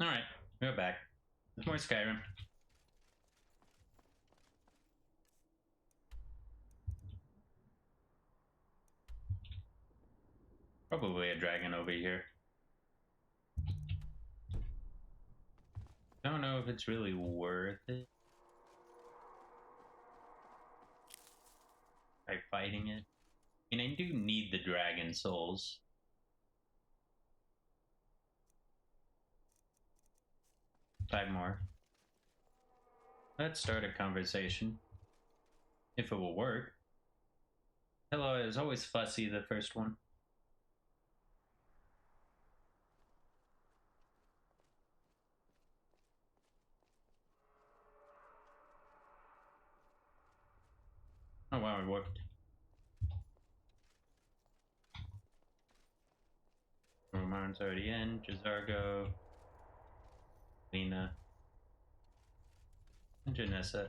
Alright, we're back. There's more Skyrim. Probably a dragon over here. Don't know if it's really worth it by fighting it. I mean, I do need the dragon souls. Five more. Let's start a conversation. If it will work. Hello, it was always fussy, the first one. Oh wow, it worked. Roman's already in. Jazargo. Lena. And Janessa.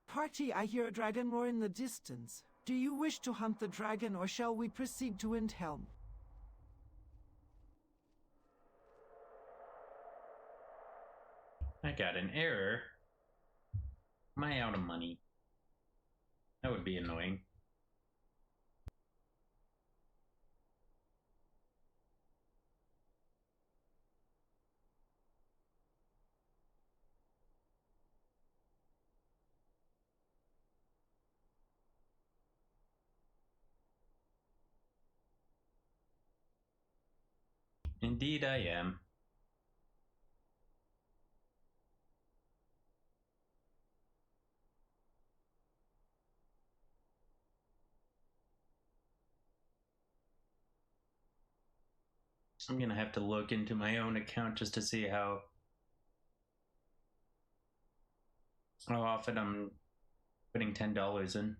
Party, I hear a dragon roar in the distance. Do you wish to hunt the dragon, or shall we proceed to Windhelm? I got an error. Am I out of money? That would be annoying. Indeed I am. I'm gonna have to look into my own account just to see how often I'm putting $10 in.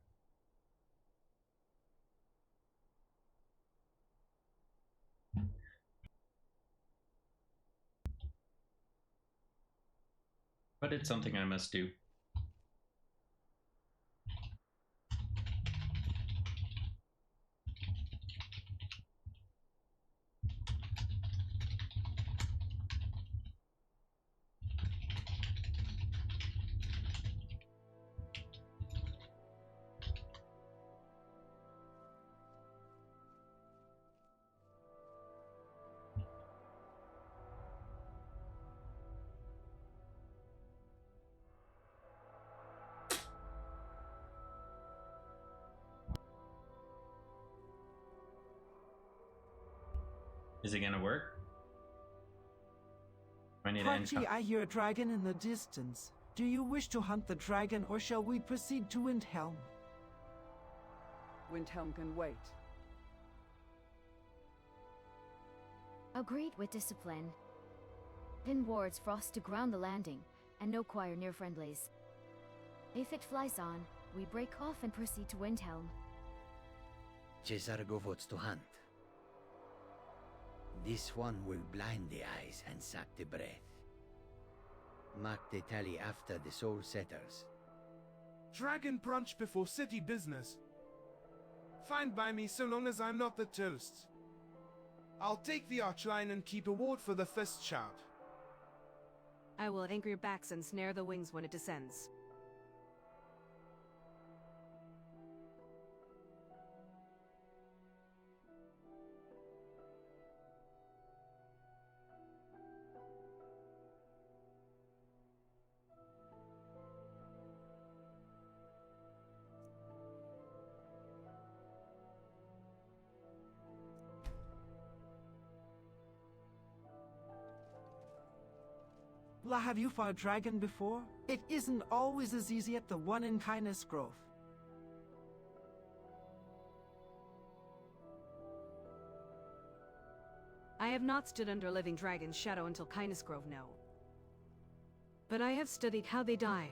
But it's something I must do. Is it gonna work? I need Party, I hear a dragon in the distance. Do you wish to hunt the dragon, or shall we proceed to Windhelm? Windhelm can wait. Agreed with discipline. Pin wards frost to ground the landing, and no choir near friendlies. If it flies on, we break off and proceed to Windhelm. Cesargo votes to hunt. This one will blind the eyes and suck the breath. Mark the tally after the soul setters. Dragon brunch before city business. Fine by me so long as I'm not the toast. I'll take the archline and keep a ward for the first shout. I will anchor your backs and snare the wings when it descends. Have you fought a dragon before? It isn't always as easy at the one in Kindness Grove. I have not stood under a living dragon's shadow until Kindness Grove, no. But I have studied how they die.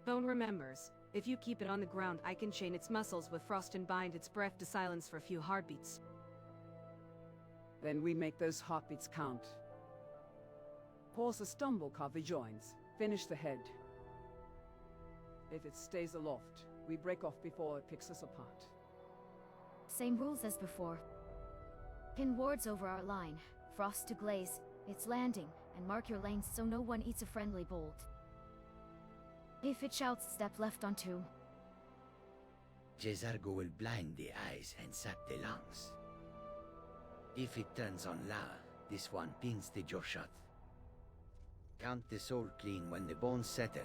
Bone remembers. If you keep it on the ground, I can chain its muscles with frost and bind its breath to silence for a few heartbeats. Then we make those heartbeats count. Pause a stumble, carve the joints. Finish the head. If it stays aloft, we break off before it picks us apart. Same rules as before. Pin wards over our line. Frost to glaze, its landing, and mark your lanes so no one eats a friendly bolt. If it shouts, step left on 2. Jezargo will blind the eyes and sap the lungs. If it turns on La, this one pins the jaw shut. Count the soul clean when the bones settle.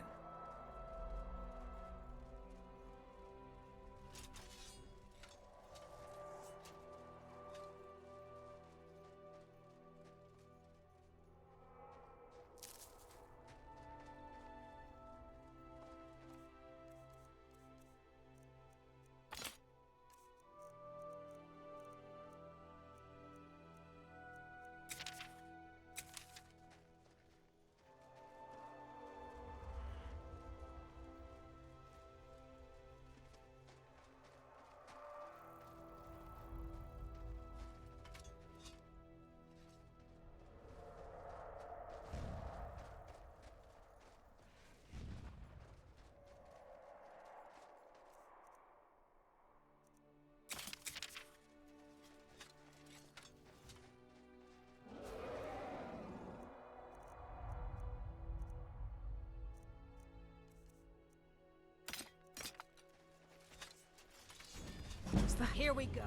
Here we go.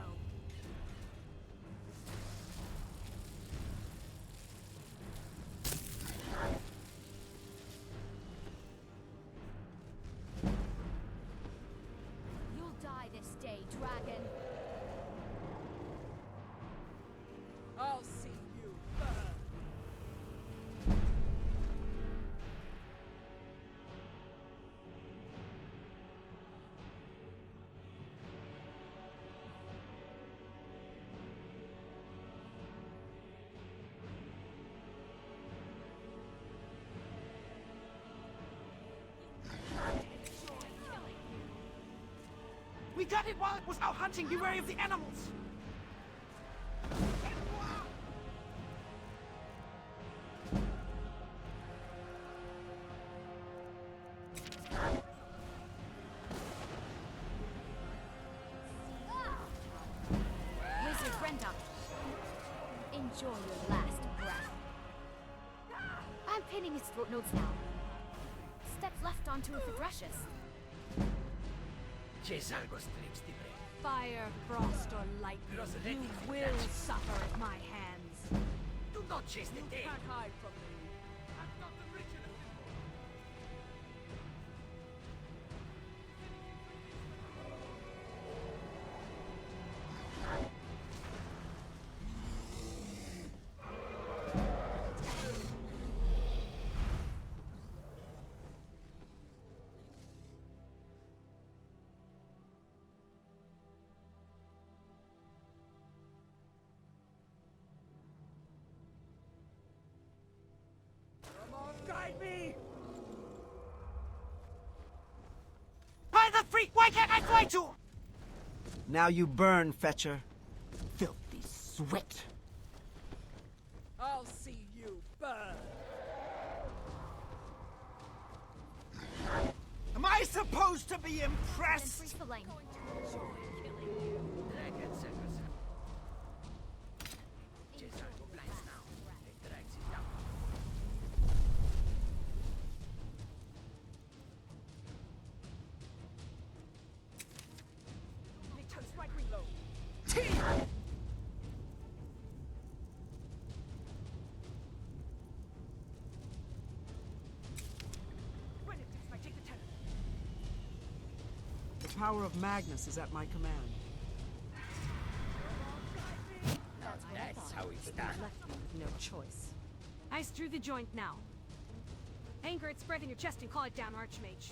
You'll die this day, dragon. I'll see you burn. We got it while it was out hunting. Be wary of the animals. Wizard Brenda. Enjoy your last breath. I'm pinning his throat notes now. Step left onto if it rushes. Jezargo strips the brain. Fire, frost, or lightning, you will suffer at my hands. Do not chase the tail. Can't hide from me. I'm not the original. Guide me! By the freak, why can't I fly to? Now you burn, Fetcher. Filthy sweat. I'll see you burn. Am I supposed to be Then impressed? freeze the lane. Dragon circles. Jezargo blinds now. It drags it down. Toast right reload. When it fits, I take the 10. The power of Magnus is at my command. That's how it's done. Left me with no choice. I strew the joint now. Anger its breath in your chest and call it down, Archmage.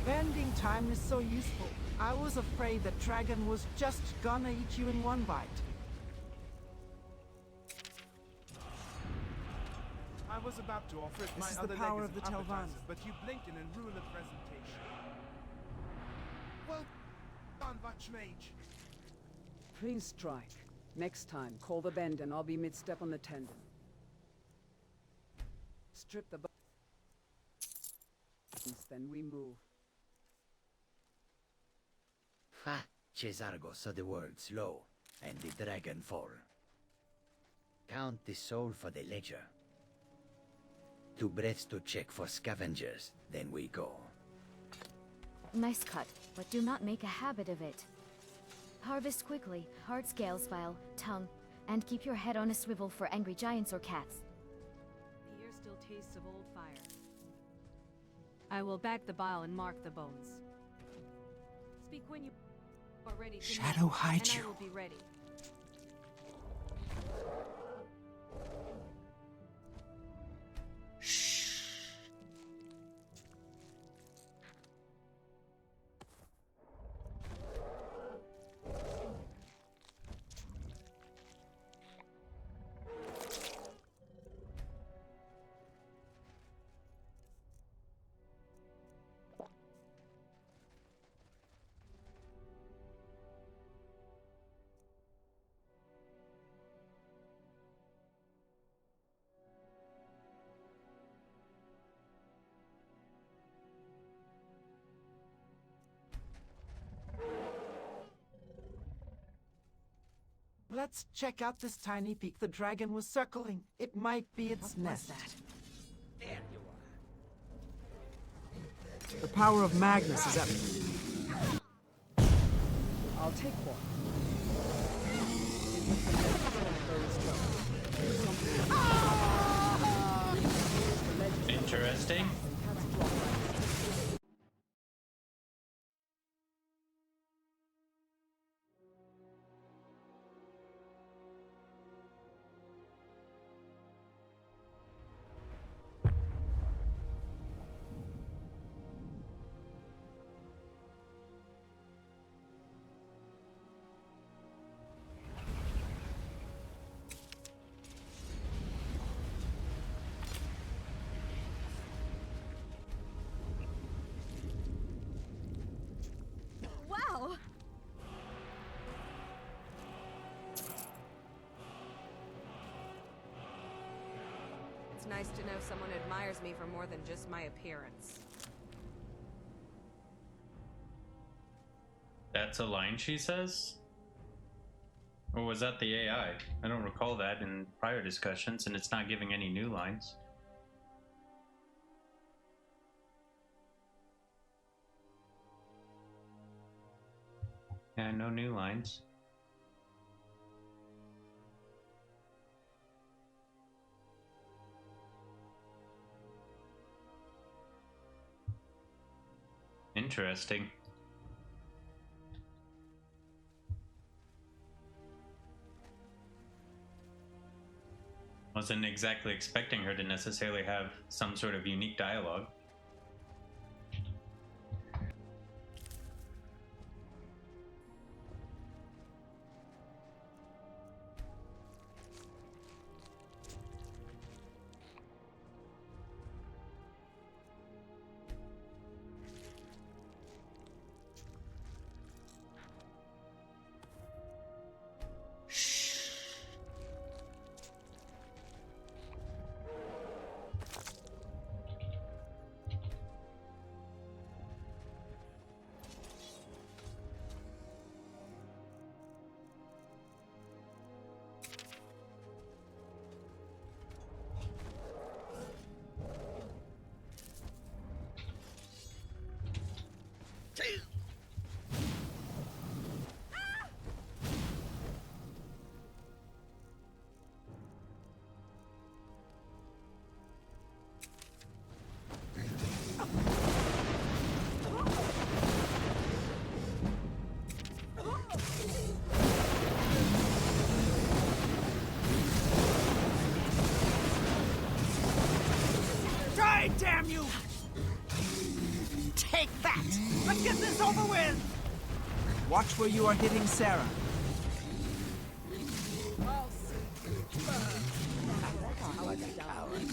Bending time is so useful. I was afraid that dragon was just gonna eat you in one bite. I was about to offer it This my is the other power leg of as the an Telvanni. appetizer, but you blinked in and ruined the presentation. Well done, Archmage. Please strike. Next time, call the bend and I'll be mid-step on the tendon. Strip the bones, then we move. Cesargo saw the word slow, and the dragon fall. Count the soul for the ledger. 2 breaths to check for scavengers, then we go. Nice cut, but do not make a habit of it. Harvest quickly, hard scales, file, tongue, and keep your head on a swivel for angry giants or cats. The air still tastes of old fire. I will back the bile and mark the bones. Speak when you are ready to Shadow move, hide and you. I will be ready. Let's check out this tiny peak the dragon was circling. It might be its nest. There you are. The power of Magnus is everything. I'll take one. Interesting. Wow! It's nice to know someone admires me for more than just my appearance. That's a line she says? Or was that the AI? I don't recall that in prior discussions, and it's not giving any new lines. Yeah, no new lines. Interesting. Wasn't exactly expecting her to necessarily have some sort of unique dialogue. Die, damn you! Take that! Let's get this over with! Watch where you are hitting Sarah. What a coward.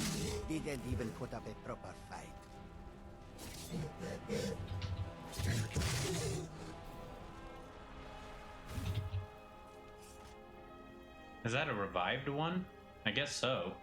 Didn't even put up a proper fight. Is that a revived one? I guess so.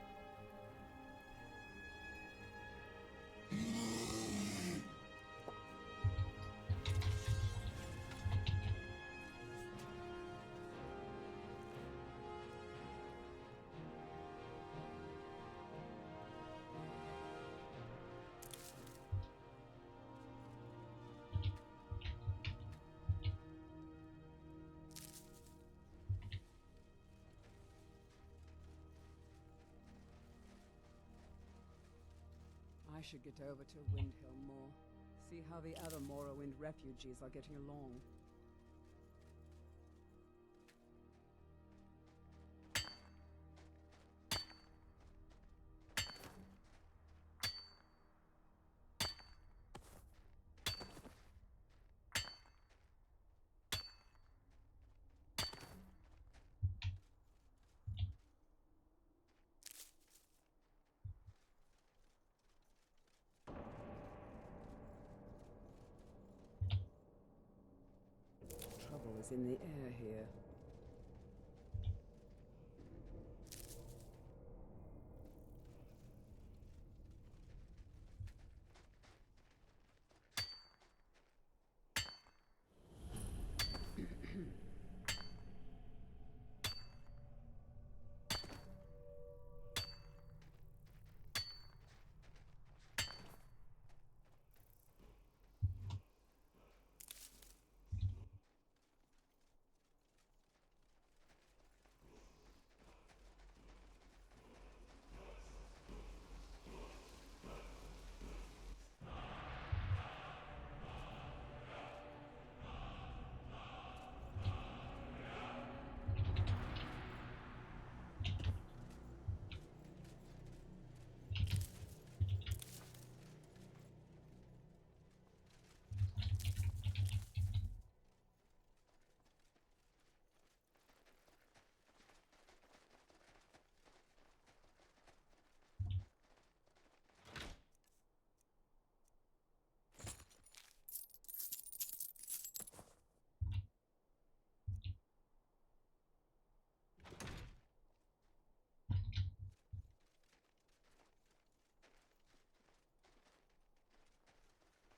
I should get over to Windhelm more. See how the other Morrowind refugees are getting along. Trouble is in the air here.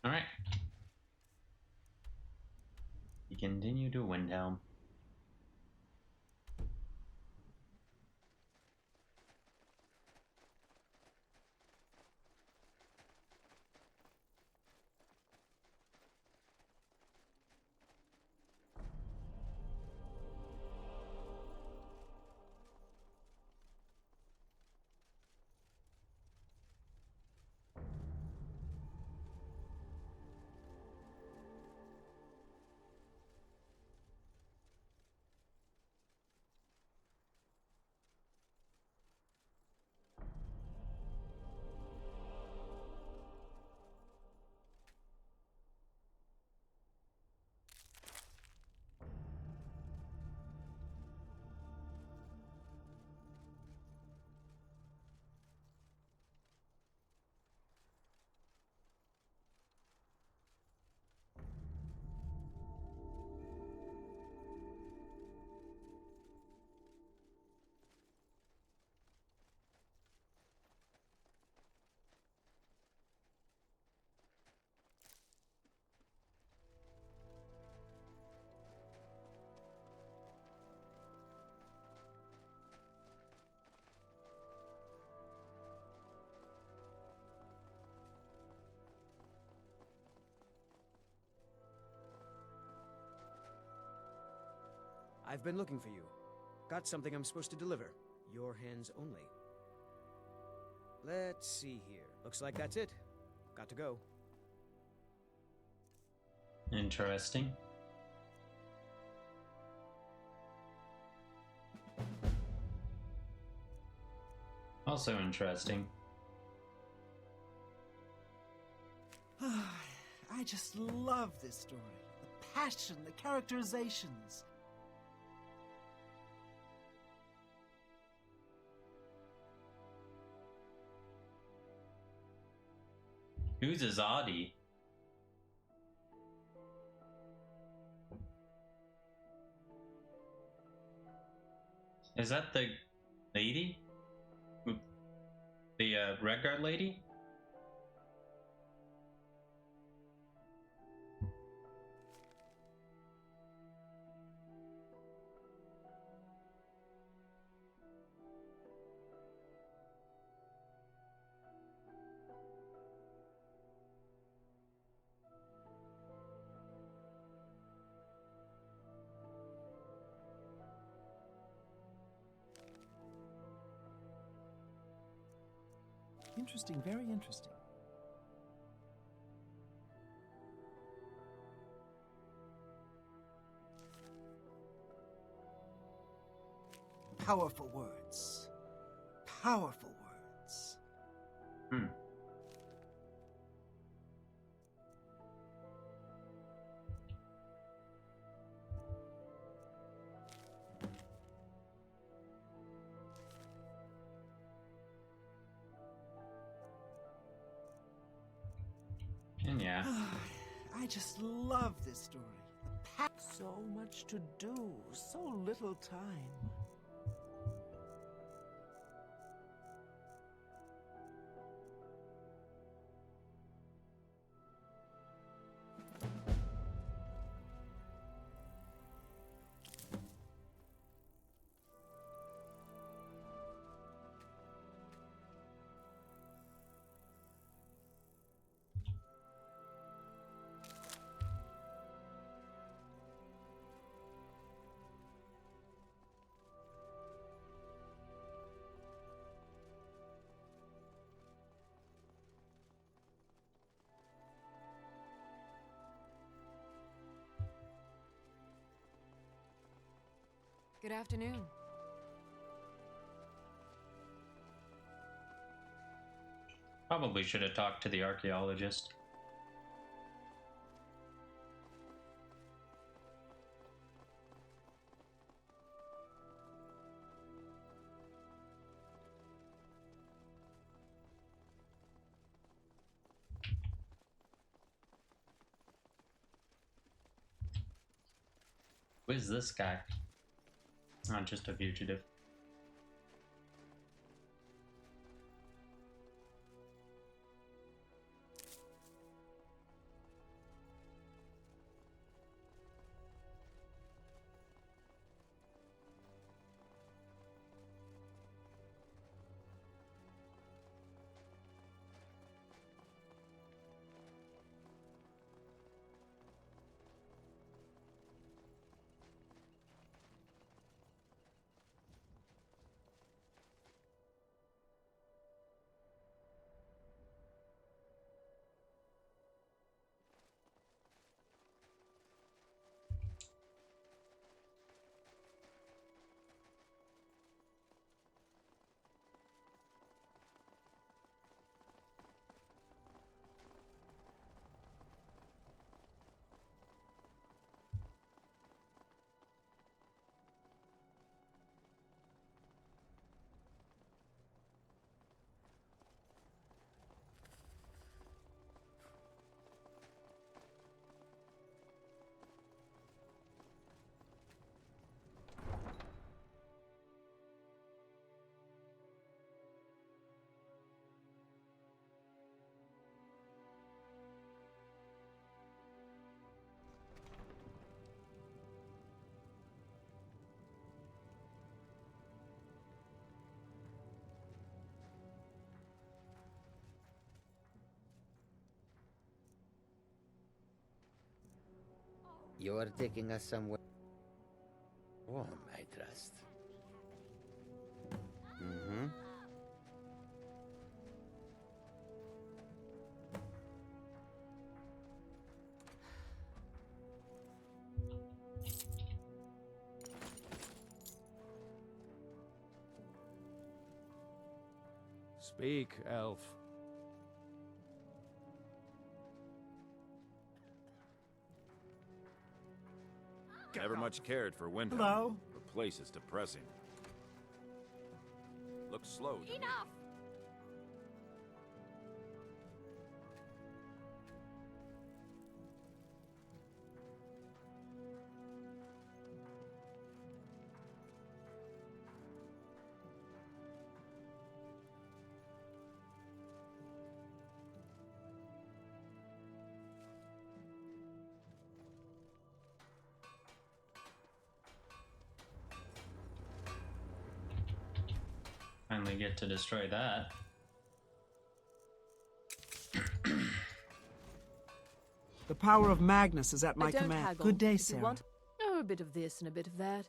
Alright. continue to Windhelm. I've been looking for you. Got something I'm supposed to deliver. Your hands only. Let's see here. Looks like that's it. Got to go. Interesting. Also interesting. I just love this story. The passion, the characterizations. Who's Azadi? Is that the lady? The Red Guard lady? Interesting, very interesting. Powerful words. Powerful words. Hmm. And yeah. I just love this story. So much to do, so little time. Good afternoon. Probably should have talked to the archaeologist. Who is this guy? Not just a fugitive. You're taking us somewhere warm, I trust. Mm-hmm. Speak, elf. Never much cared for Windhelm. Hello? The place is depressing. Looks slow to me. Enough! Finally get to destroy that. The power of Magnus is at my Don't command. haggle. Good day, If you Sarah. want a bit of this and a bit of that.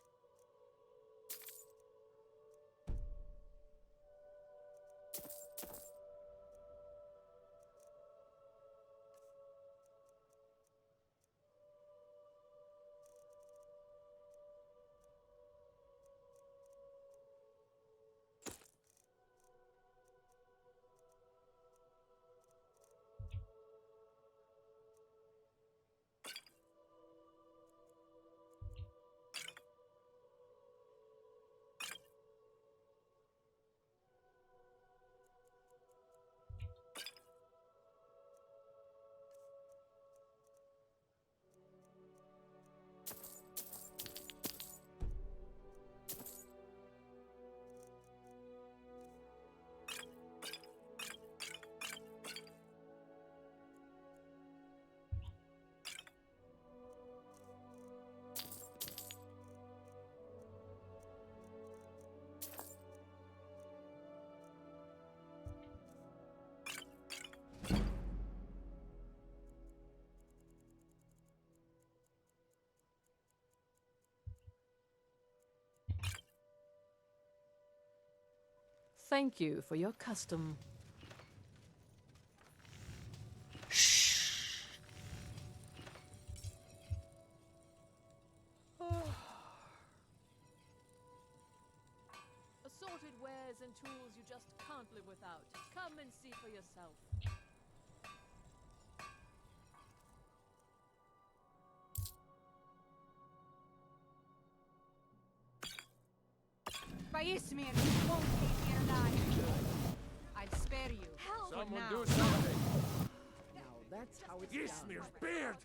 Thank you for your custom. Assorted wares and tools you just can't live without. Come and see for yourself. Ismir, you won't be here alive. I'll spare you. Help! Someone now. do something! Now that's how it's Ysmir's done. beard!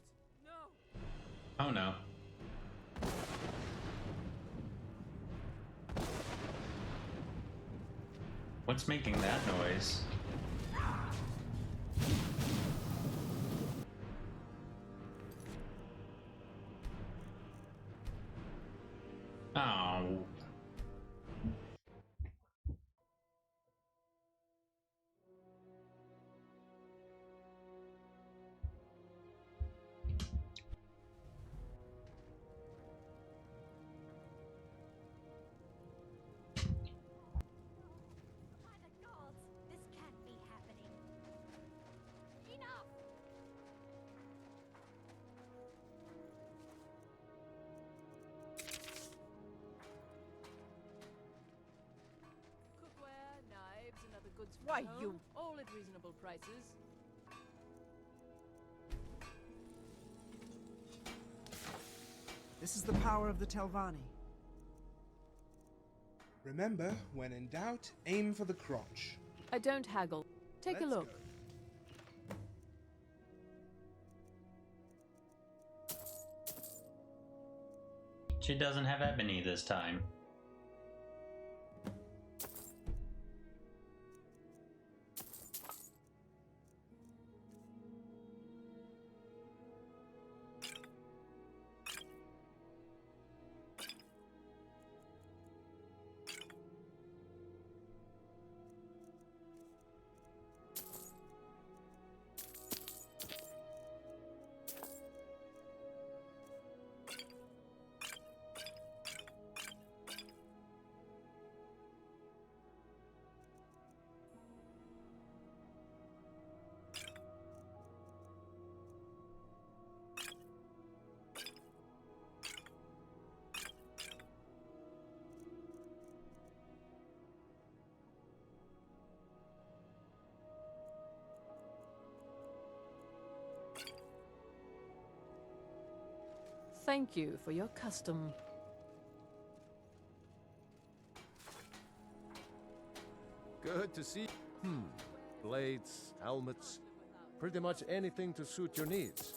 Oh no. What's making that noise? Oh. By the gods, this can't be happening. Enough! Cookware, knives, and other goods from Why, home, you- all at reasonable prices. This is the power of the Telvanni. Remember, when in doubt, aim for the crotch. I don't haggle. Take a Let's look. go. She doesn't have ebony this time. Thank you for your custom. Good to see. Blades, helmets, pretty much anything to suit your needs.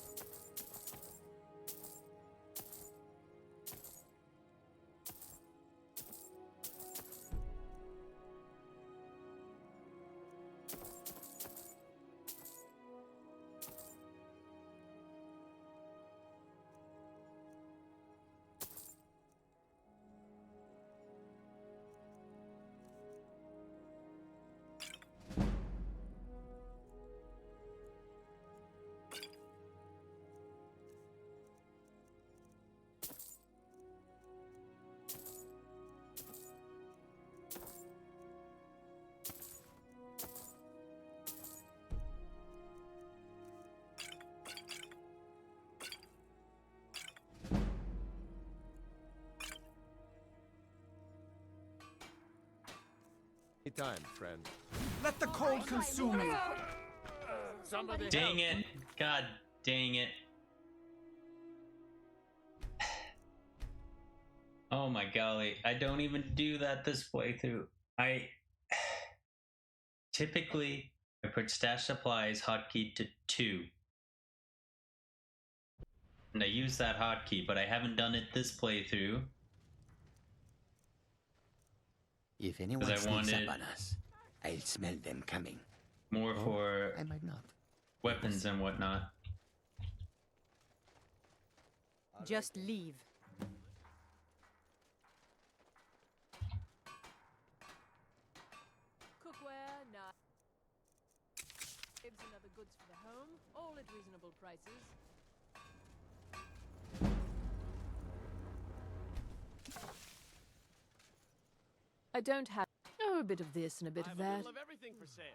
Time, friend. Let the cold consume me. Dang it. God dang it. Oh my golly. I don't even do that this playthrough. Typically, I put stash supplies hotkey to 2. And I use that hotkey, but I haven't done it this playthrough. If anyone sneaks up on us, I'll smell them coming. More for I might not. weapons and whatnot. Just leave. Cookware, knives and other goods for the home, all at reasonable prices. I don't have a bit of this and a bit of that. Of everything for sale.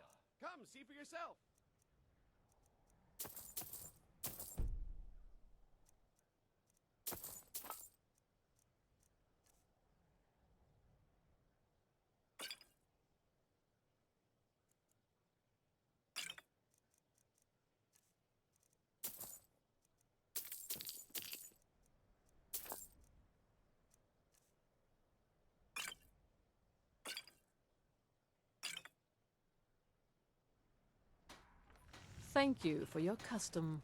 Come, see for yourself. Thank you for your custom.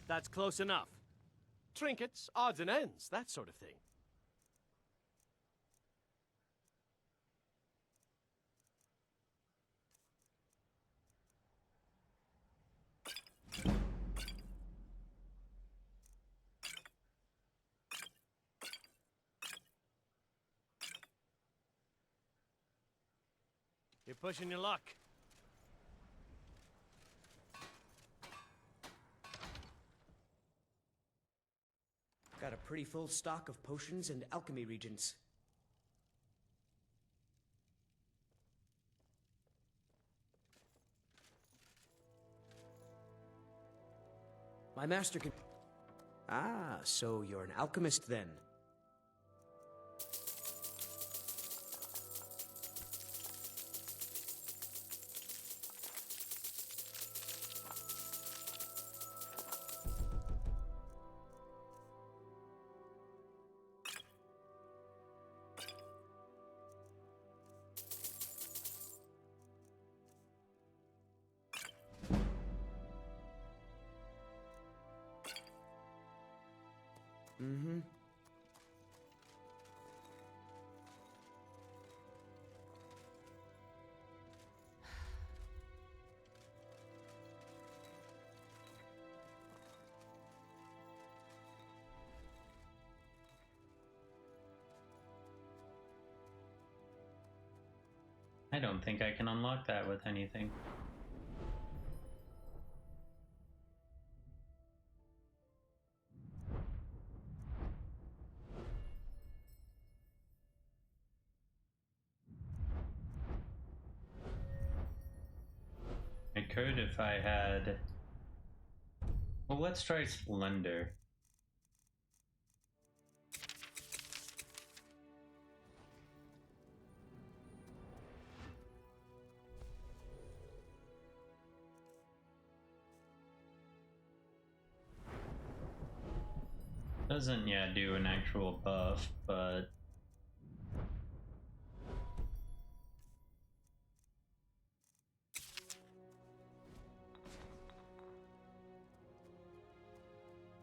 That's close enough. Trinkets, odds and ends, that sort of thing. You're pushing your luck. Got a pretty full stock of potions and alchemy regents. My master can... Ah, so you're an alchemist then. Mm-hmm. I don't think I can unlock that with anything. I could if I had... Well, let's try Splendor. Doesn't, yeah, do an actual buff, but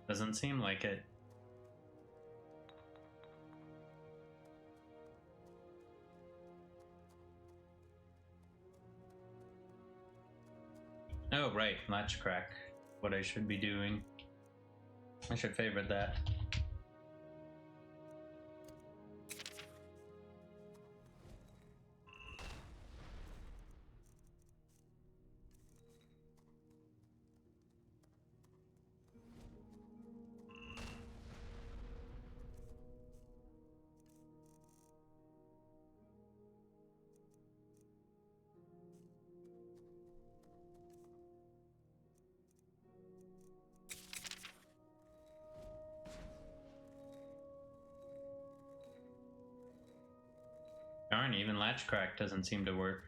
doesn't seem like it. Oh, right, latch crack. What I should be doing. I should favorite that. Darn, even latch crack doesn't seem to work.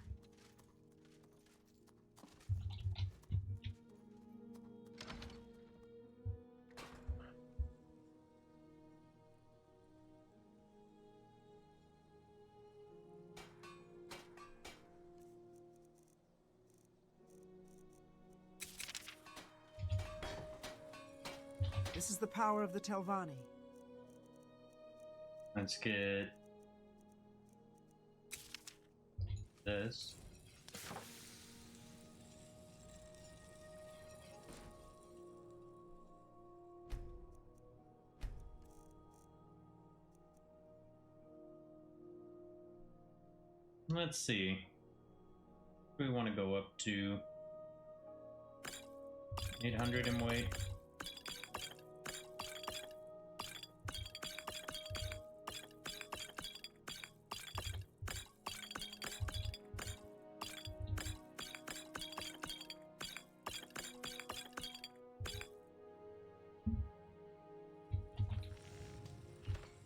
This is the power of the Telvanni. Let's get this. Let's see. We want to go up to 800 in weight.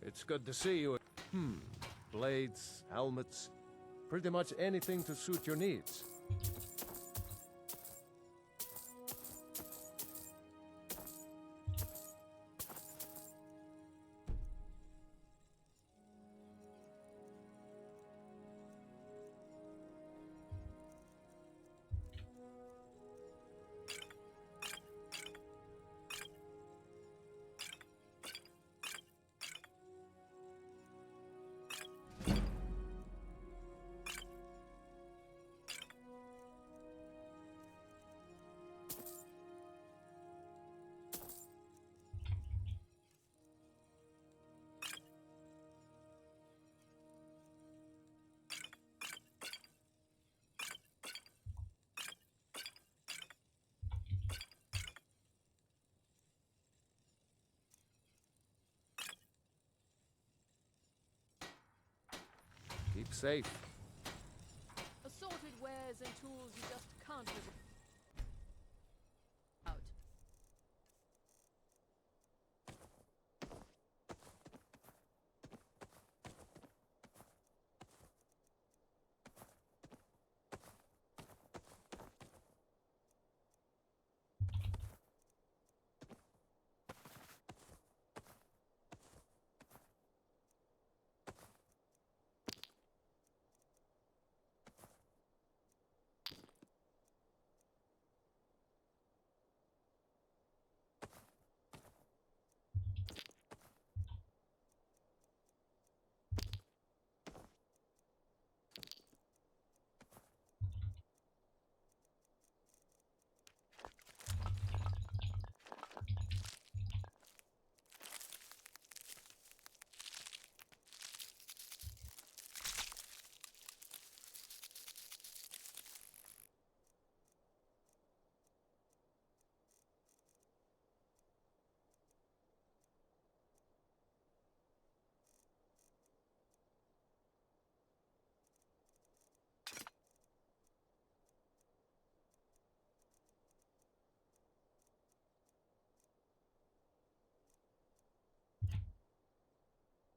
It's good to see you. Blades, helmets, pretty much anything to suit your needs. Keep safe. Assorted wares and tools you just can't live without.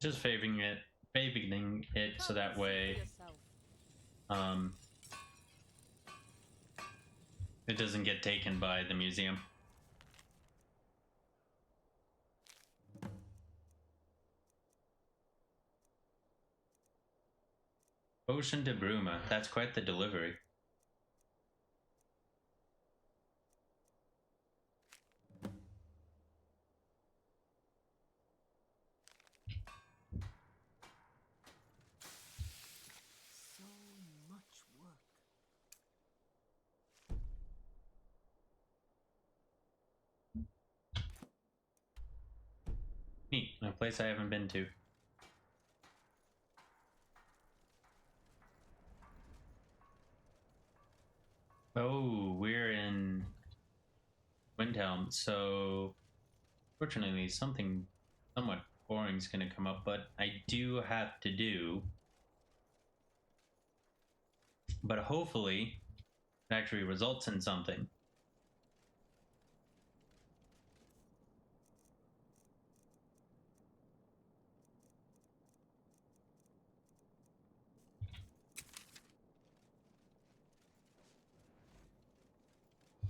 Just favoring it so that way it doesn't get taken by the museum. Ocean de Bruma. That's quite the delivery. So much work. Neat. A place I haven't been to. Oh, we're in Windhelm, so fortunately something somewhat boring is going to come up, but I do have to do. But hopefully it actually results in something.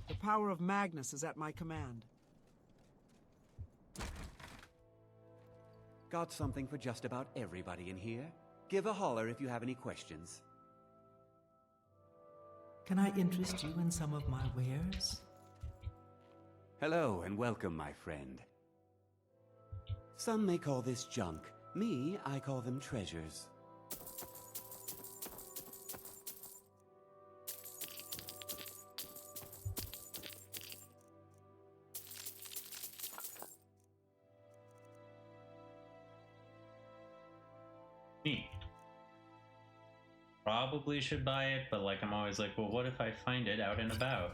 The power of Magnus is at my command. Got something for just about everybody in here. Give a holler if you have any questions. Can I interest you in some of my wares? Hello and welcome, my friend. Some may call this junk. Me, I call them treasures. Neat. Probably should buy it, but like I'm always like, well, what if I find it out and about?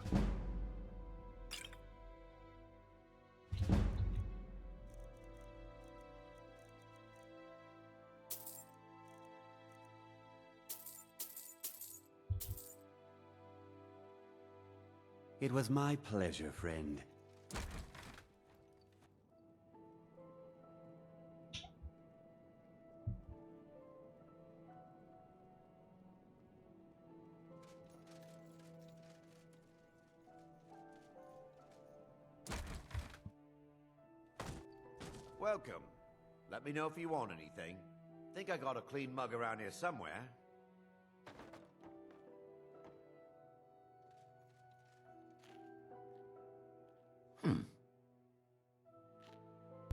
It was my pleasure, friend. Welcome. Let me know if you want anything. Think I got a clean mug around here somewhere.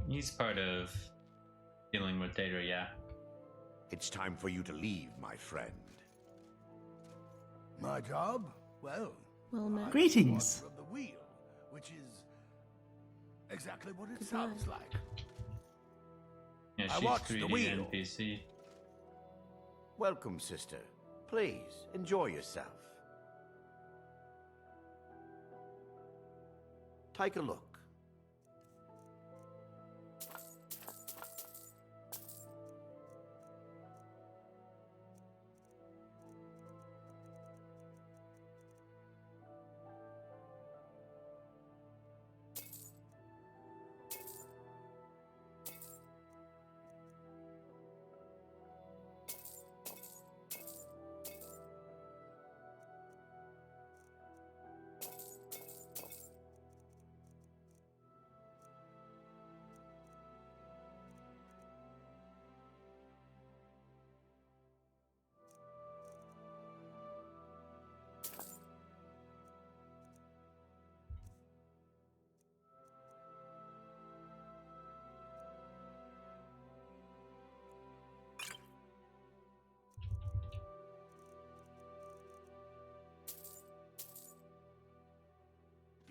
He's part of dealing with data, yeah. It's time for you to leave, my friend. My job? Well, I'm Greetings. of the wheel, which is exactly what it sounds like. Yeah, I she's watched the 3D wheel. NPC. Welcome, sister. Please, enjoy yourself. Take a look.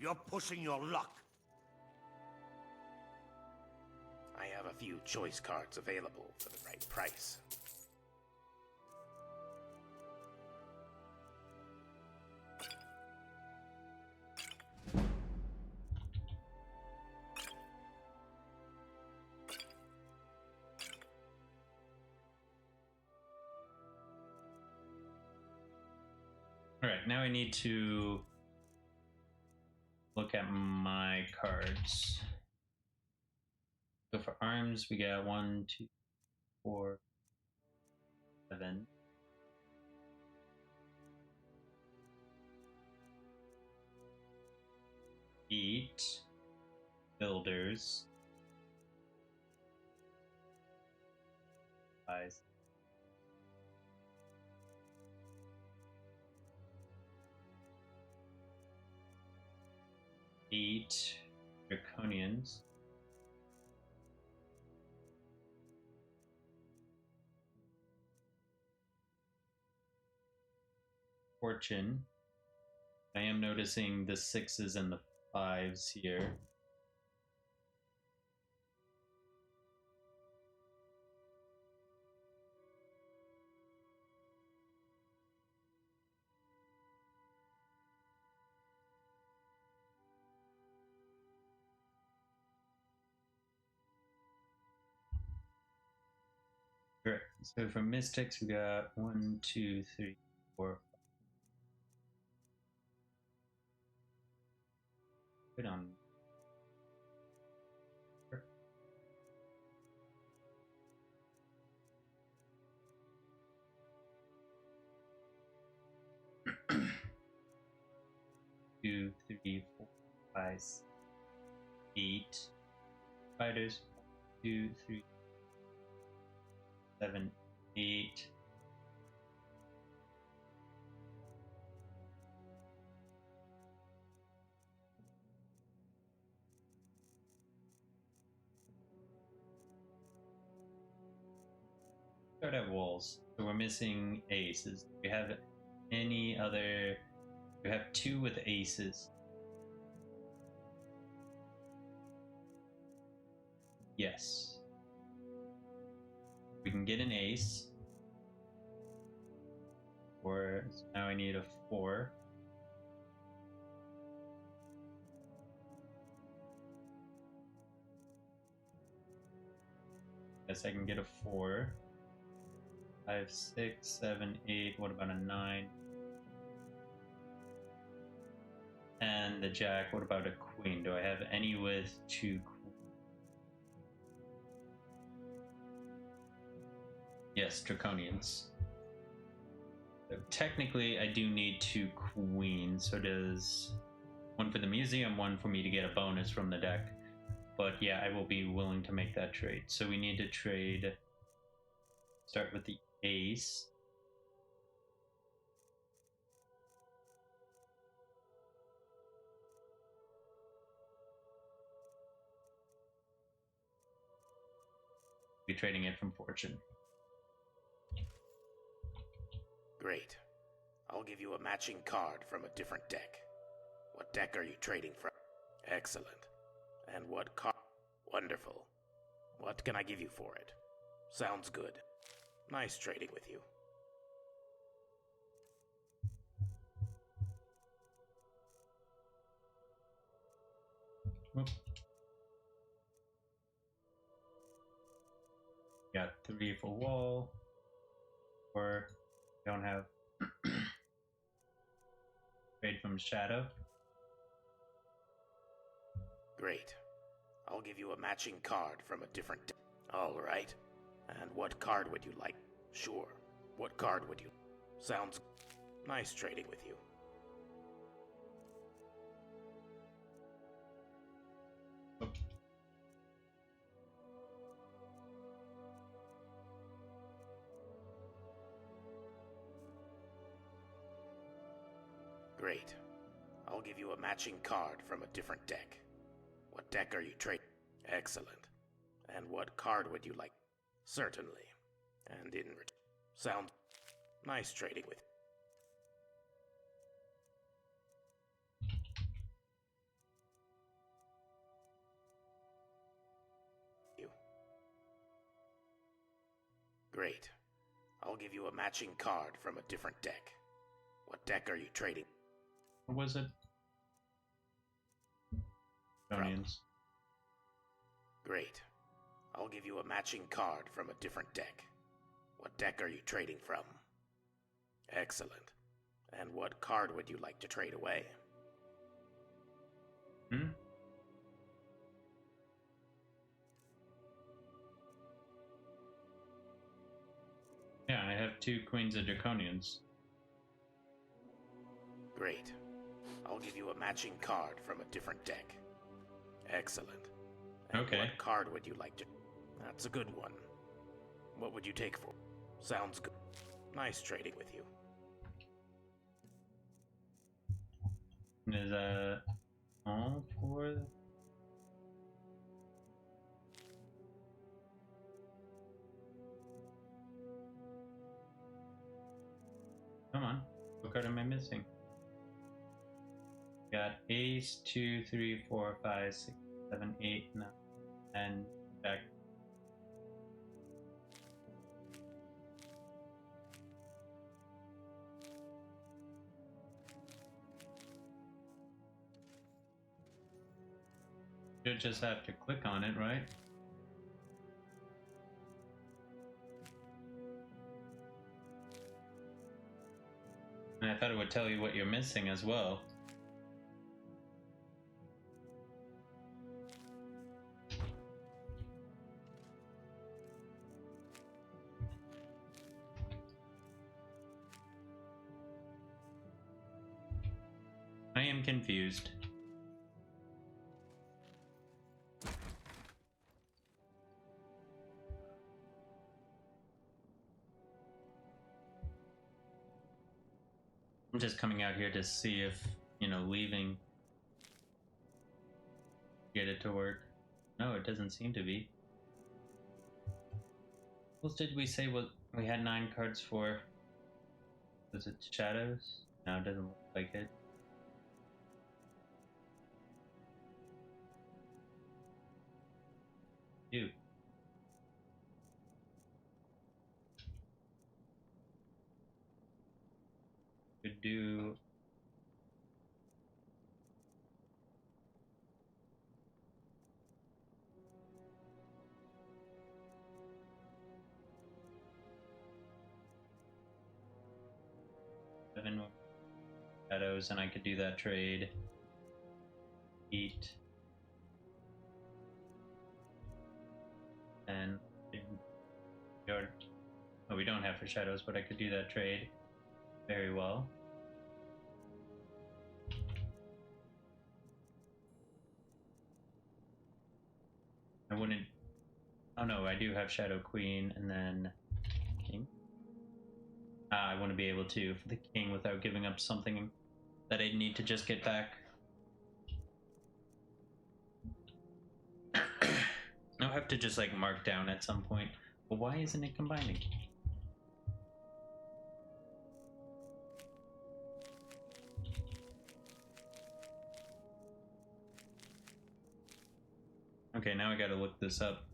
You're pushing your luck. I have a few choice cards available for the right price. Alright, now I need to look at my cards. So for arms, we got 1, 2, 4, 7. 8 builders. 5. 8 draconians. Fortune. I am noticing the 6s and the 5s here. Correct. So for mystics, we got 1, 2, 3, 4. Put on. Two, 3, 4, 5, 8 fighters. 2, 3, 7, 8. Start at walls. So we're missing aces. Do we have any other? We have 2 with aces. Yes. We can get an ace. So now I need a 4. Guess I can get a 4. 5, 6, 7, 8. What about a 9? And the jack. What about a queen? Do I have any with 2 queens? Yes, draconians. So technically, I do need 2 queens. So does 1 for the museum, 1 for me to get a bonus from the deck. But yeah, I will be willing to make that trade. So we need to trade. Start with the ace. Be trading it from Fortune. Great. I'll give you a matching card from a different deck. What deck are you trading from? Excellent. And what card? Wonderful. What can I give you for it? Sounds good. Nice trading with you. Whoop. Got 3 for wall. 4. Don't have trade from shadow. Great. I'll give you a matching card from a different deck. All right. And what card would you like? Sure. What card would you? Sounds nice trading with you. Great. I'll give you a matching card from a different deck. What deck are you trading? Excellent. And what card would you like? Certainly. And in return. Sound nice trading with you. Great. I'll give you a matching card from a different deck. What deck are you trading? What was it? Draconians. Great. I'll give you a matching card from a different deck. What deck are you trading from? Excellent. And what card would you like to trade away? Yeah, I have 2 queens of draconians. Great. I'll give you a matching card from a different deck. Excellent. And okay. What card would you like to... That's a good one. What would you take for? Sounds good. Nice trading with you. Is all for. Come on, what card am I missing? Got ace, 2, 3, 4, 5, 6, 7, 8, 9, and jack. You just have to click on it, right? And I thought it would tell you what you're missing as well. I am confused. I'm just coming out here to see if, you know, leaving get it to work. No, it doesn't seem to be. What did we say what we had 9 cards for? Was it shadows? No, it doesn't look like it. Ew. Could do. Seven shadows, and I could do that trade. Eat. And oh, we don't have for shadows, but I could do that trade very well. I wouldn't. Oh no, I do have Shadow Queen and then King. I want to be able to for the King without giving up something that I need to just get back. I'll have to just like mark down at some point. But why isn't it combining? Okay, now I gotta look this up.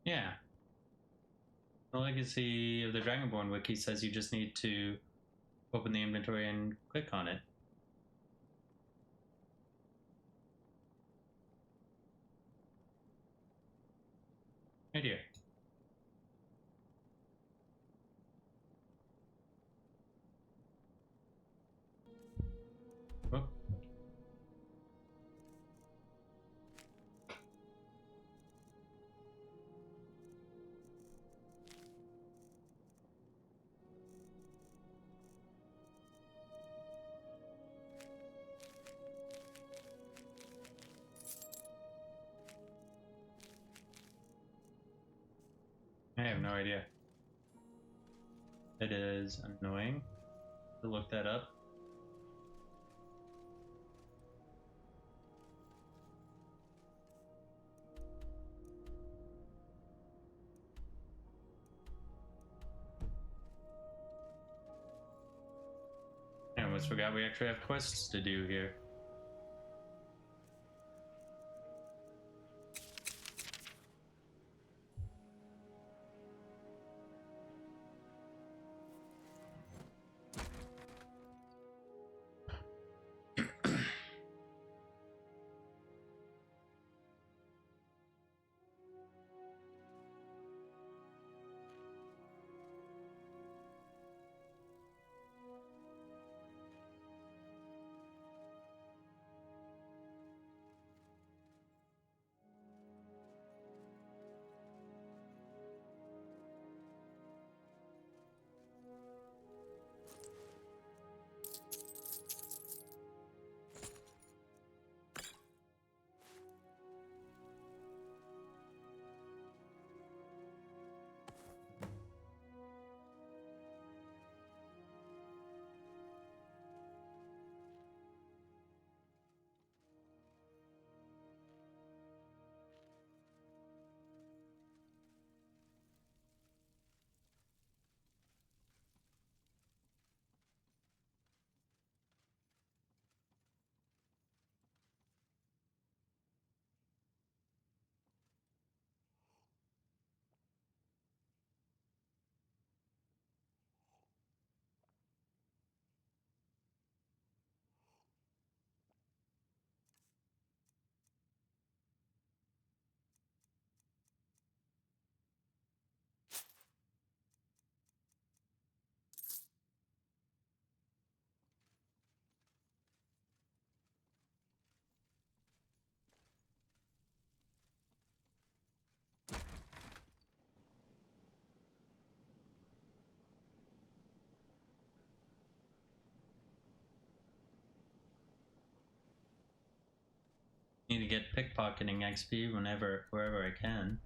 Yeah. The Legacy of the Dragonborn wiki says you just need to open the inventory and click on it. Right here. Oh. I have no idea. It is annoying to look that up. almost forgot we actually have quests to do here. Need to get pickpocketing XP wherever I can.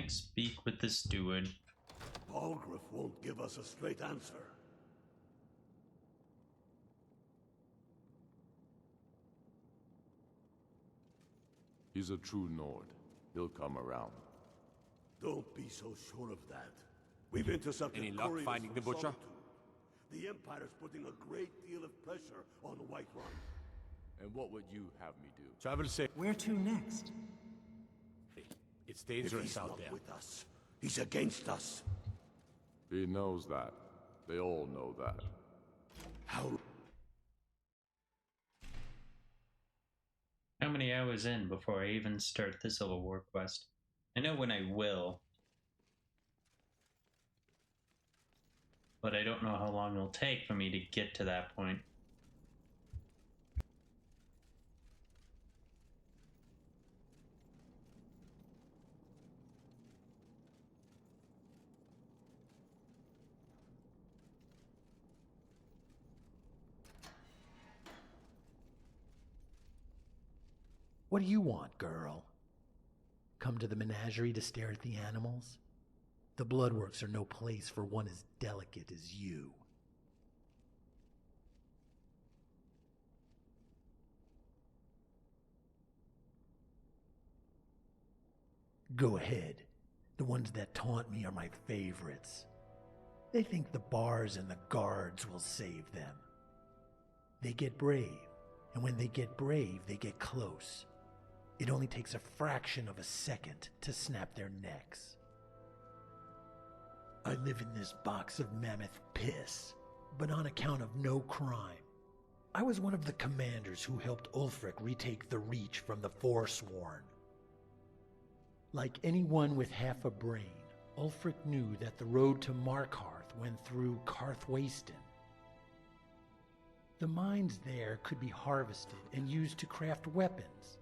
Speak with the steward. Balgriff won't give us a straight answer. He's a true Nord. He'll come around. Don't be so sure of that. We've intercepted Any luck couriers finding from the butcher? Solitude. The Empire's putting a great deal of pressure on Whiterun. And what would you have me do? Travel safe. Where to next? It's If dangerous he's out not there. with us, he's against us. He knows that. They all know that. How many hours in before I even start this little war quest? I know when I will, but I don't know how long it'll take for me to get to that point. What do you want, girl? Come to the menagerie to stare at the animals? The Bloodworks are no place for one as delicate as you. Go ahead. The ones that taunt me are my favorites. They think the bars and the guards will save them. They get brave, and when they get brave, they get close. It only takes a fraction of a second to snap their necks. I live in this box of mammoth piss, but on account of no crime. I was one of the commanders who helped Ulfric retake the Reach from the Forsworn. Like anyone with half a brain, Ulfric knew that the road to Markarth went through Karthwasten. The mines there could be harvested and used to craft weapons.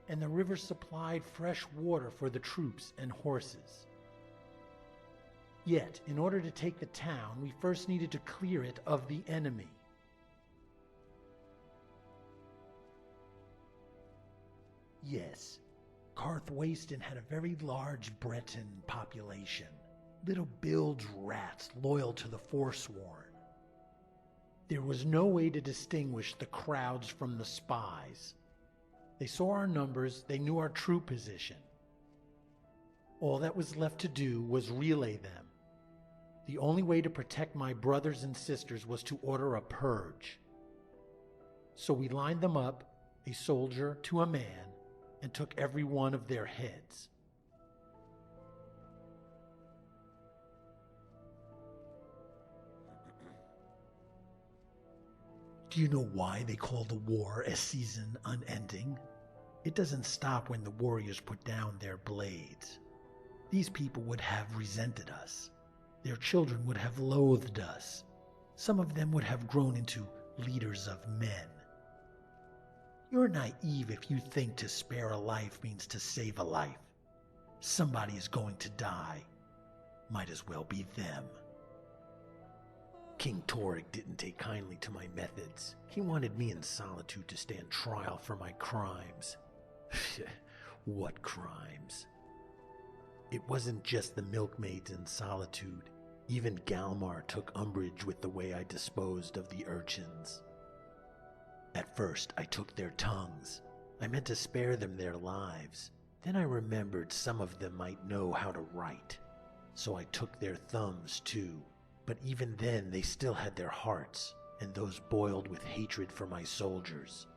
and the river supplied fresh water for the troops and horses. Yet, in order to take the town, we first needed to clear it of the enemy. Yes, Karthwasten had a very large Breton population, little bilge rats loyal to the Forsworn. There was no way to distinguish the crowds from the spies. They saw our numbers, they knew our true position. All that was left to do was relay them. The only way to protect my brothers and sisters was to order a purge. So we lined them up, a soldier to a man, and took every one of their heads. Do you know why they call the war a season unending? It doesn't stop when the warriors put down their blades. These people would have resented us. Their children would have loathed us. Some of them would have grown into leaders of men. You're naive if you think to spare a life means to save a life. Somebody is going to die. Might as well be them. King Torek didn't take kindly to my methods. He wanted me in solitude to stand trial for my crimes. What crimes? It wasn't just the milkmaids in solitude. Even Galmar took umbrage with the way I disposed of the urchins. At first, I took their tongues. I meant to spare them their lives. Then I remembered some of them might know how to write. So I took their thumbs too. But even then, they still had their hearts, and those boiled with hatred for my soldiers.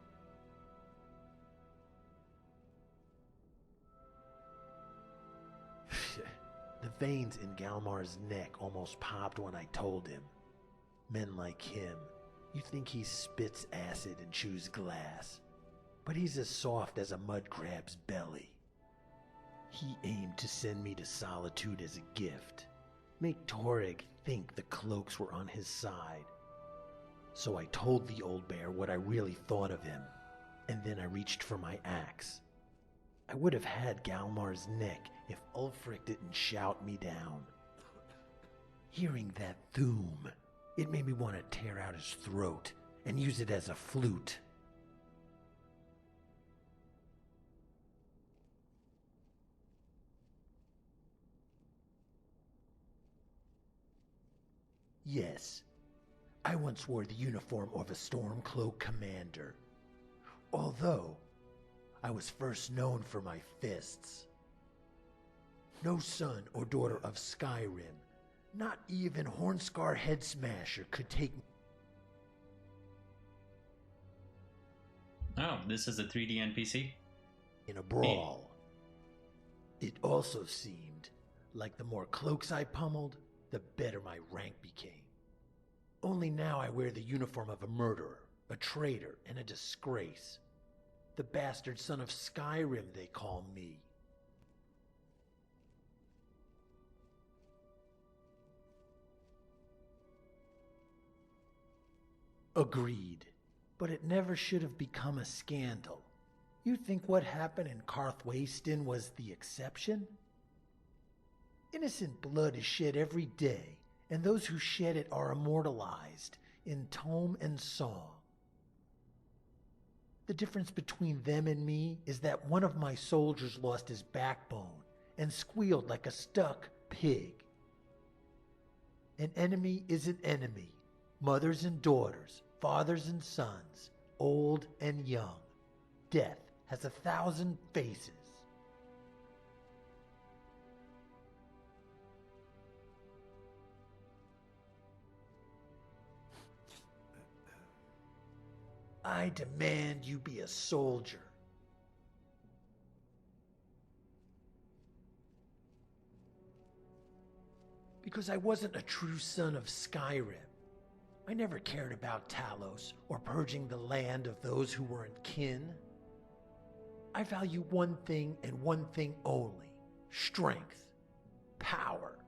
The veins in Galmar's neck almost popped when I told him. Men like him, you think he spits acid and chews glass, but he's as soft as a mud crab's belly. He aimed to send me to solitude as a gift, make Toreg think the cloaks were on his side. So I told the old bear what I really thought of him, and then I reached for my axe. I would have had Galmar's neck if Ulfric didn't shout me down. Hearing that Thume, it made me want to tear out his throat and use it as a flute. Yes, I once wore the uniform of a Stormcloak commander, although I was first known for my fists. No son or daughter of Skyrim, not even Hornscar Headsmasher, could take me. Oh, this is a 3D NPC? In a brawl. It also seemed like the more cloaks I pummeled, the better my rank became. Only now I wear the uniform of a murderer, a traitor, and a disgrace. The bastard son of Skyrim, they call me. Agreed, but it never should have become a scandal. You think what happened in Karthwasten was the exception? Innocent blood is shed every day, and those who shed it are immortalized in tome and song. The difference between them and me is that one of my soldiers lost his backbone and squealed like a stuck pig. An enemy is an enemy. Mothers and daughters, fathers and sons, old and young. Death has 1,000 faces. I demand you be a soldier. Because I wasn't a true son of Skyrim. I never cared about Talos or purging the land of those who weren't kin. I value one thing and one thing only: strength, power.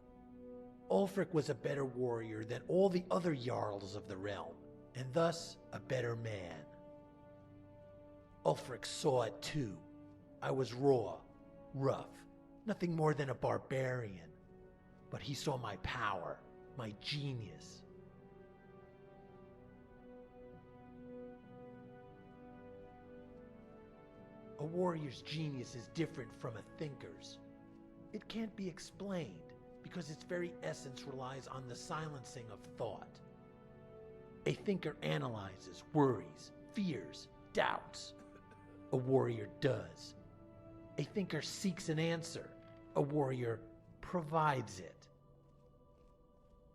Ulfric was a better warrior than all the other Jarls of the realm, and thus a better man. Ulfric saw it too. I was raw, rough, nothing more than a barbarian. But he saw my power, my genius. A warrior's genius is different from a thinker's. It can't be explained because its very essence relies on the silencing of thought. A thinker analyzes, worries, fears, doubts. A warrior does. A thinker seeks an answer. A warrior provides it.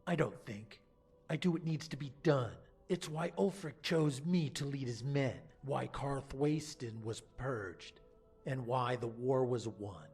I don't think. I do what needs to be done. It's why Ulfric chose me to lead his men, why Karthwasten was purged, and why the war was won.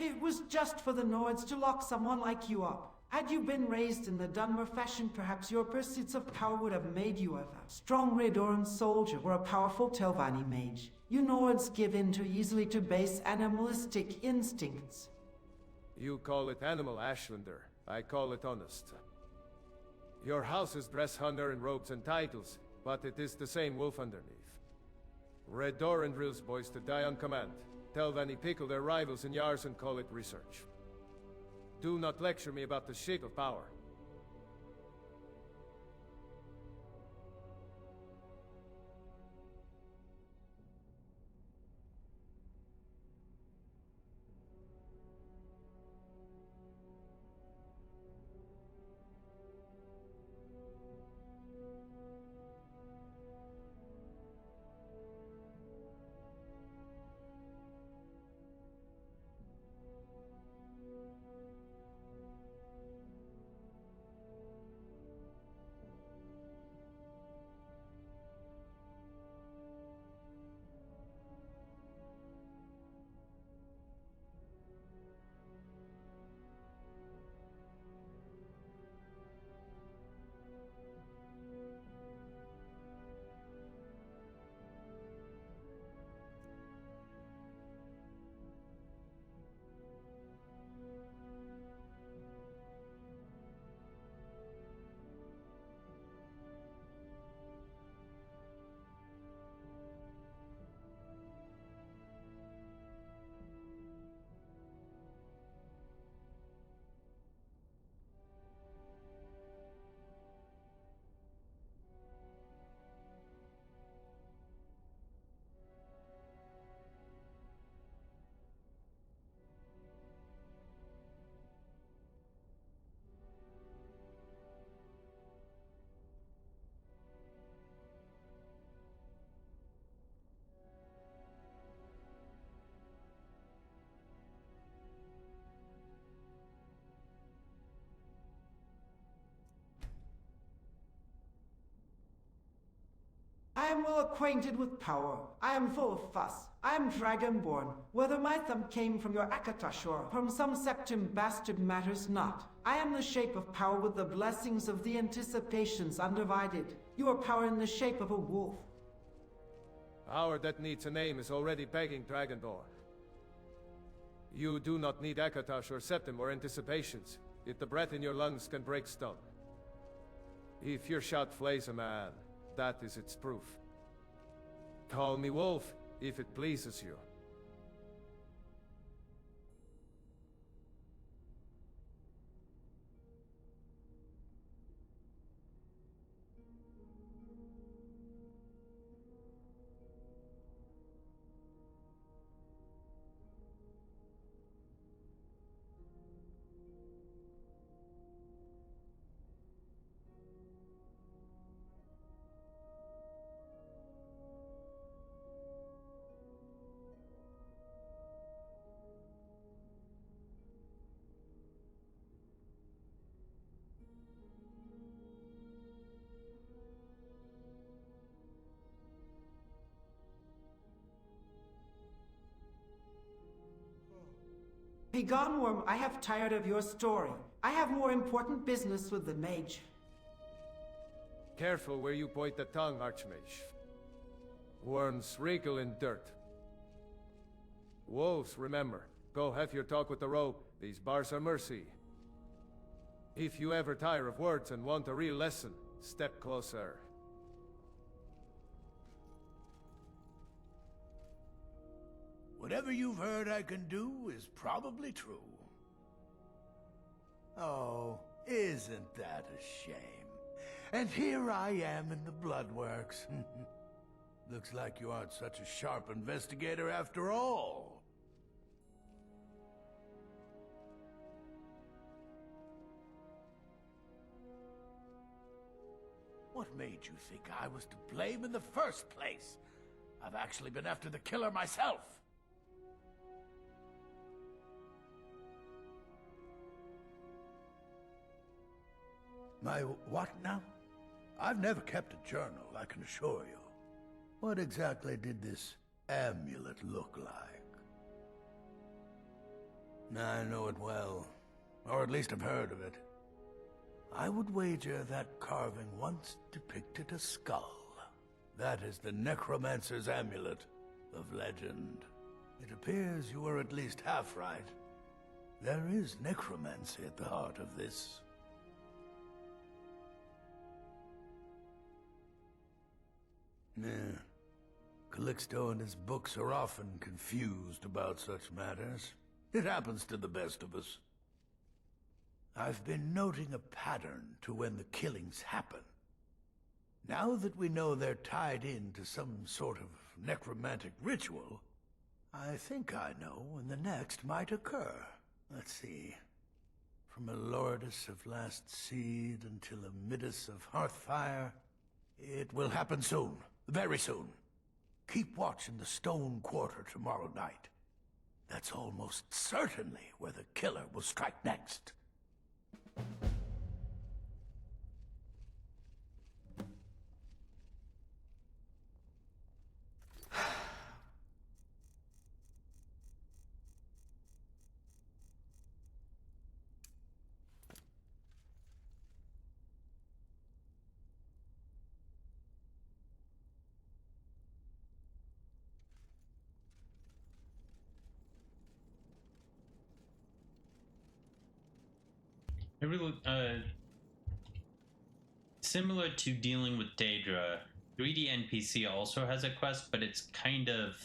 It was just for the Nords to lock someone like you up. Had you been raised in the Dunmer fashion, perhaps your pursuits of power would have made you a strong Redoran soldier or a powerful Telvanni mage. You Nords give in too easily to base animalistic instincts. You call it animal, Ashlander. I call it honest. Your houses dress Hunter in robes and titles, but it is the same wolf underneath. Red Doran drills boys to die on command. Telvanni pickle their rivals in Yars and call it research. Do not lecture me about the shape of power. am well acquainted with power. I am full of fuss. I am Dragonborn. Whether my thumb came from your Akatosh or from some septum bastard matters not. I am the shape of power with the blessings of the anticipations undivided. You are power in the shape of a wolf. Power that needs a name is already begging Dragonborn. You do not need Akatosh or Septim or anticipations, yet the breath in your lungs can break stone. If your shot flays a man, that is its proof. Call me Wolf, if it pleases you. Begone, worm, I have tired of your story. I have more important business with the mage. Careful where you point the tongue, Archmage. Worms wriggle in dirt. Wolves, remember, go have your talk with the rogue. These bars are mercy. If you ever tire of words and want a real lesson, step closer. Whatever you've heard I can do is probably true. Oh, isn't that a shame? And here I am in the Bloodworks. Looks like you aren't such a sharp investigator after all. What made you think I was to blame in the first place? I've actually been after the killer myself. My what now? I've never kept a journal, I can assure you. What exactly did this amulet look like? I know it well, or at least I've heard of it. I would wager that carving once depicted a skull. That is the necromancer's amulet of legend. It appears you were at least half right. There is necromancy at the heart of this. Yeah. Calixto and his books are often confused about such matters. It happens to the best of us. I've been noting a pattern to when the killings happen. Now that we know they're tied into some sort of necromantic ritual, I think I know when the next might occur. Let's see. From a Lordus of Last Seed until a Midas of Hearthfire, it will happen soon. Very soon. Keep watch in the Stone Quarter tomorrow night. That's almost certainly where the killer will strike next. I really, similar to dealing with Daedra, 3D NPC also has a quest, but it's kind of,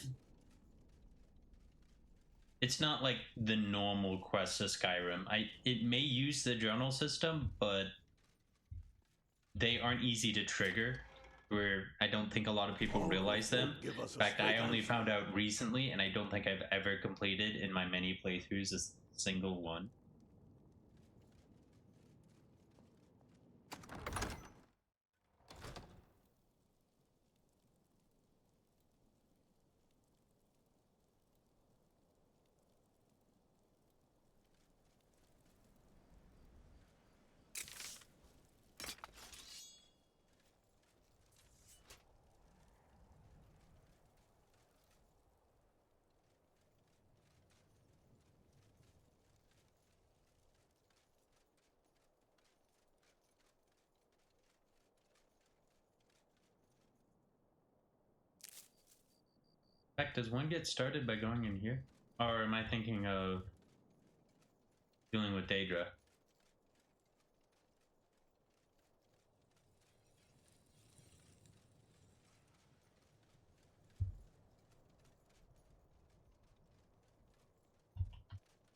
it's not like the normal quest of Skyrim. It may use the journal system, but they aren't easy to trigger, where I don't think a lot of people realize them. In fact, I only found out recently, and I don't think I've ever completed in my many playthroughs a single one. In fact, does one get started by going in here? Or am I thinking of dealing with Daedra?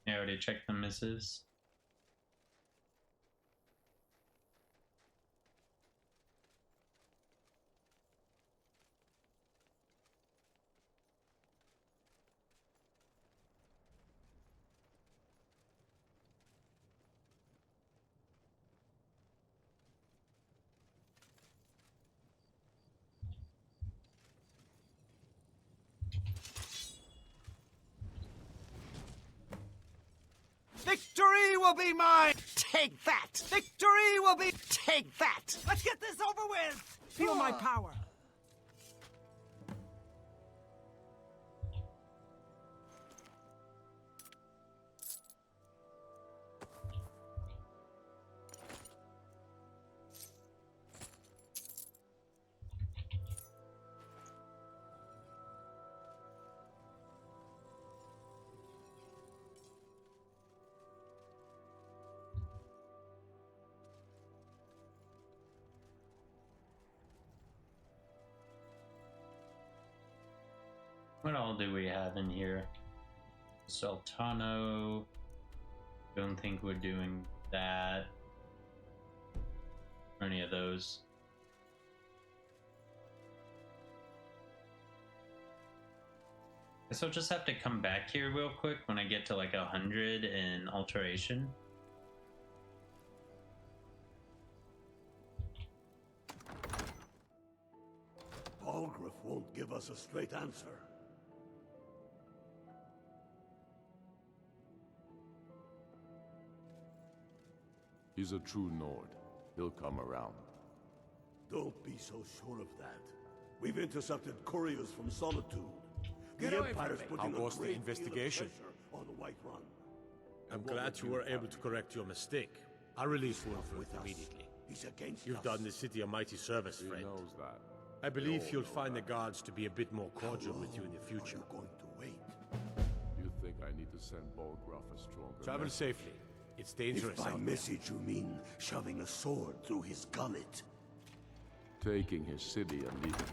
I already checked the misses. Victory will be mine! Take that! Victory will be... Take that! Let's get this over with! Feel my power! What all do we have in here? Sultano. Don't think we're doing that. Or any of those. Guess I'll just have to come back here real quick when I get to like 100 in alteration. Balgruuf won't give us a straight answer. He's a true Nord. He'll come around. Don't be so sure of that. We've intercepted couriers from Solitude. Get The away Empire's from me. putting How a was the great investigation? deal of pressure on the White Run. I'm glad you were able to correct your mistake. I'll release Wolfram immediately. He's against You've us. done the city a mighty service, He friend. knows that. I believe We all you'll know find that. the guards to be a bit more cordial with you in the future. Going to wait. You think I need to send Balgruuf a stronger Travel message? safely. It's dangerous If by out message you mean shoving a sword through his gullet. Taking his city and leaving.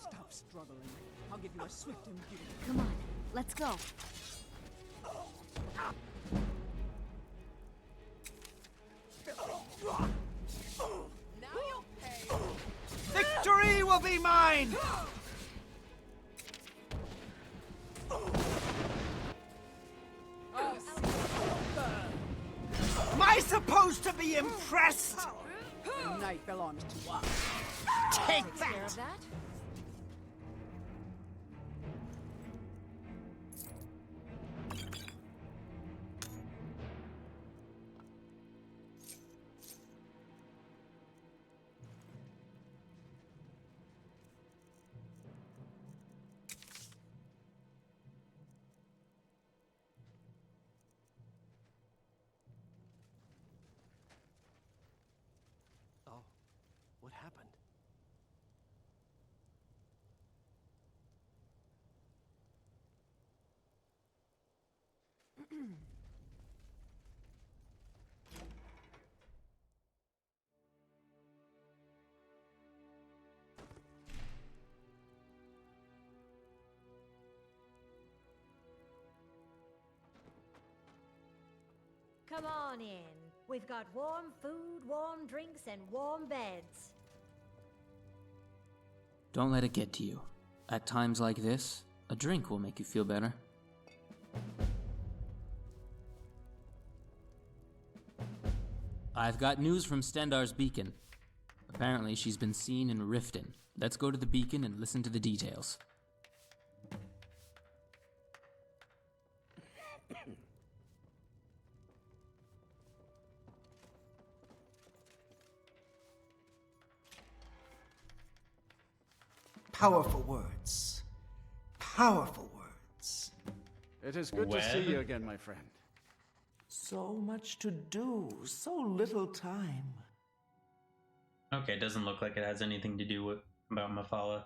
Stop struggling. I'll give you a swift imbue. Come on, let's go. Now you'll pay. Victory will be mine! Am I supposed to be impressed? The night belongs to us. Take Takes care that! of that. Oh, what happened? Come on in. We've got warm food, warm drinks, and warm beds. Don't let it get to you. At times like this, a drink will make you feel better. I've got news from Stendar's beacon. Apparently, she's been seen in Riften. Let's go to the beacon and listen to the details. Powerful words. Powerful words. It is good to see you again, my friend. So much to do, so little time. Okay, it doesn't look like it has anything to do with about Mafala.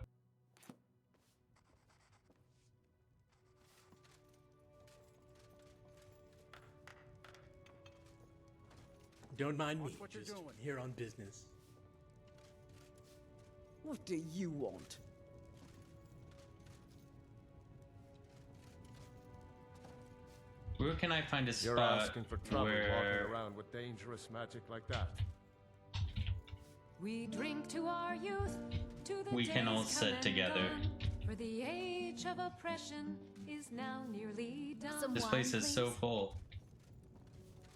Don't mind me. What you're Just doing. here on business. What do you want? Where can I find a You're spot asking for trouble where walking around with dangerous magic like that. We drink to our youth, to the we can days all come sit and together? gone, for the age of oppression is now nearly done. This place is so full.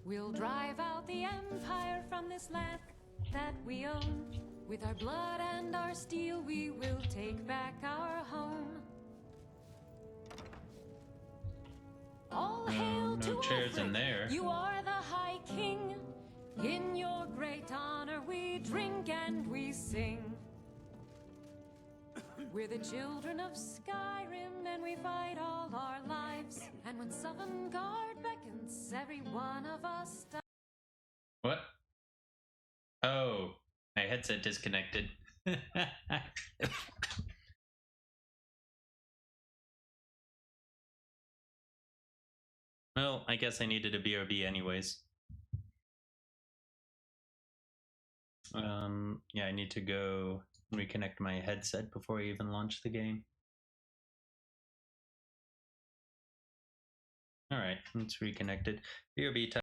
We'll drive out the empire from this land that we own. With our blood and our steel, we will take back our home. All hail no to chairs in Ulfric. there. You are the High King. In your great honor, we drink and we sing. We're the children of Skyrim, and we fight all our lives. And when Sovngarde beckons, every one of us dies. What? Oh, my headset disconnected. Well, I guess I needed a BRB anyways. Yeah, I need to go reconnect my headset before I even launch the game. Alright, it's reconnected. BRB time.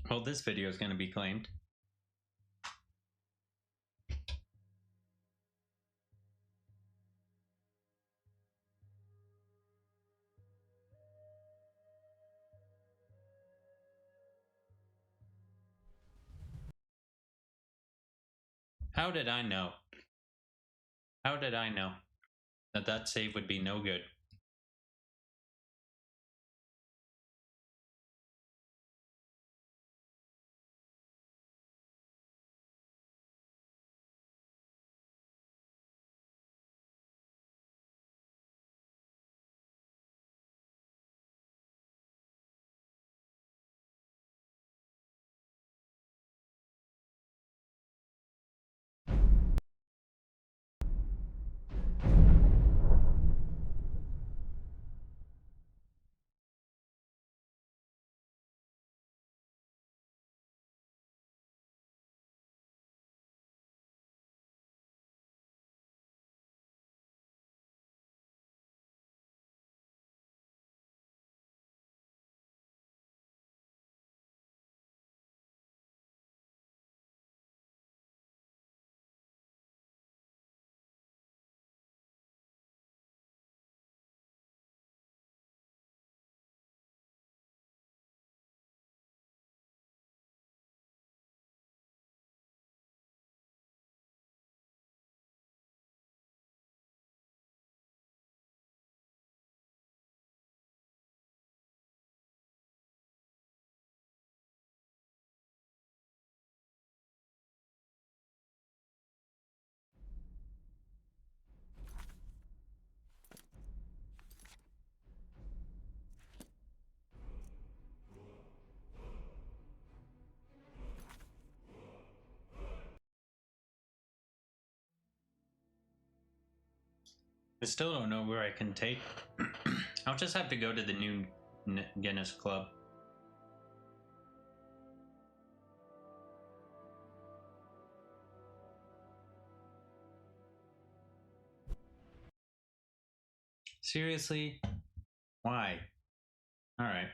Well, this video is going to be claimed. How did I know? How did I know that that save would be no good? I still don't know where I can take. I'll just have to go to the new Guinness Club. Seriously? Why? Alright.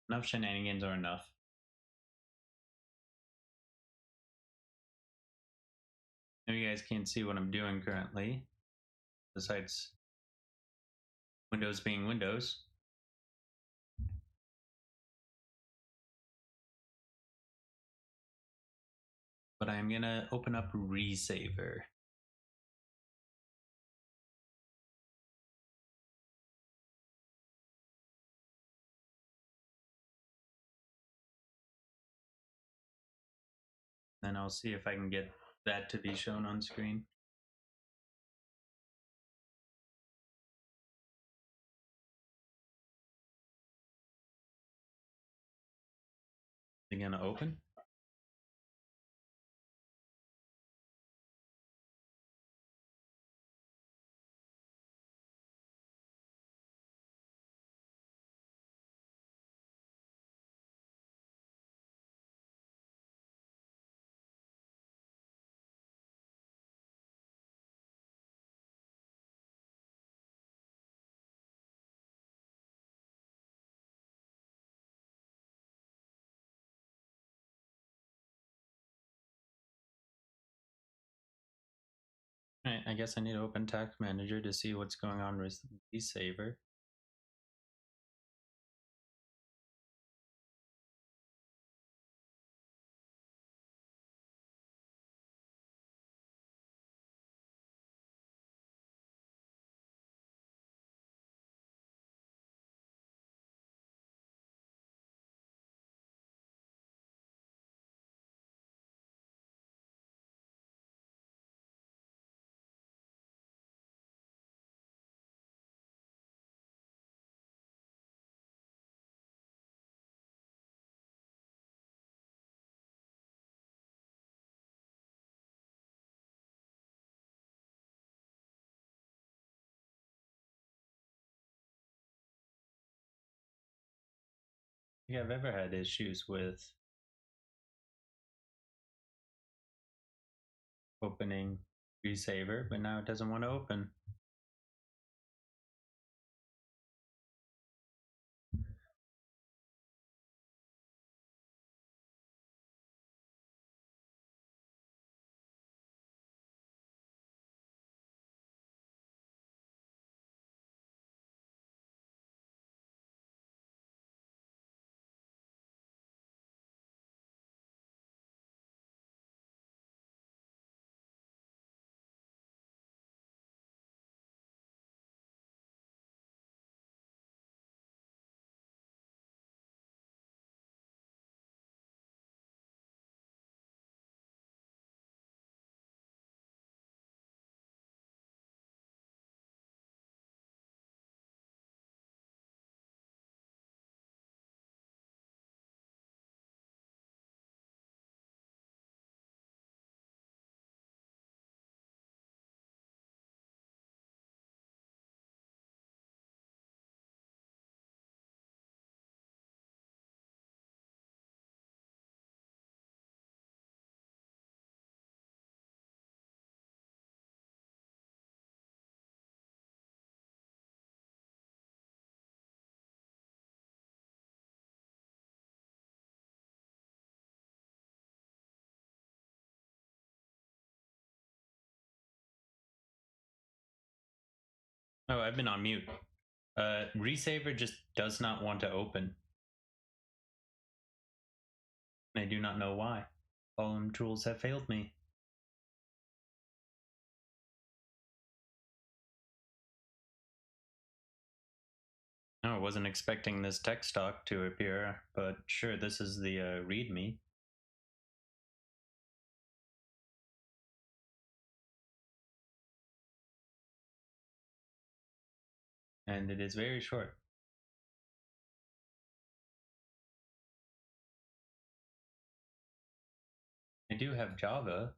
Enough shenanigans are enough. Now you guys can't see what I'm doing currently, besides Windows being Windows. But I'm gonna open up Resaver. Then I'll see if I can get that to be shown on screen. Is it gonna open? Alright, I guess I need to open Task Manager to see what's going on with Resaver. I think I've ever had issues with opening Resaver, but now it doesn't want to open. Oh, I've been on mute. Resaver just does not want to open. I do not know why. Volume tools have failed me. No, I wasn't expecting this text stock to appear, but sure, this is the README. And it is very short. I do have Java.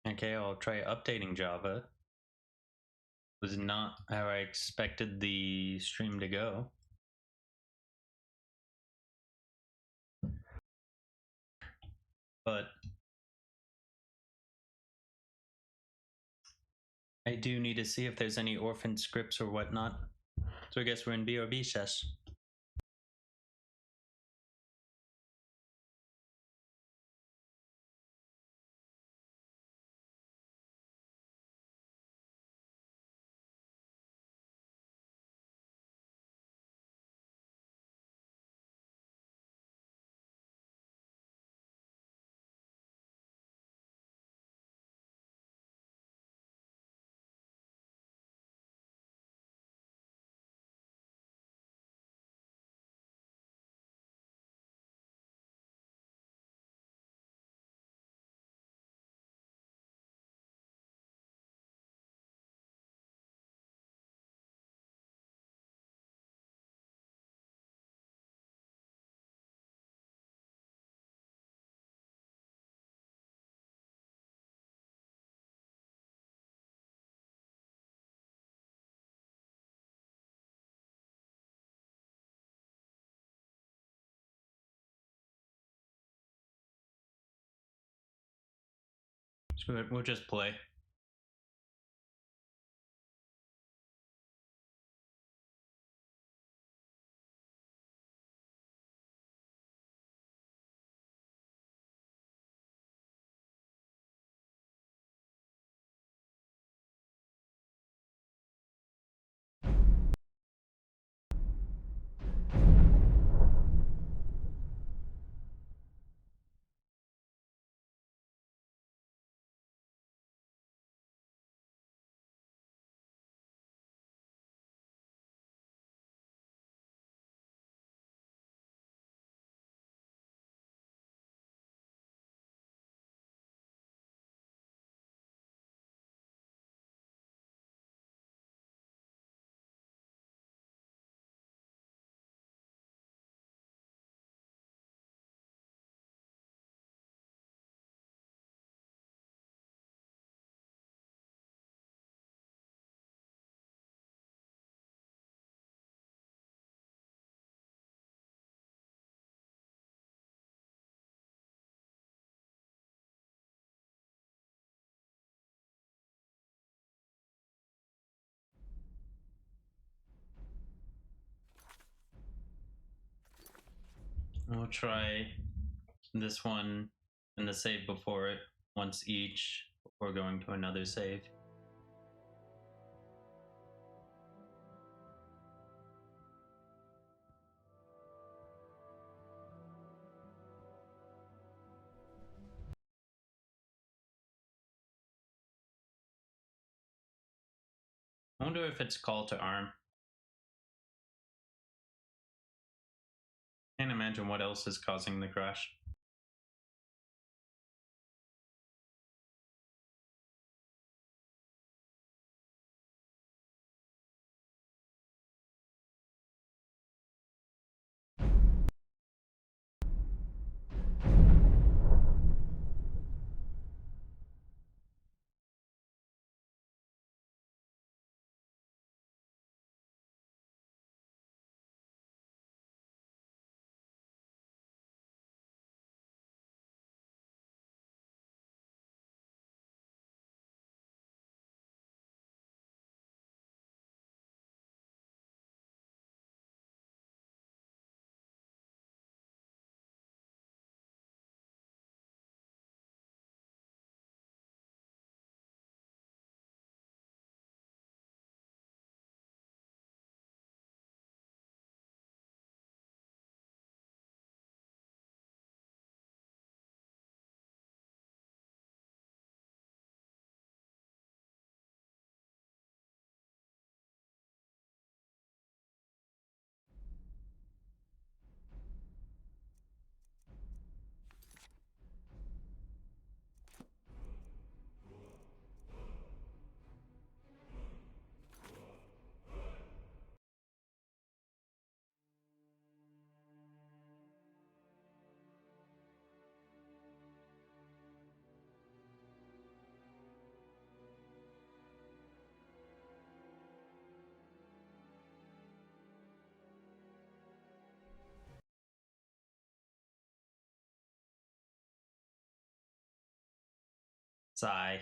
Okay, I'll try updating Java. Was not how I expected the stream to go. But I do need to see if there's any orphan scripts or whatnot. So I guess we're in BRB sess. Screw it, we'll just play. I'll try this one and the save before it once each before going to another save. I wonder if it's call to arm. Can't imagine what else is causing the crash. Sigh.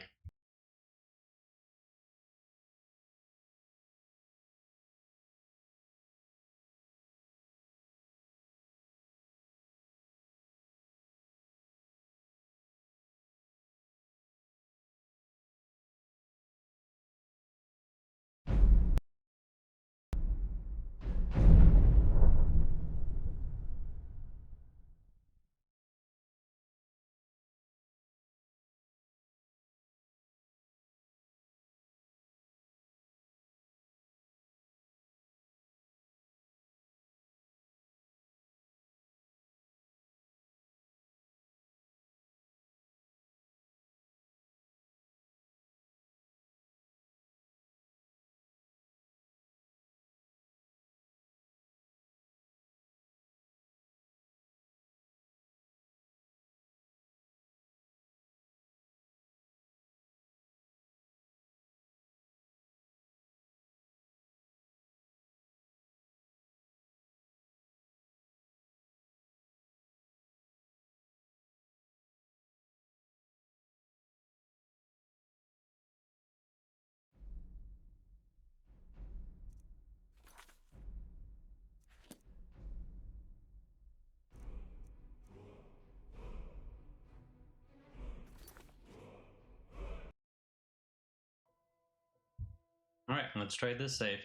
Alright, let's try this save.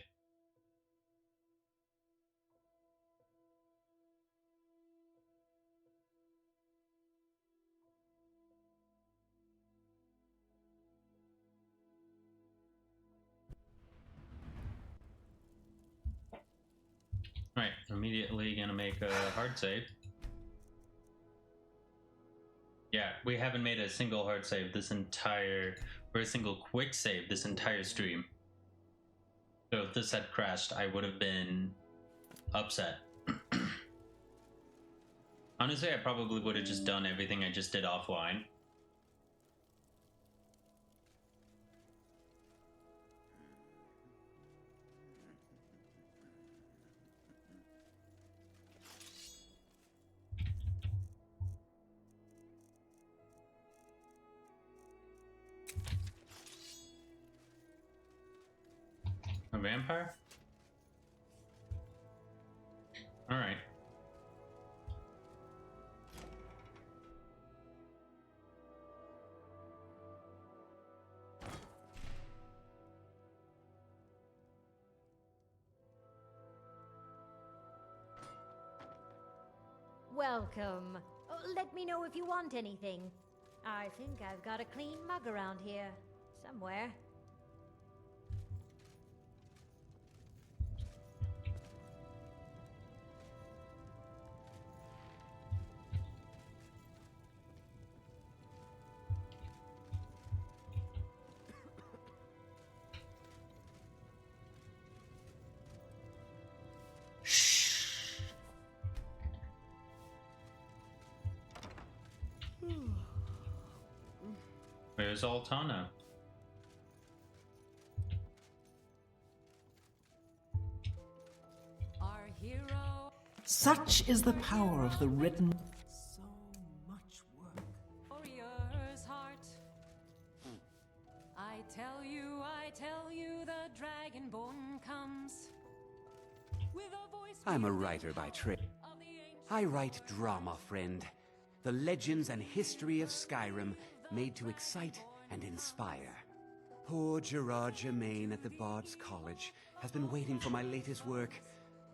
Alright, immediately gonna make a hard save. Yeah, we haven't made a single hard save this entire, or a single quick save this entire stream. So if this had crashed, I would have been upset. Honestly, I probably would have just done everything I just did offline. A vampire? Alright. Welcome. Oh, let me know if you want anything. I think I've got a clean mug around here. Somewhere. Where's Altana? Our hero. Such is the power of the written. So much work. Warrior's heart. I tell you, the dragonborn comes. With a voice. I'm a writer by trade. I write drama, friend. The legends and history of Skyrim made to excite and inspire. Poor Gerard Germain at the Bard's College has been waiting for my latest work,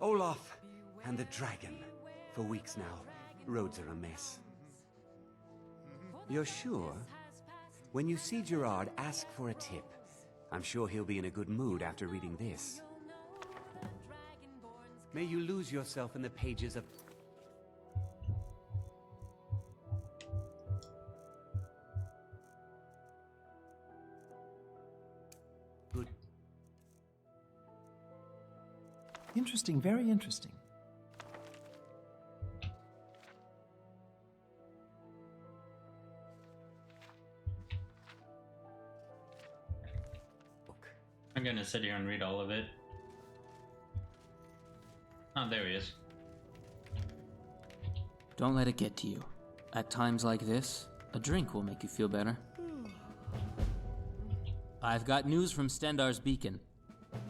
Olaf and the Dragon, for weeks now. Roads are a mess. You're sure? When you see Gerard, ask for a tip. I'm sure he'll be in a good mood after reading this. May you lose yourself in the pages of... Good. Interesting, very interesting. I'm gonna sit here and read all of it. Oh, there he is. Don't let it get to you. At times like this, a drink will make you feel better. I've got news from Stendar's beacon.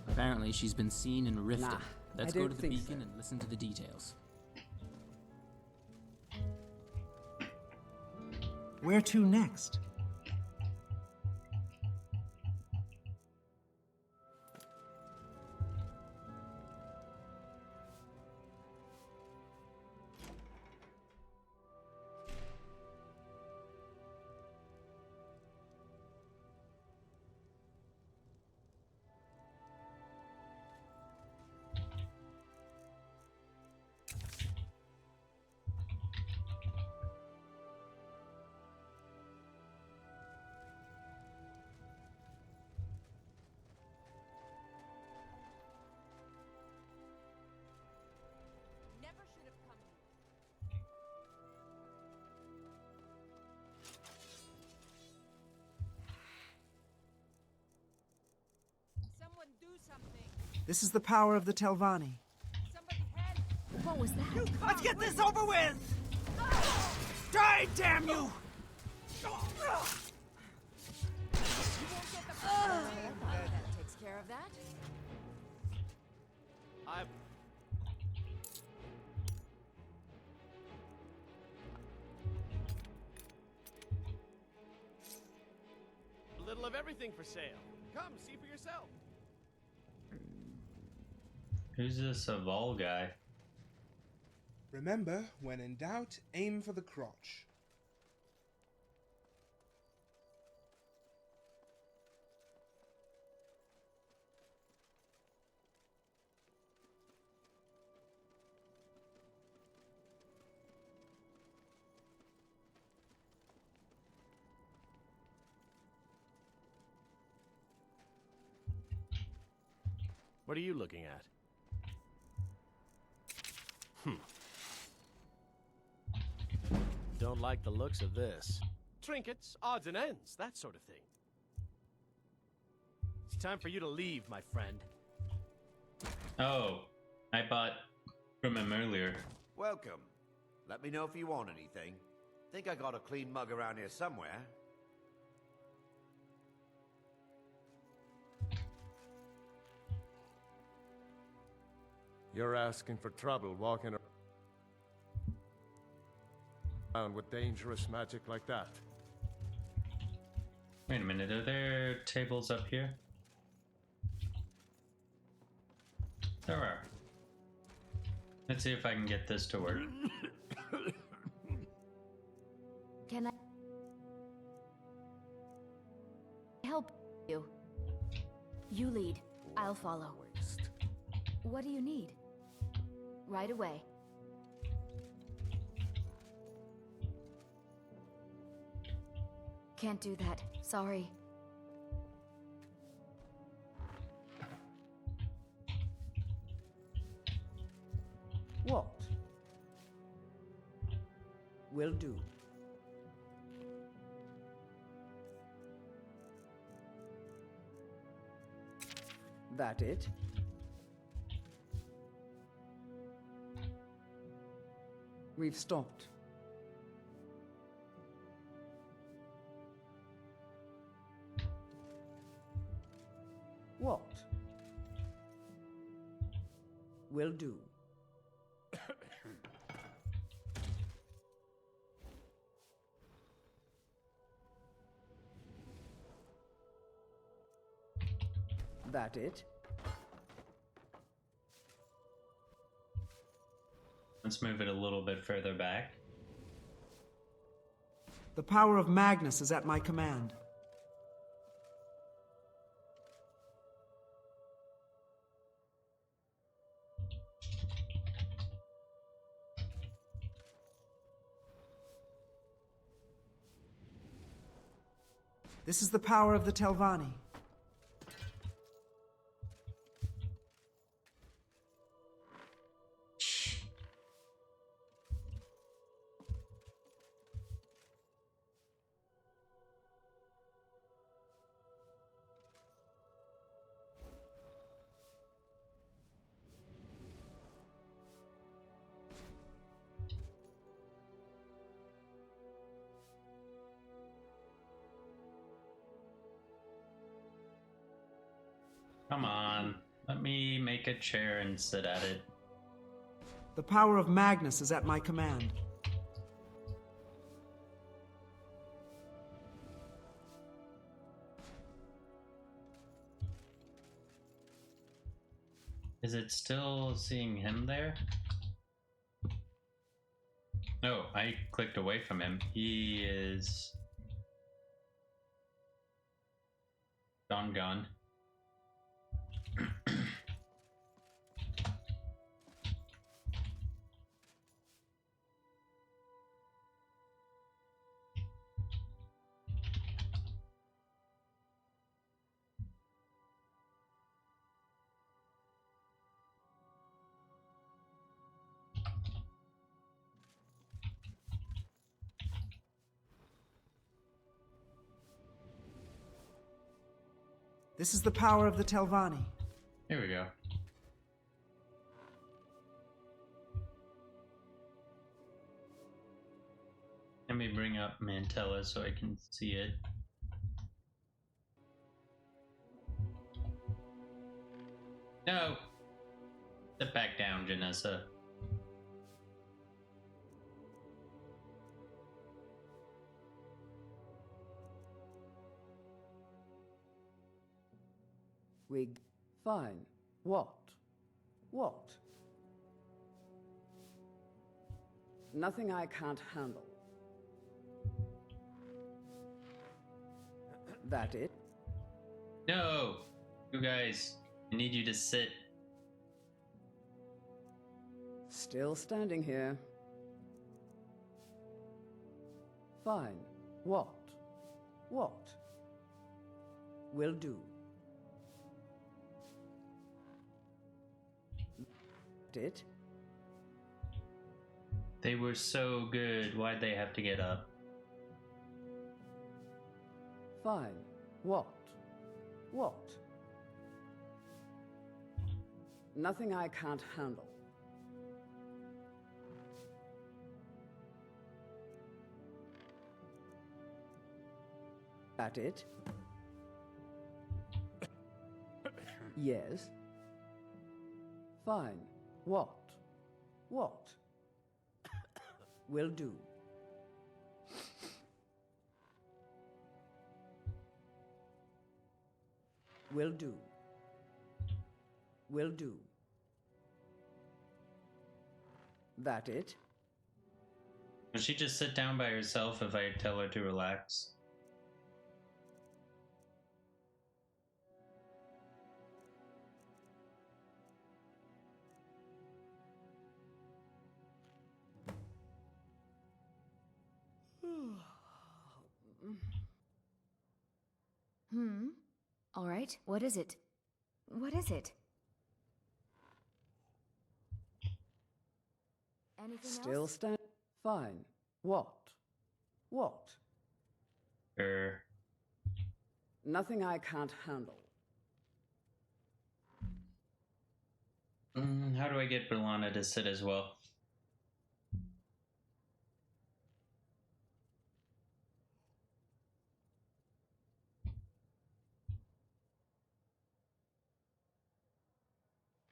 Apparently, she's been seen in Riften. Nah, Let's I go don't to the think beacon so. and listen to the details. Where to next? Never should have come here. Someone do something. This is the power of the Telvanni. Somebody help. What was that? Let's get this over with! Die, damn you! That takes care of that. I'm... A little of everything for sale. Come, see for yourself. Who's this Aval guy? Remember, when in doubt, aim for the crotch. What are you looking at? Don't like the looks of this. Trinkets, odds and ends, that sort of thing. It's time for you to leave, my friend. Oh, I bought from him earlier. Welcome. Let me know if you want anything. Think I got a clean mug around here somewhere. You're asking for trouble walking around with dangerous magic like that. Wait a minute, are there tables up here? There are. Let's see if I can get this to work. Can I help you? You lead. I'll follow. What do you need? Right away. Can't do that. Sorry. What? Will do. That it? We've stopped. What? Will do. That it? Let's move it a little bit further back. The power of Magnus is at my command. This is the power of the Telvanni. Come on. Let me make a chair and sit at it. The power of Magnus is at my command. Is it still seeing him there? No, I clicked away from him. He is gone. This is the power of the Telvanni. Here we go. Let me bring up Mantella so I can see it. No! Sit back down, Janessa. Fine. What? What? Nothing I can't handle. That it? No! You guys, I need you to sit. Still standing here. Fine. What? What? Will do. It? They were so good. Why'd they have to get up? Fine. What? What? Nothing I can't handle. That it? Yes. Fine. What? What? Will do. Will do. Will do. That it? Will she just sit down by herself if I tell her to relax? All right, what is it? What is it? Anything Still else? stand. Fine. What? What? Nothing I can't handle. How do I get Berlana to sit as well?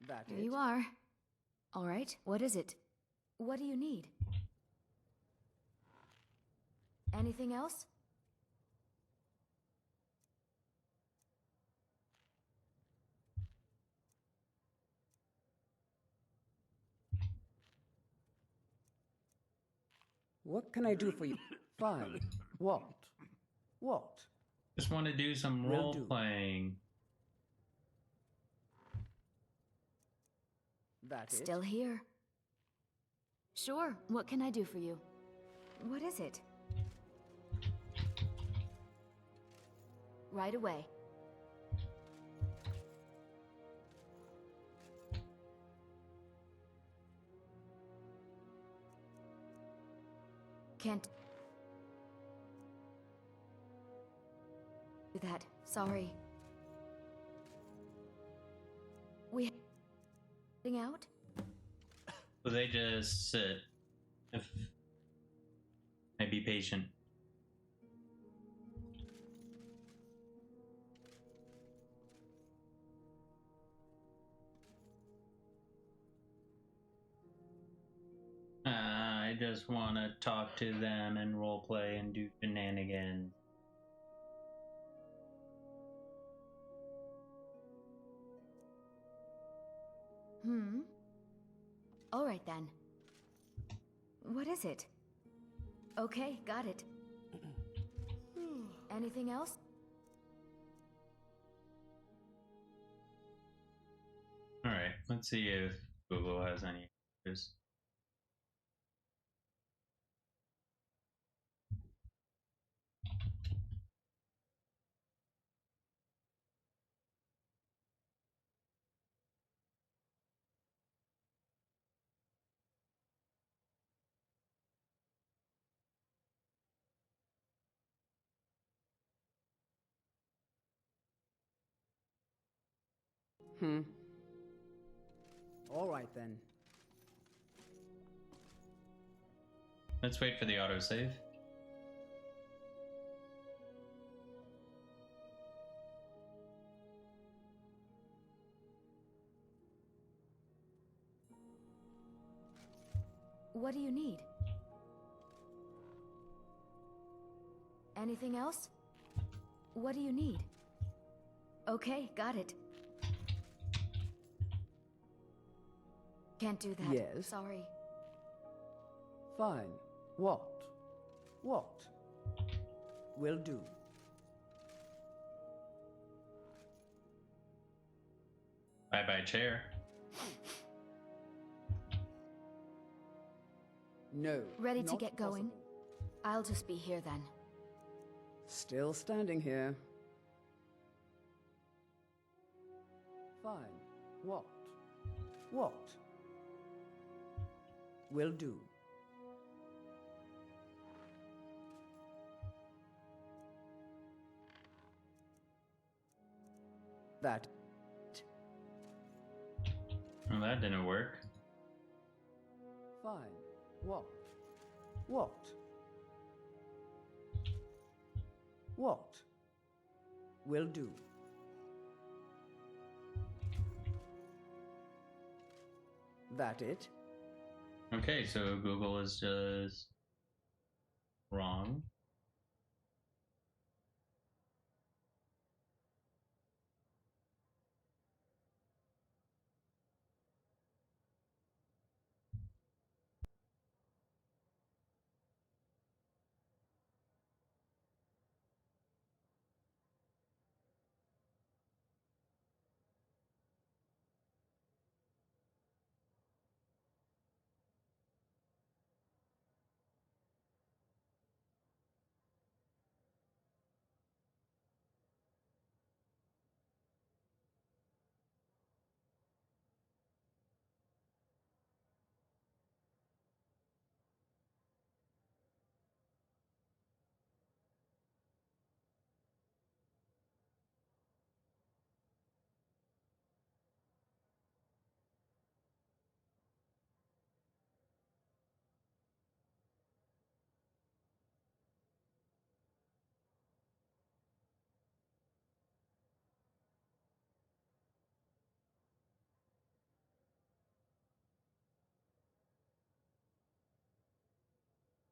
That Here it? you are. All right, what is it? What do you need? Anything else? What can I do for you? Fine. What? What? Just want to do some Will role do. playing. That it? Still here. Sure, what can I do for you? What is it? Right away. Can't do that. Sorry. We thing out? So they just sit. If I be patient. just want to talk to them and roleplay and do shenanigans. Alright then. What is it? Okay, got it. Anything else? Alright, let's see if Google has any answers. Alright then. Let's wait for the autosave. What do you need? Anything else? What do you need? Okay, got it. Can't do that. Yes. Sorry. Fine. What? What? Will do. Bye-bye chair. No. Ready to not get going? possible. I'll just be here then. Still standing here. Fine. What? What? Will do. That. Well, that didn't work. Fine. What? What? What? Will do. That it? Okay, so Google is just wrong.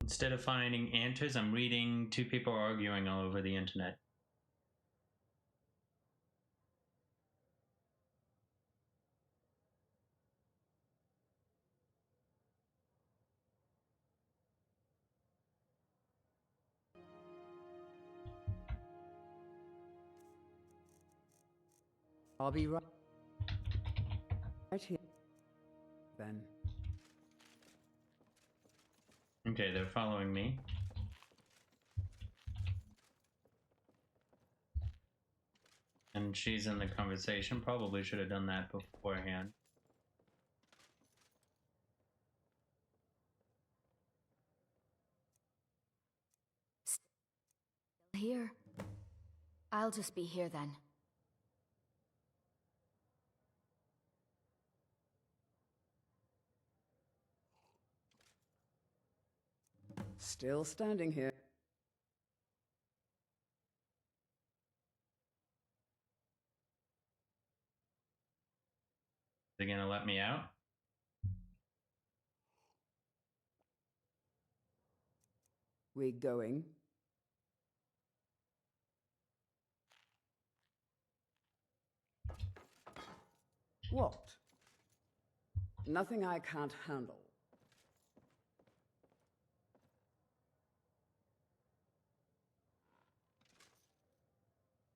Instead of finding answers, I'm reading two people arguing all over the internet. I'll be right here. Then. Okay, they're following me. And she's in the conversation. Probably should have done that beforehand. Here. I'll just be here then. Still standing here. They're gonna let me out? We going? What? Nothing I can't handle.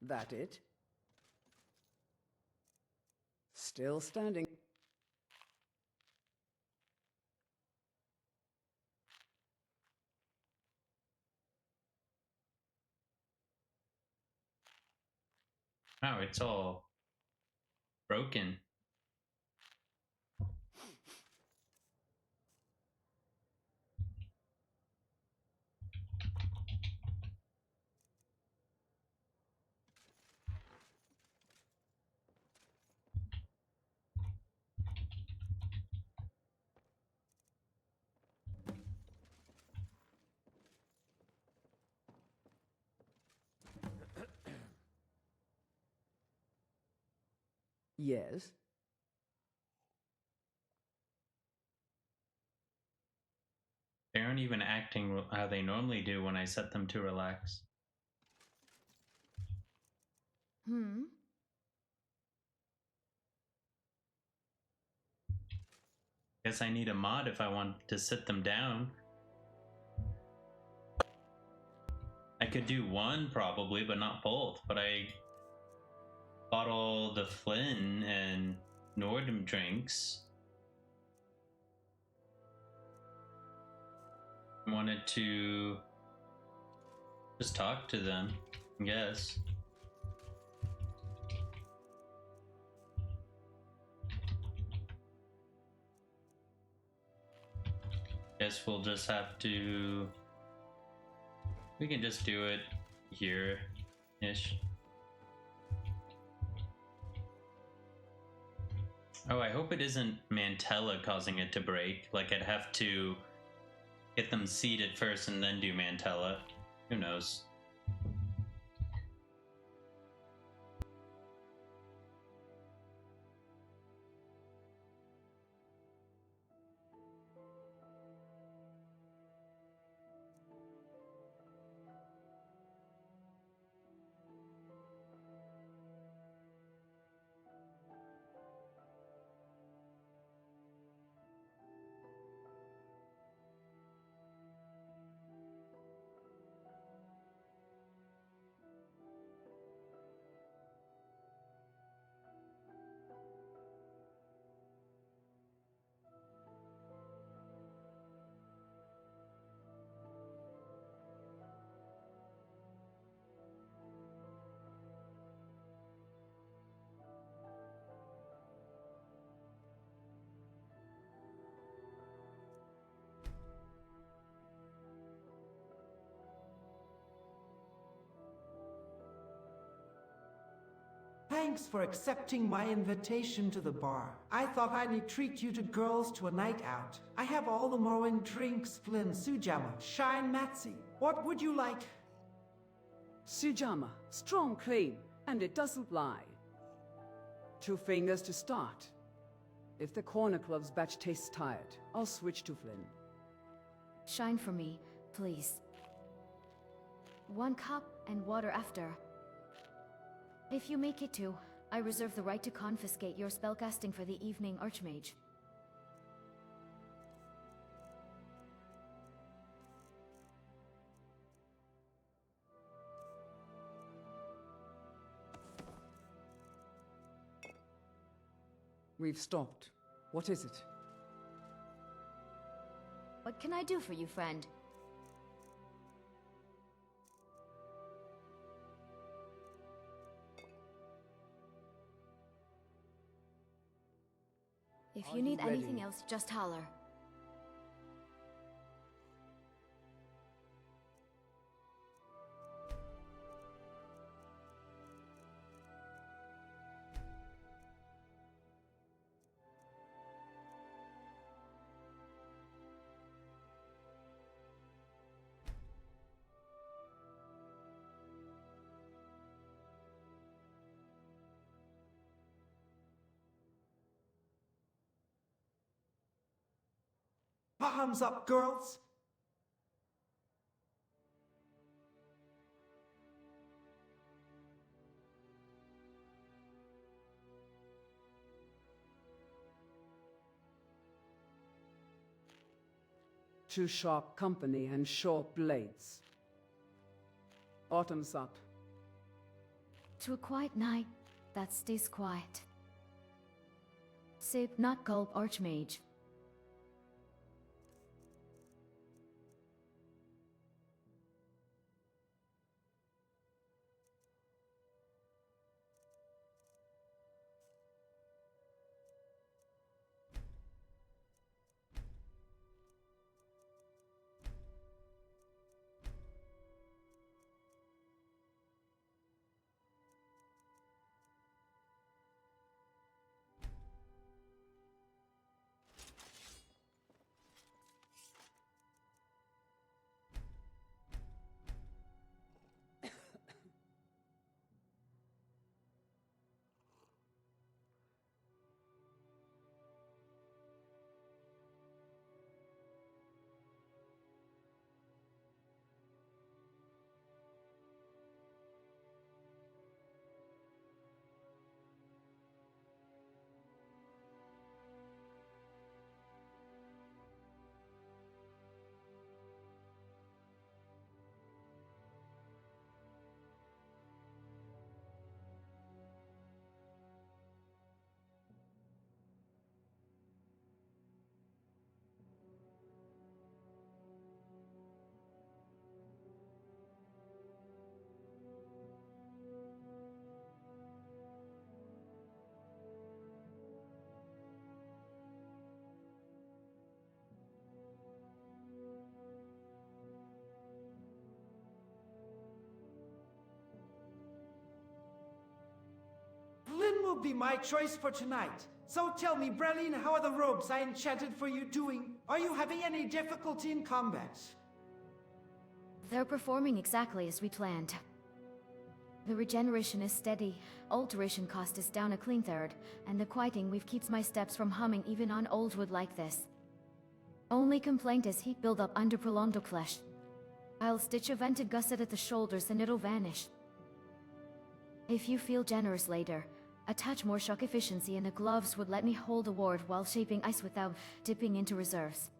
That it? Still standing. Wow, it's all broken. Yes. They aren't even acting how they normally do when I set them to relax. Guess I need a mod if I want to sit them down. I could do one probably, but not both. But I bought all the Flynn and Nordum drinks. I wanted to just talk to them, I guess. Guess we'll just have to... We can just do it here-ish. Oh, I hope it isn't Mantella causing it to break. Like, I'd have to get them seated first and then do Mantella. Who knows? Thanks for accepting my invitation to the bar. I thought I'd treat you to girls to a night out. I have all the Morrowind drinks, Flynn, Sujamma, Shine, Matzi. What would you like? Sujamma, strong, clean, and it doesn't lie. 2 fingers to start. If the Corner Club's batch tastes tired, I'll switch to Flynn. Shine for me, please. 1 cup and water after. If you make it 2, I reserve the right to confiscate your spellcasting for the evening, Archmage. We've stopped. What is it? What can I do for you, friend? If you need anything else, just holler. Palms up, girls! Too sharp company and short blades. Autumn's up. To a quiet night that stays quiet. Sip, not gulp, Archmage. Flynn will be my choice for tonight. So tell me, Breline, how are the robes I enchanted for you doing? Are you having any difficulty in combat? They're performing exactly as we planned. The regeneration is steady, alteration cost is down a clean third, and the quieting weave keeps my steps from humming even on old wood like this. Only complaint is heat buildup under prolonged flesh. I'll stitch a vented gusset at the shoulders and it'll vanish. If you feel generous later, attach more shock efficiency and the gloves would let me hold a ward while shaping ice without dipping into reserves.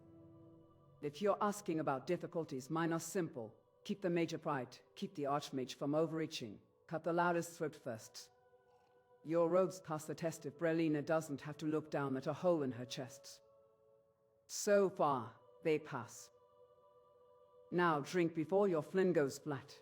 If you're asking about difficulties, mine are simple. Keep the mage upright, keep the archmage from overreaching. Cut the loudest throat first. Your robes pass the test if Brelina doesn't have to look down at a hole in her chest. So far, they pass. Now drink before your Flynn goes flat.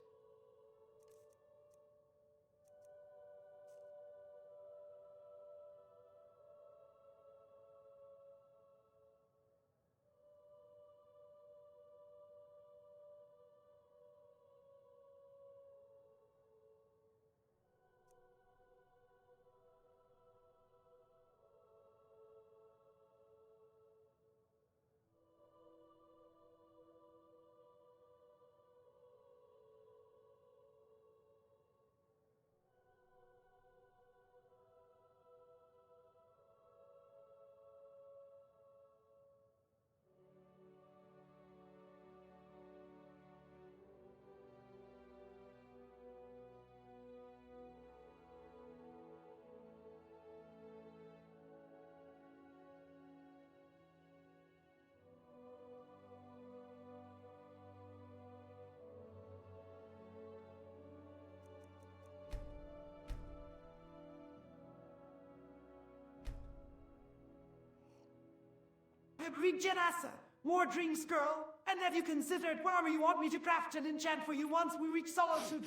Janassa, more drinks, girl. And have you considered what armor you want me to craft and enchant for you once we reach solitude?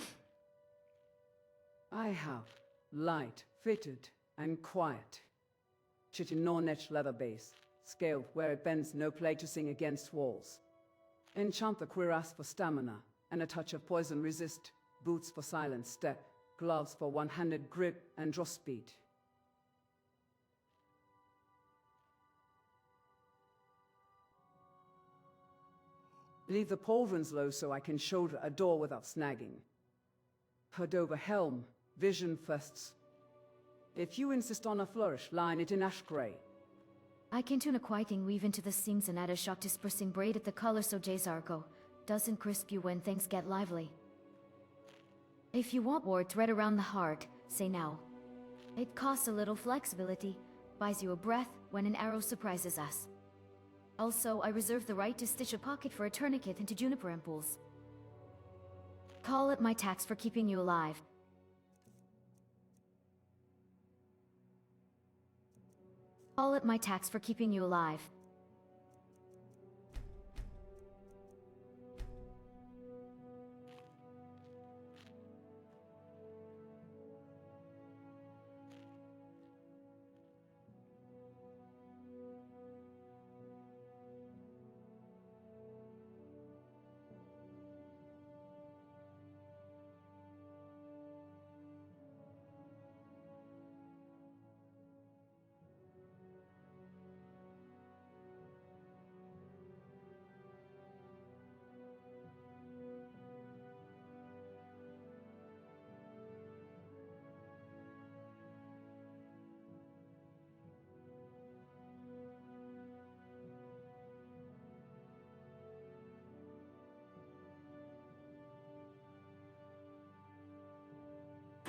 I have. Light, fitted, and quiet. Chitin Nornech leather base. Scaled where it bends no plague to sing against walls. Enchant the cuirass for stamina, and a touch of poison resist. Boots for silent step. Gloves for one-handed grip and draw speed. Leave the pauldrons low so I can shoulder a door without snagging. Cordova helm, vision firsts. If you insist on a flourish, line it in ash gray. I can tune a quieting weave into the seams and add a shock dispersing braid at the color so Jazargo doesn't crisp you when things get lively. If you want ward thread around the heart, say now. It costs a little flexibility, buys you a breath when an arrow surprises us. Also, I reserve the right to stitch a pocket for a tourniquet into juniper ampoules. Call it my tax for keeping you alive. Call it my tax for keeping you alive.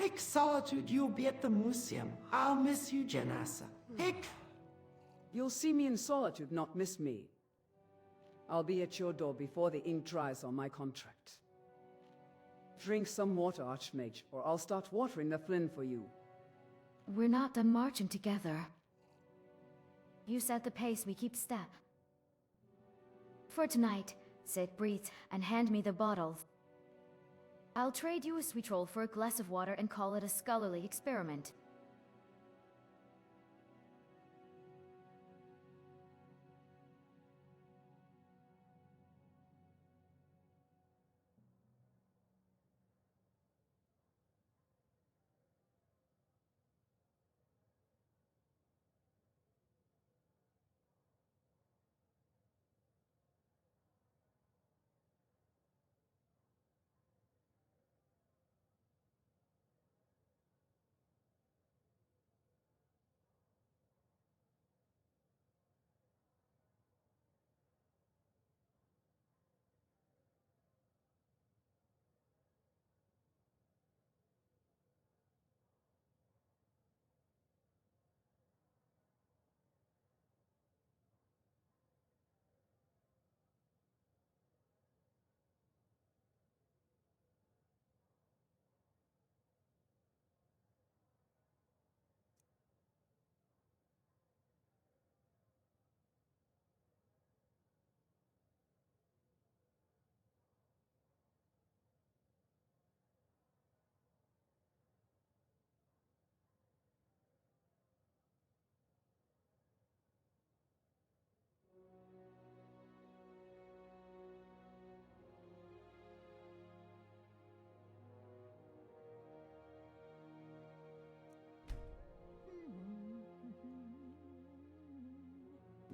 Hick Solitude, you'll be at the museum. I'll miss you, Janassa. Hick! You'll see me in Solitude, not miss me. I'll be at your door before the ink dries on my contract. Drink some water, Archmage, or I'll start watering the Flynn for you. We're not done marching together. You set the pace, we keep step. For tonight, sit, breathe, and hand me the bottle. I'll trade you a sweet roll for a glass of water and call it a scholarly experiment.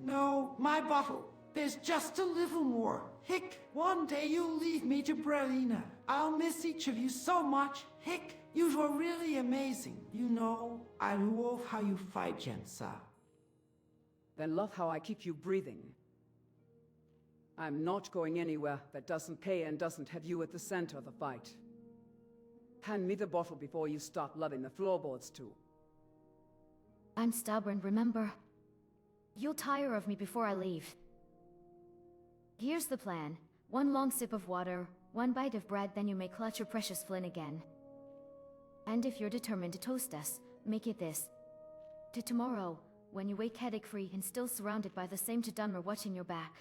No, my bottle. There's just a little more. Hick, one day you'll leave me to Brelina. I'll miss each of you so much. Hick, you were really amazing. You know, I love how you fight, Jensa. Then love how I keep you breathing. I'm not going anywhere that doesn't pay and doesn't have you at the center of the fight. Hand me the bottle before you start loving the floorboards too. I'm stubborn, remember? You'll tire of me before I leave. Here's the plan. One long sip of water, one bite of bread, then you may clutch your precious Flynn again. And if you're determined to toast us, make it this. To tomorrow, when you wake headache-free and still surrounded by the same to Dunmer watching your back.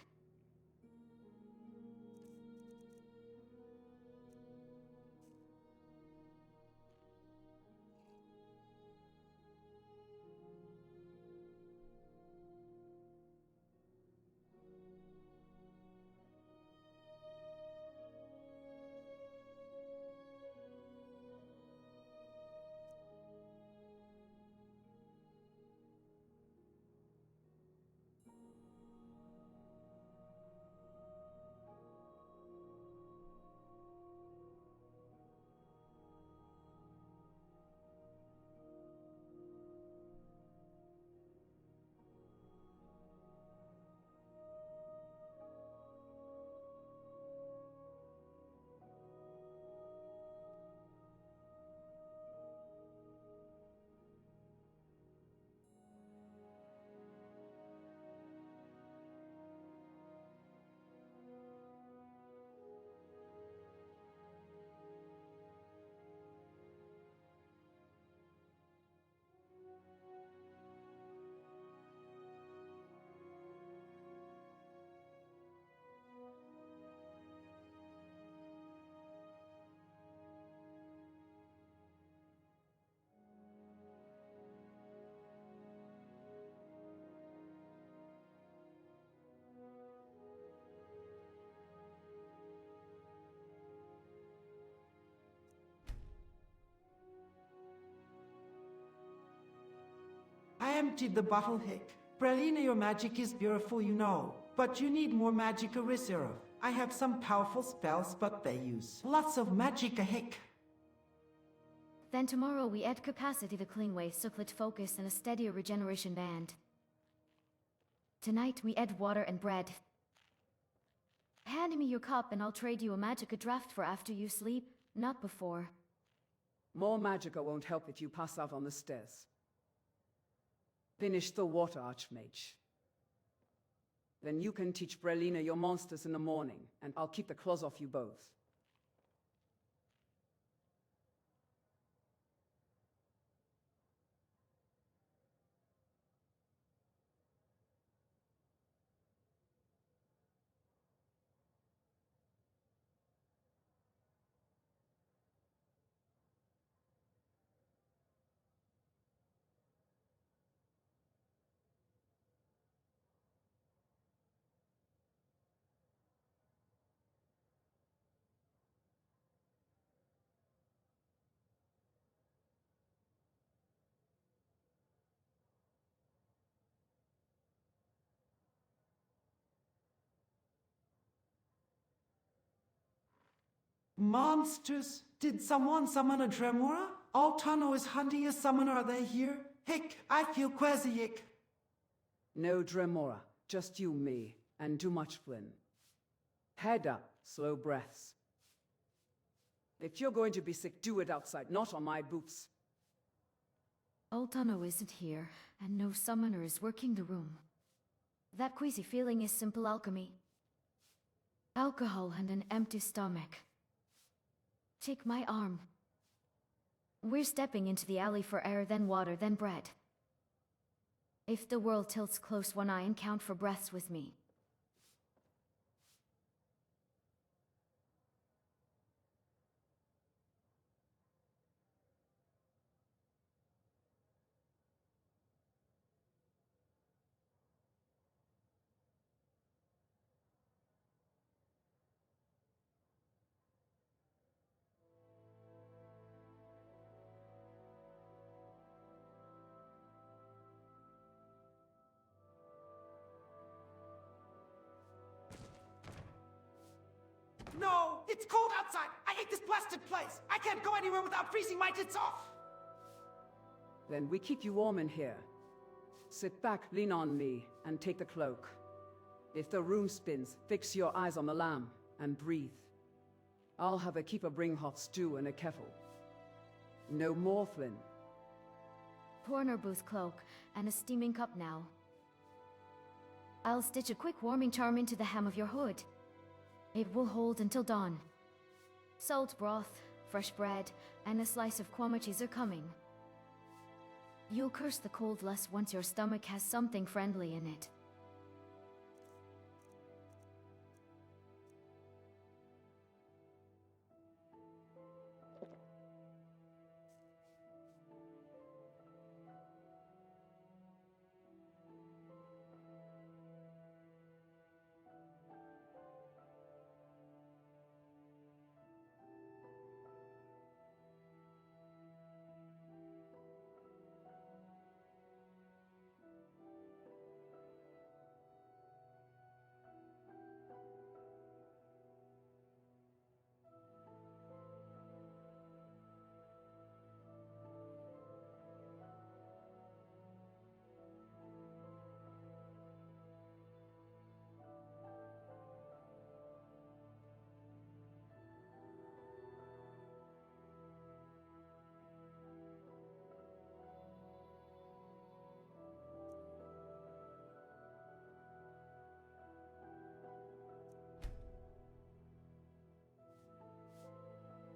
emptied the bottle, Hick. Brelina, your magic is beautiful, you know. But you need more magica reserve. I have some powerful spells, but they use lots of magica, Hick. Then tomorrow we add capacity to clean wave, circlet focus, and a steadier regeneration band. Tonight we add water and bread. Hand me your cup and I'll trade you a magica draft for after you sleep, not before. More magica won't help if you pass out on the stairs. Finish the water, Archmage. Then you can teach Brelina your monsters in the morning, and I'll keep the claws off you both. Monsters? Did someone summon a Dremora? Altano is hunting a summoner, are they here? Hick, I feel quasi-ick. No Dremora, just you, me, and too much Flynn. Head up, slow breaths. If you're going to be sick, do it outside, not on my boots. Altano isn't here, and no summoner is working the room. That queasy feeling is simple alchemy. Alcohol and an empty stomach. Take my arm. We're stepping into the alley for air, then water, then bread. If the world tilts close one eye and count for breaths with me. No! It's cold outside! I hate this blasted place! I can't go anywhere without freezing my tits off! Then we keep you warm in here. Sit back, lean on me, and take the cloak. If the room spins, fix your eyes on the lamp, and breathe. I'll have a keeper bring hot stew and a kettle. No more, Flynn. Corner booth cloak, and a steaming cup now. I'll stitch a quick warming charm into the hem of your hood. It will hold until dawn. Salt broth, fresh bread, and a slice of quama cheese are coming. You'll curse the cold less once your stomach has something friendly in it.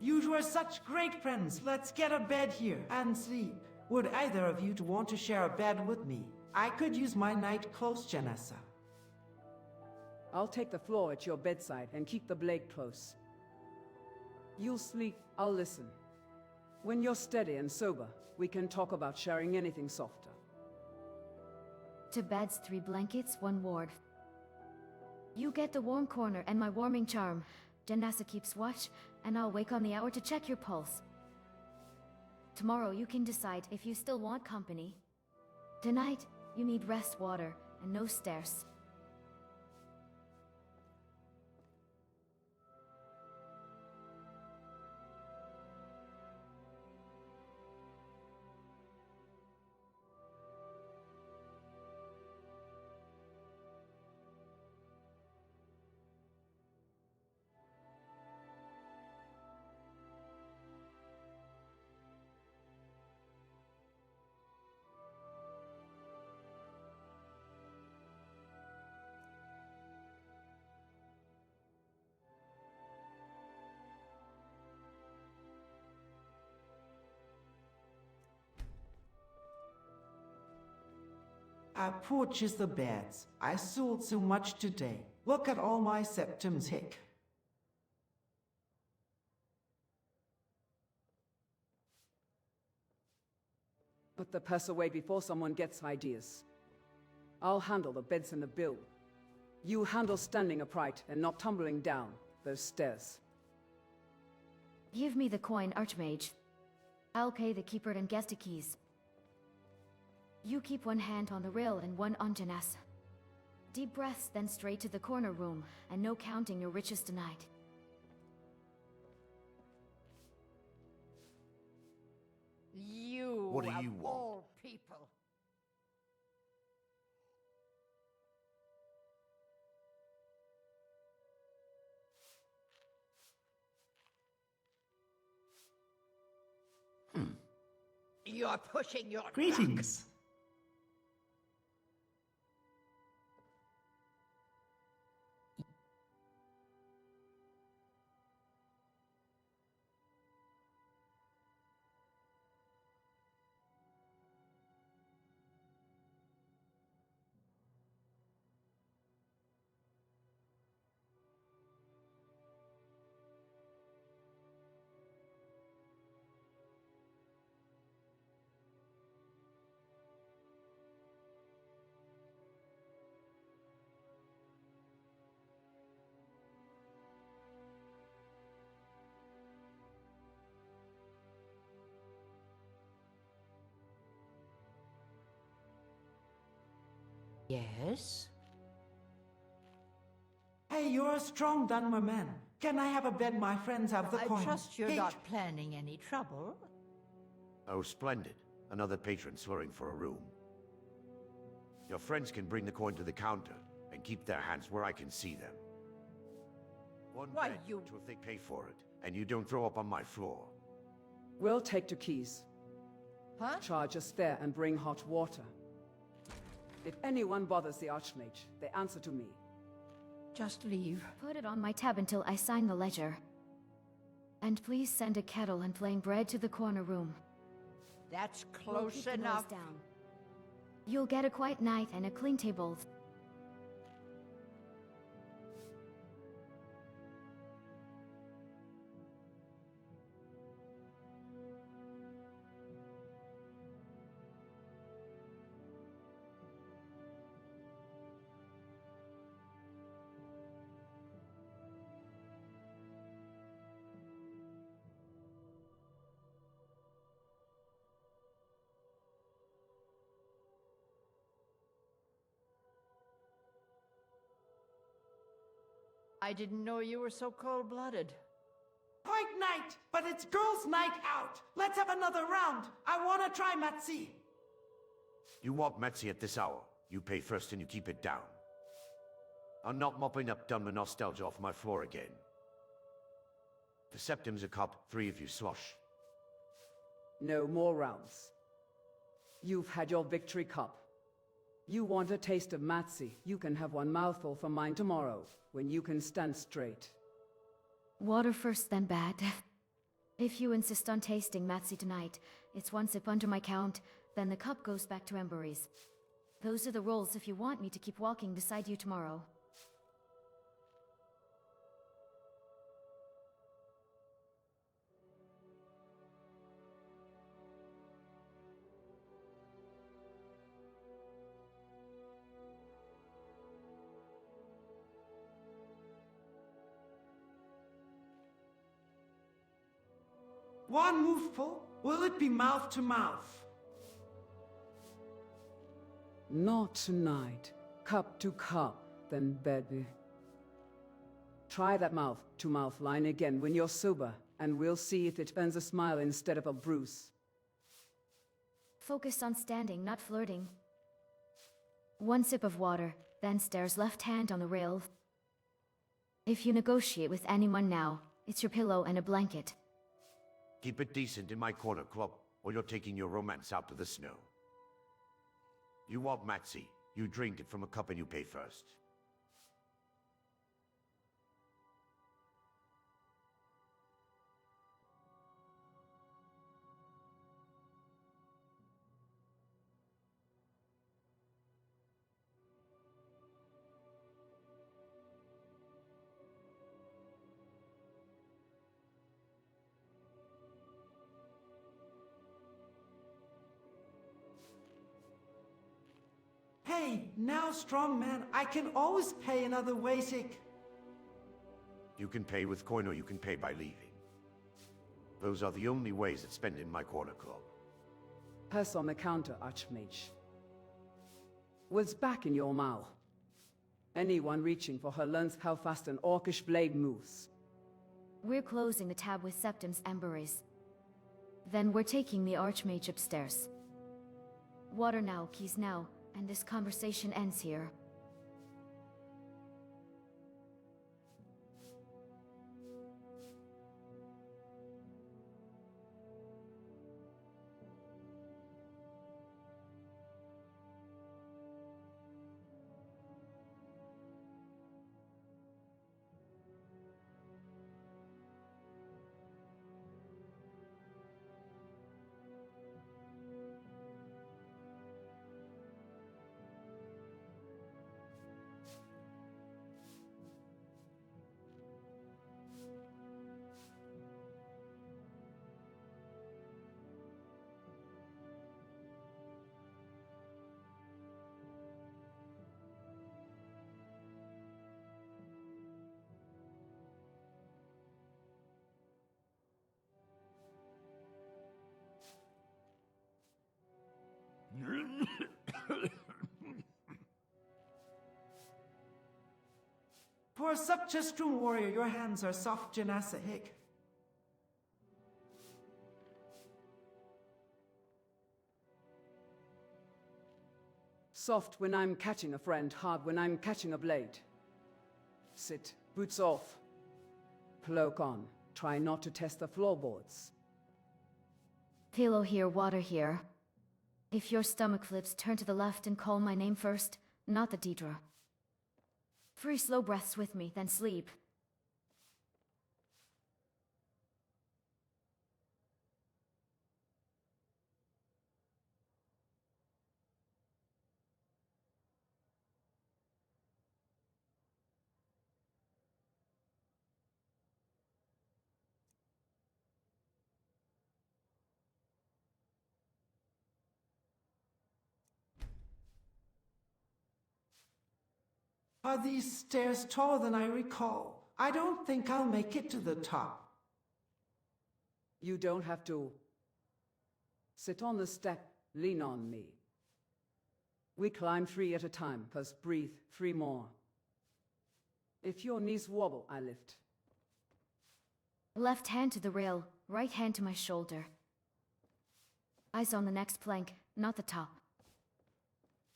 You two are such great friends. Let's get a bed here and sleep. Would either of you want to share a bed with me? I could use my night clothes, Janessa. I'll take the floor at your bedside and keep the blade close. You'll sleep, I'll listen. When you're steady and sober, we can talk about sharing anything softer. To beds, 3 blankets, 1 ward. You get the warm corner and my warming charm. Janessa keeps watch, and I'll wake on the hour to check your pulse. Tomorrow you can decide if you still want company. Tonight, you need rest, water, and no stairs. I purchased the beds. I sold so much today. Look at all my septums, hick. Put the purse away before someone gets ideas. I'll handle the beds and the bill. You handle standing upright and not tumbling down those stairs. Give me the coin, Archmage. I'll pay the keeper and get the keys. You keep one hand on the rail and one on Janessa. Deep breaths, then straight to the corner room, and no counting your riches tonight. You What do of you want? all people. You're pushing your Greetings. Yes? Hey, you're a strong Dunmer man. Can I have a bed? My friends have the coin. I trust you're Hey, not planning any trouble. Oh, splendid. Another patron slurring for a room. Your friends can bring the coin to the counter and keep their hands where I can see them. One Why, bed you... till they pay for it, and you don't throw up on my floor. We'll take the keys. Huh? Charge us there and bring hot water. If anyone bothers the Archmage, they answer to me. Just leave. Put it on my tab until I sign the ledger. And please send a kettle and plain bread to the corner room. That's We'll close keep the noise enough. down. You'll get a quiet night and a clean table. I didn't know you were so cold-blooded. Fight night, but it's girls' night out. Let's have another round. I want to try Matzi. You want Metzi at this hour. You pay first and you keep it down. I'm not mopping up Dunmer nostalgia off my floor again. The septim's a cup, 3 of you slosh. No more rounds. You've had your victory cup. You want a taste of Matzi, you can have one mouthful for mine tomorrow, when you can stand straight. Water first, then bad. If you insist on tasting Matzi tonight, it's one sip under my count, then the cup goes back to Emberies. Those are the rules if you want me to keep walking beside you tomorrow. One mouthful? Will it be mouth to mouth? Not tonight. Cup to cup, then baby. Try that mouth-to-mouth line again when you're sober, and we'll see if it earns a smile instead of a bruise. Focus on standing, not flirting. One sip of water, then stairs left hand on the rail. If you negotiate with anyone now, it's your pillow and a blanket. Keep it decent in my corner, club, or you're taking your romance out to the snow. You want Matsy, you drink it from a cup and you pay first. Hey, now, strong man, I can always pay another Wasik. You can pay with coin or you can pay by leaving. Those are the only ways that spend in my corner, club. Pass on the counter, Archmage. What's back in your mouth? Anyone reaching for her learns how fast an orcish blade moves. We're closing the tab with Septim's Embers. Then we're taking the Archmage upstairs. Water now, keys now, and this conversation ends here. For a Subchestrum warrior, your hands are soft Janassa hick. Soft when I'm catching a friend, hard when I'm catching a blade. Sit, boots off. Cloak on. Try not to test the floorboards. Pillow here, water here. If your stomach flips, turn to the left and call my name first, not the Deidre. 3 slow breaths with me, then sleep. Are these stairs taller than I recall? I don't think I'll make it to the top. You don't have to. Sit on the step, lean on me. We climb 3 at a time, plus breathe 3 more. If your knees wobble, I lift. Left hand to the rail, right hand to my shoulder. Eyes on the next plank, not the top.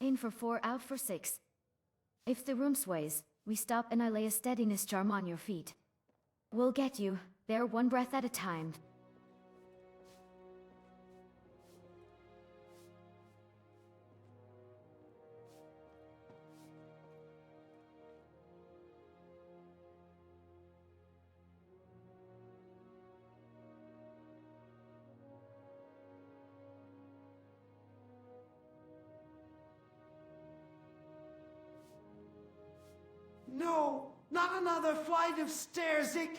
In for 4, out for 6. If the room sways, we stop and I lay a steadiness charm on your feet. We'll get you, there 1 breath at a time. No, not another flight of stairs, Ick.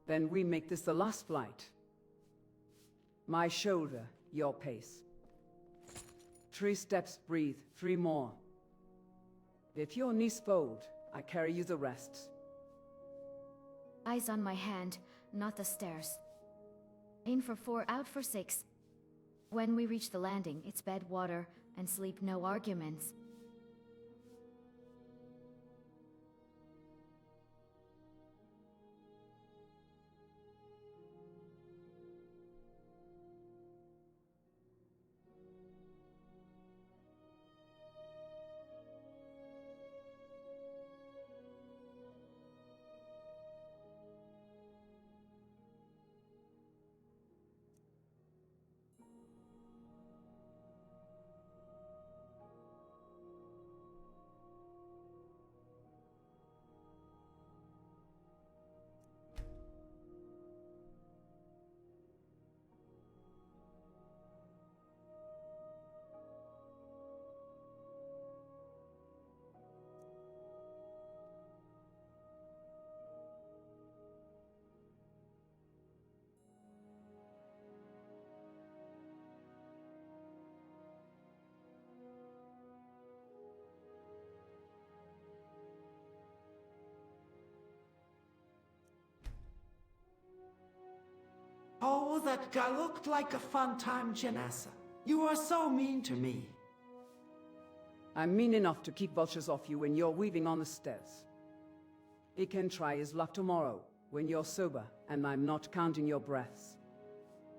Then we make this the last flight. My shoulder, your pace. 3 steps, breathe, 3 more. If your knees fold, I carry you the rest. Eyes on my hand, not the stairs. In for 4, out for 6. When we reach the landing, it's bed, water, and sleep, no arguments. Oh, that guy looked like a fun time, Janessa. You are so mean to me. I'm mean enough to keep vultures off you when you're weaving on the stairs. He can try his luck tomorrow, when you're sober, and I'm not counting your breaths.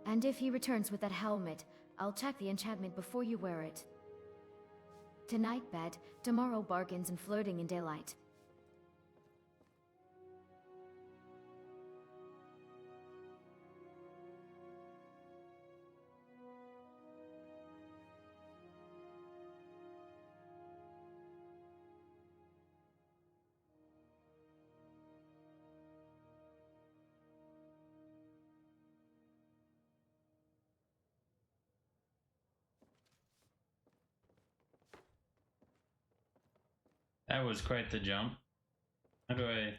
And if he returns with that helmet, I'll check the enchantment before you wear it. Tonight bed, tomorrow bargains and flirting in daylight. That was quite the jump. How do I...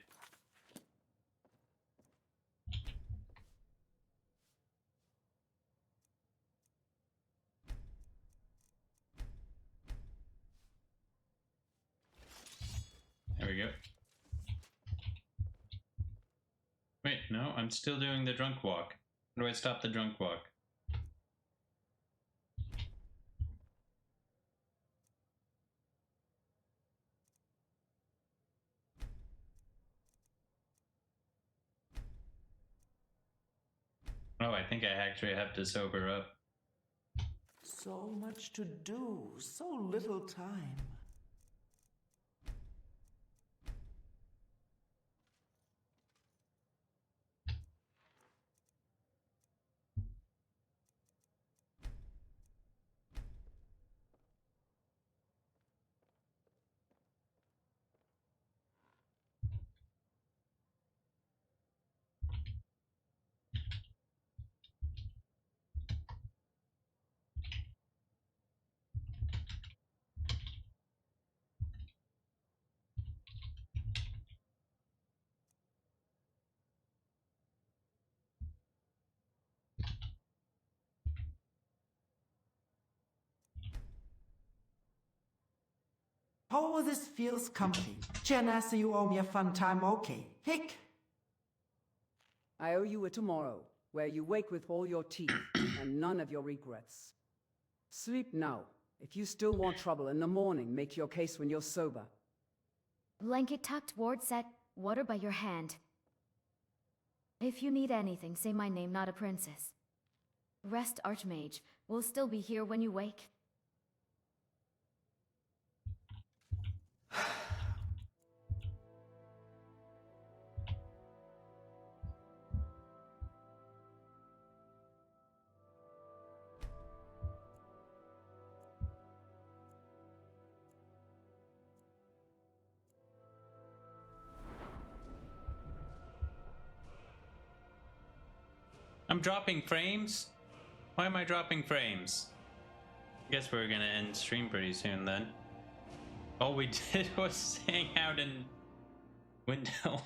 There we go. Wait, no, I'm still doing the drunk walk. How do I stop the drunk walk? Oh, I think I actually have to sober up. So much to do, so little time. Oh, this feels comfy. Janessa, you owe me a fun time, okay. Hick! I owe you a tomorrow, where you wake with all your teeth, and none of your regrets. Sleep now. If you still want trouble in the morning, make your case when you're sober. Blanket tucked, ward set, water by your hand. If you need anything, say my name, not a princess. Rest, Archmage. We'll still be here when you wake. I'm dropping frames? Why am I dropping frames? I guess we're gonna end stream pretty soon then. All we did was hang out in Windhelm.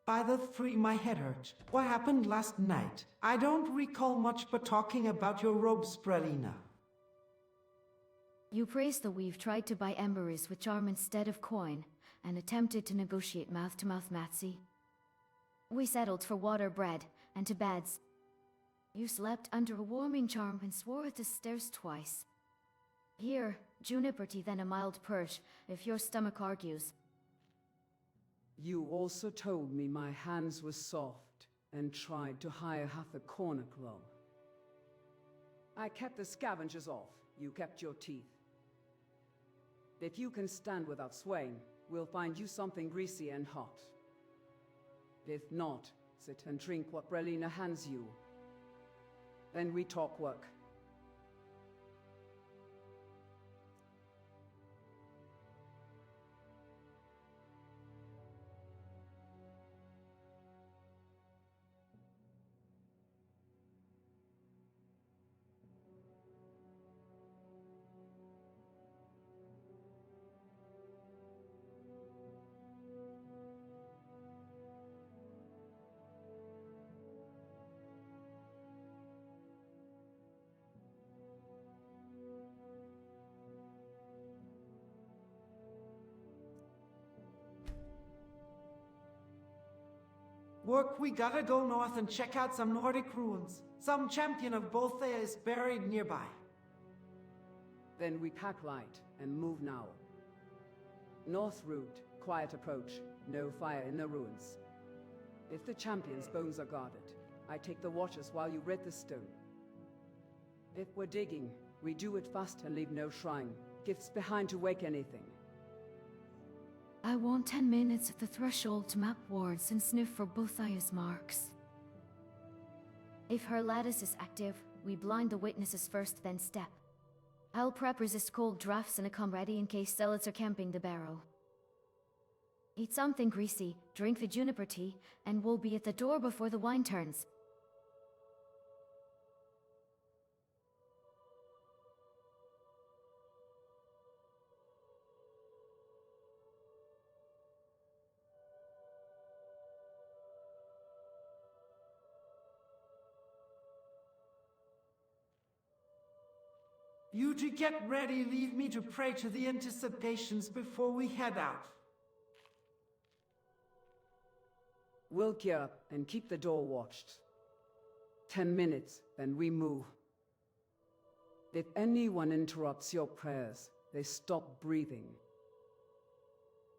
By the three, my head hurt. What happened last night? I don't recall much but talking about your robes, Brelina. You praised that we've tried to buy embers with charm instead of coin, and attempted to negotiate mouth-to-mouth Matsy. We settled for water, bread, and to beds. You slept under a warming charm and swore at the stairs twice. Here, juniper tea, then a mild purge, if your stomach argues. You also told me my hands were soft, and tried to hire half the corner club. I kept the scavengers off, you kept your teeth. If you can stand without swaying, we'll find you something greasy and hot. If not, sit and drink what Brelina hands you. Then we talk work. Work, we gotta go north and check out some Nordic ruins. Some champion of Bolthea is buried nearby. Then we pack light and move now. North route, quiet approach, no fire in the ruins. If the champion's bones are guarded, I take the watches while you red the stone. If we're digging, we do it fast and leave no shrine, gifts behind to wake anything. I want 10 minutes at the threshold to map wards and sniff for Bothia's marks. If her lattice is active, we blind the witnesses first, then step. I'll prep resist cold drafts and a come ready in case zealots are camping the barrow. Eat something greasy, drink the juniper tea, and we'll be at the door before the wine turns. You two get ready, leave me to pray to the anticipations before we head out. We'll gear up and keep the door watched. 10 minutes, then we move. If anyone interrupts your prayers, they stop breathing.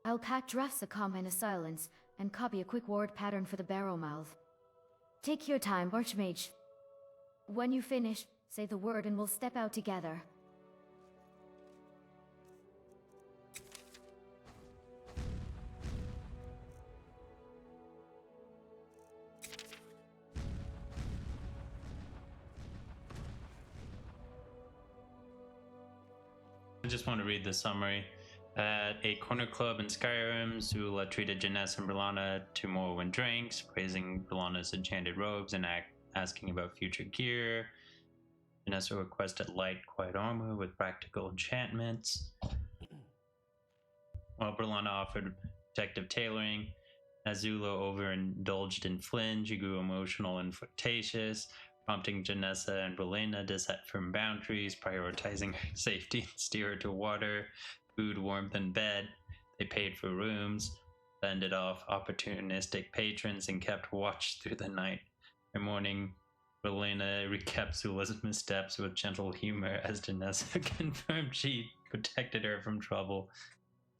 I'll pack drafts a calm and a silence, and copy a quick ward pattern for the barrow mouth. Take your time, Archmage. When you finish, say the word and we'll step out together. I just want to read the summary. At a corner club in Skyrim, Zula treated Janessa and Brelana to more when drinks, praising Brelana's enchanted robes and asking about future gear. Janessa requested light, quiet armor with practical enchantments, while Brelana offered protective tailoring. As Zula overindulged in Flynn, she grew emotional and flirtatious, prompting Janessa and Brelana to set firm boundaries, prioritizing her safety and steer her to water, food, warmth, and bed. They paid for rooms, fended off opportunistic patrons, and kept watch through the night. In the morning, Brelana recapped Zula's missteps with gentle humor as Janessa confirmed she protected her from trouble.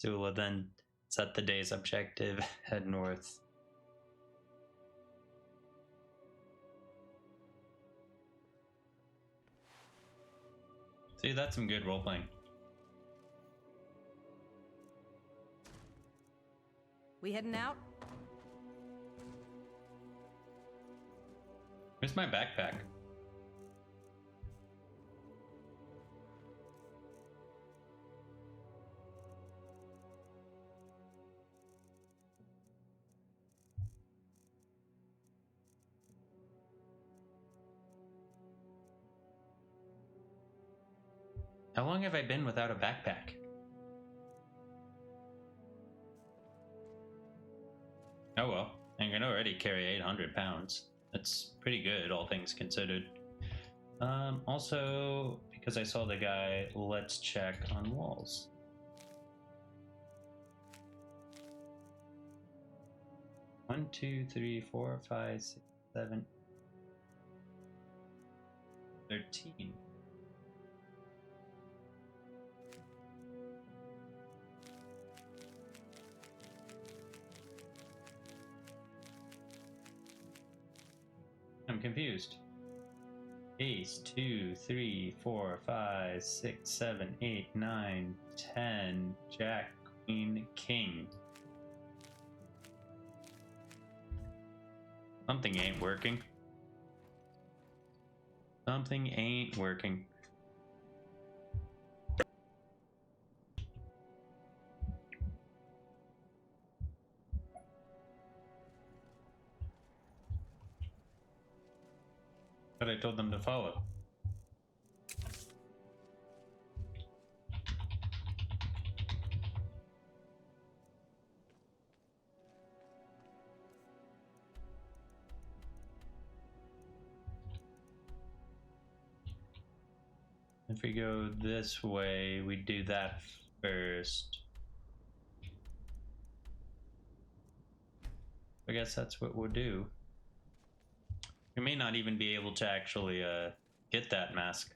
Zula then set the day's objective, head north. See, that's some good role-playing. We heading out? Where's my backpack? How long have I been without a backpack? Oh well. I can already carry 800 pounds. That's pretty good, all things considered. Also, because I saw the guy, let's check on walls. One, two, three, 4, 5, 6, 7, 13. I'm confused. Ace, 2, 3, 4, 5, 6, 7, 8, 9, 10, Jack, Queen, King. Something ain't working. Something ain't working. But I told them to follow. If we go this way, we do that first. I guess that's what we'll do. We may not even be able to actually get that mask.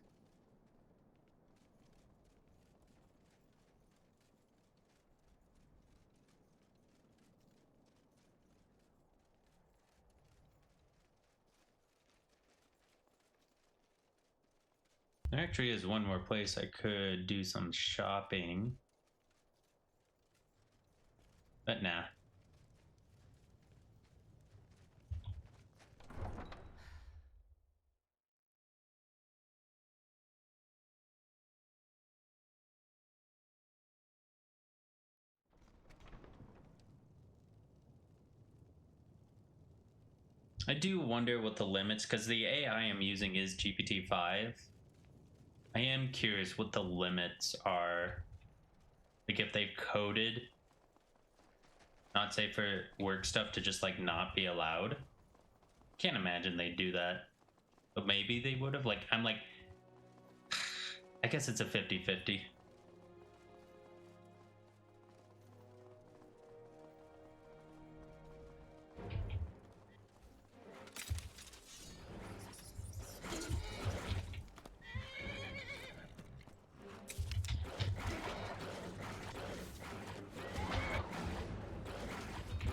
There actually is one more place I could do some shopping. But nah. I do wonder what the limits, because the AI I'm using is GPT-5. I am curious what the limits are. Like if they've coded not safe for work stuff to just like not be allowed. Can't imagine they'd do that. But maybe they would have. Like, I'm like, I guess it's a 50-50.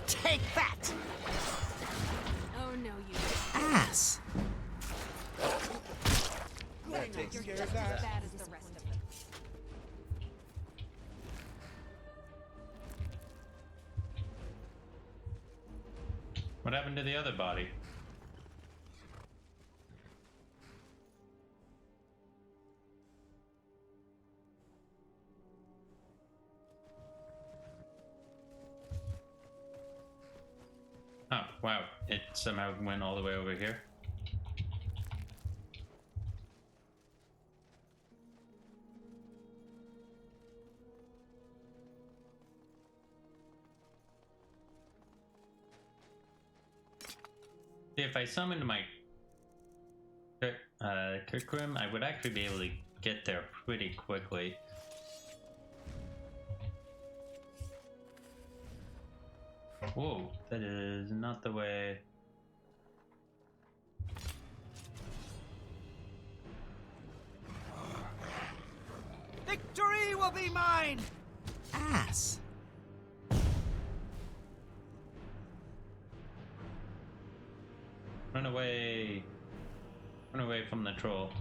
Take that! Oh no, you Ass! That takes You're care just of that. as bad as the rest of them. What happened to the other body? Oh, wow. It somehow went all the way over here. If I summoned my Kirkrim, I would actually be able to get there pretty quickly. Whoa, that is not the way. Victory will be mine! Ass! Run away. Run away from the troll.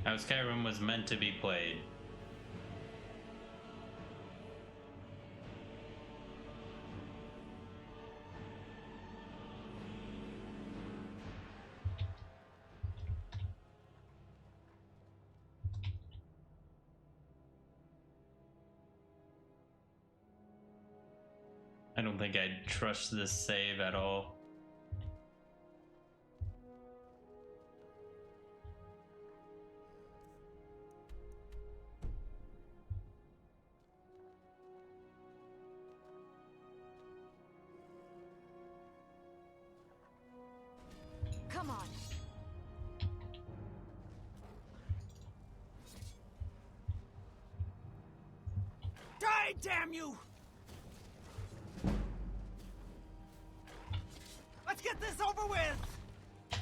How Skyrim was meant to be played. I don't think I'd trust this save at all. Come on. Die, damn you! Let's get this over with!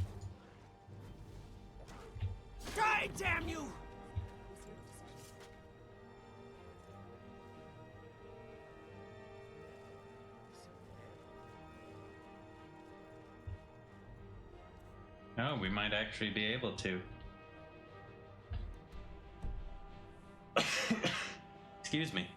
Die, damn you! No, we might actually be able to. Excuse me.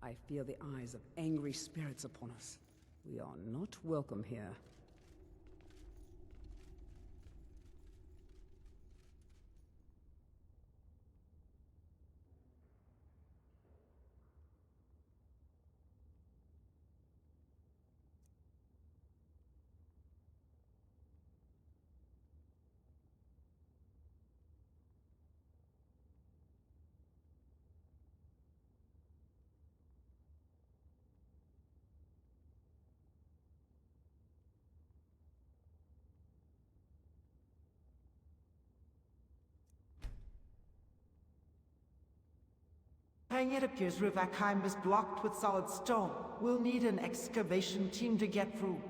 I feel the eyes of angry spirits upon us. We are not welcome here. It appears Rivakheim is blocked with solid stone. We'll need an excavation team to get through.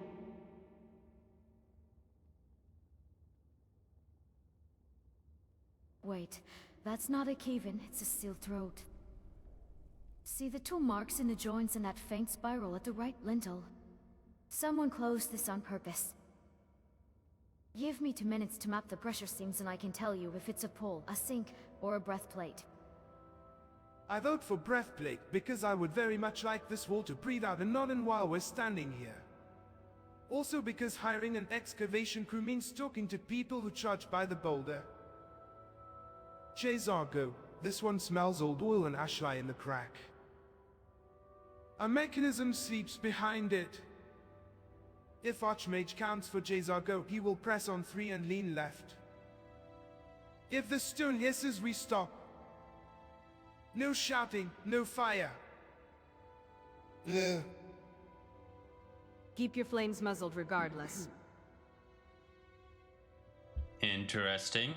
Wait, that's not a cave-in, it's a sealed throat. See the two marks in the joints and that faint spiral at the right lintel? Someone closed this on purpose. Give me 2 minutes to map the pressure seams and I can tell you if it's a pull, a sink, or a breathplate. I vote for breathplate because I would very much like this wall to breathe out and not in while we're standing here. Also because hiring an excavation crew means talking to people who charge by the boulder. Jezargo, this one smells old oil and ashly in the crack. A mechanism sleeps behind it. If Archmage counts for Jezargo, he will press on 3 and lean left. If the stone hisses, we stop. No shouting, no fire. Ugh. Keep your flames muzzled regardless. Interesting.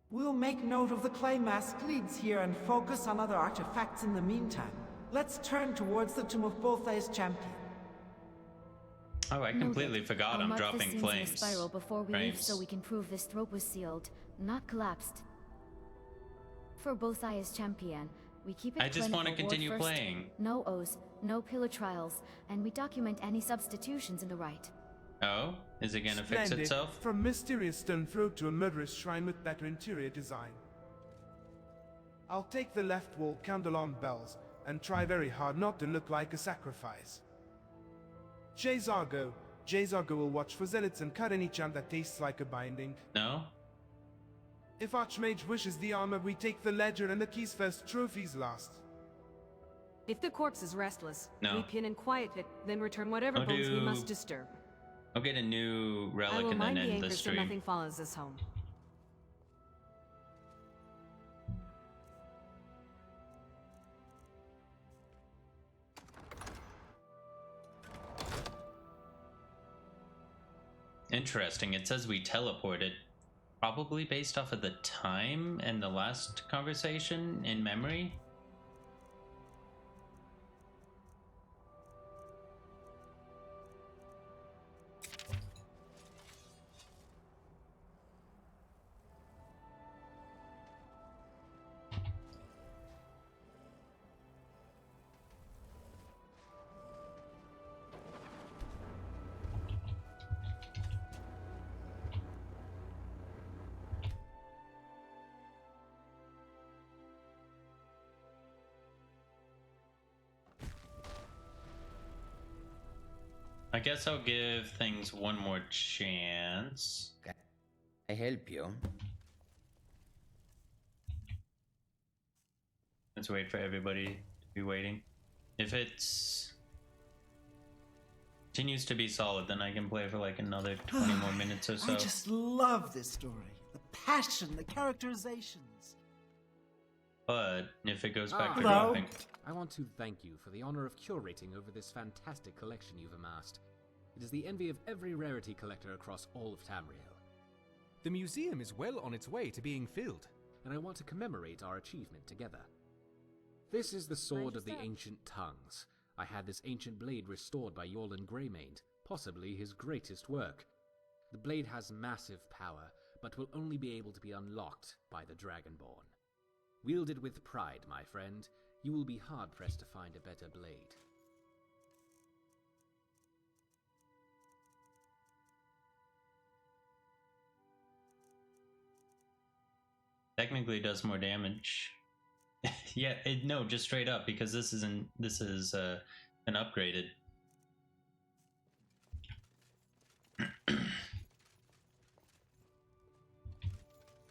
We'll make note of the clay mask leads here and focus on other artifacts in the meantime. Let's turn towards the tomb of Bolthay's champion. Oh, I completely forgot I'll I'm mark dropping the seams flames. in a spiral before we leave, Flames. so we can prove this throat was sealed, not collapsed. For both I as champion, we keep it I just want to clinical, continue ward first, playing. No O's, no pillar trials, and we document any substitutions in the right. Oh, is it gonna fix Splendid. itself? From mysterious stone throat to a murderous shrine with better interior design. I'll take the left wall candle-on bells and try very hard not to look like a sacrifice. Jezargo will watch for zealots and cut any chant that tastes like a binding. No? If Archmage wishes the armor, we take the ledger and the keys first, trophies last. If the corpse is restless, No. we pin and quiet it, then return whatever I'll bones we do- must disturb. I'll get a new I relic will and then mind the end the anchors so stream. nothing follows us home. Interesting. It says we teleported. Probably based off of the time and the last conversation in memory. I guess I'll give things one more chance. I help you. Let's wait for everybody to be waiting. If it's continues to be solid, then I can play for like another 20 more minutes or so. I just love this story. The passion, the characterizations. But if it goes back to Hello? dropping, I want to thank you for the honor of curating over this fantastic collection you've amassed. It is the envy of every rarity collector across all of Tamriel. The museum is well on its way to being filled, and I want to commemorate our achievement together. This is the Sword of the Ancient Tongues. I had this ancient blade restored by Yorlan Greymane, possibly his greatest work. The blade has massive power, but will only be able to be unlocked by the Dragonborn. Wield it with pride, my friend. You will be hard-pressed to find a better blade. technically does more damage. Yeah, no, just straight up, because this is an upgraded.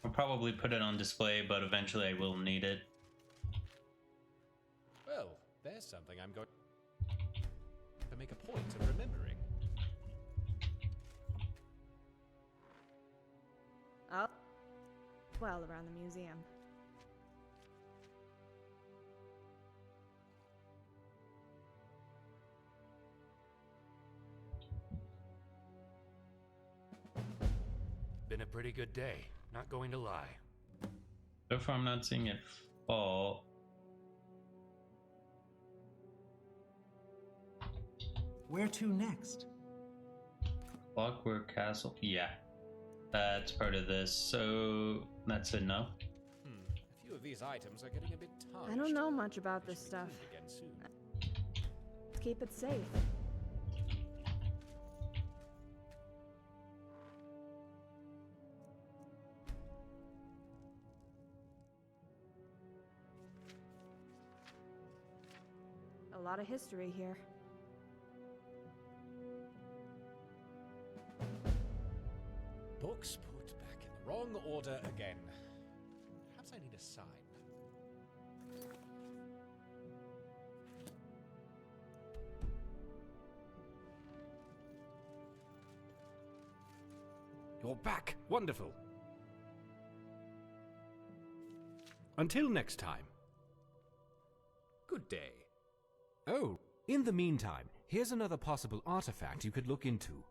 I'll probably put it on display, but eventually I will need it. Well, there's something I'm going to make a point of remembering. Oh, well, around the museum. Been a pretty good day, not going to lie. So far I'm not seeing it fall. Where to next? Clockwork Castle. Yeah, that's part of this. So that's a no. A few of these items are getting a bit tarnished. I don't know much about this stuff. Again soon. Keep it safe. A lot of history here. Books put back in the wrong order again. Perhaps I need a sign. You're back. Wonderful. Until next time. Good day. Oh, in the meantime, here's another possible artifact you could look into.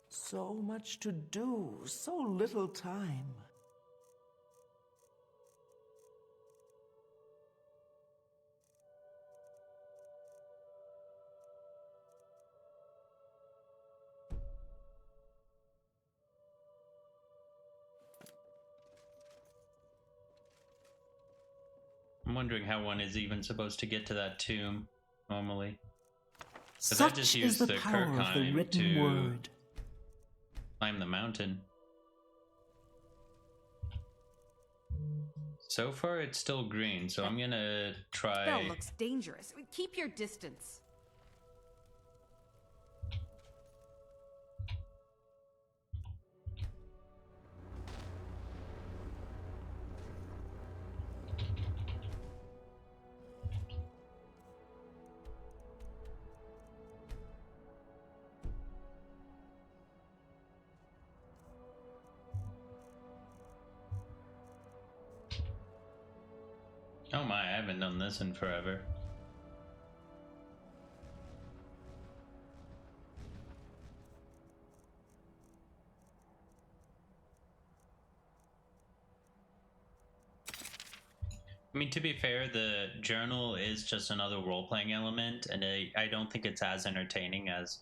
So much to do, so little time. I'm wondering how one is even supposed to get to that tomb normally. Because I Such just is used the the power of the Kirkheim written to word. climb the mountain. So far, it's still green, so I'm gonna try. Spell looks dangerous. Keep your distance. Oh my, I haven't done this in forever. I mean, to be fair, the journal is just another role-playing element, and I don't think it's as entertaining as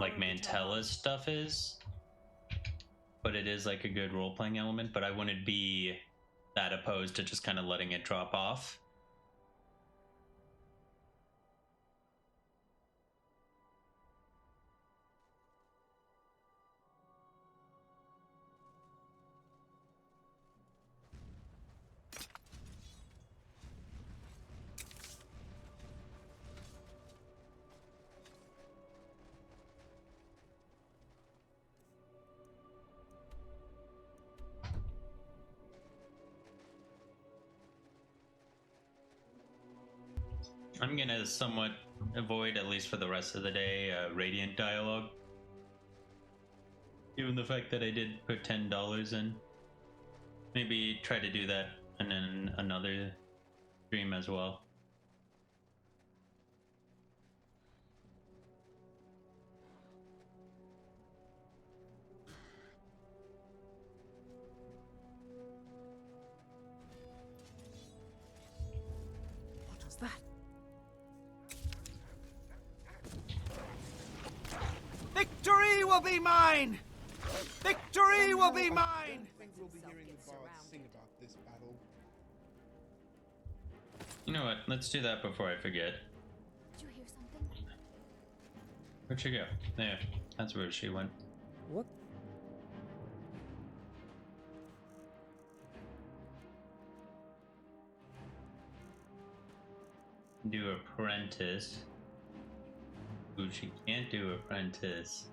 like Mantella's stuff is. But it is like a good role-playing element, but I wouldn't be that opposed to just kind of letting it drop off. I'm gonna somewhat avoid, at least for the rest of the day, Radiant dialogue. Given the fact that I did put $10 in. Maybe try to do that and then another stream as well. What was that? Victory will be mine! Victory will be mine! I think we'll be hearing the bards sing about this battle. You know what? Let's do that before I forget. Did you hear something? Where'd she go? There. That's where she went. What? Do apprentice. Ooh, she can't do apprentice.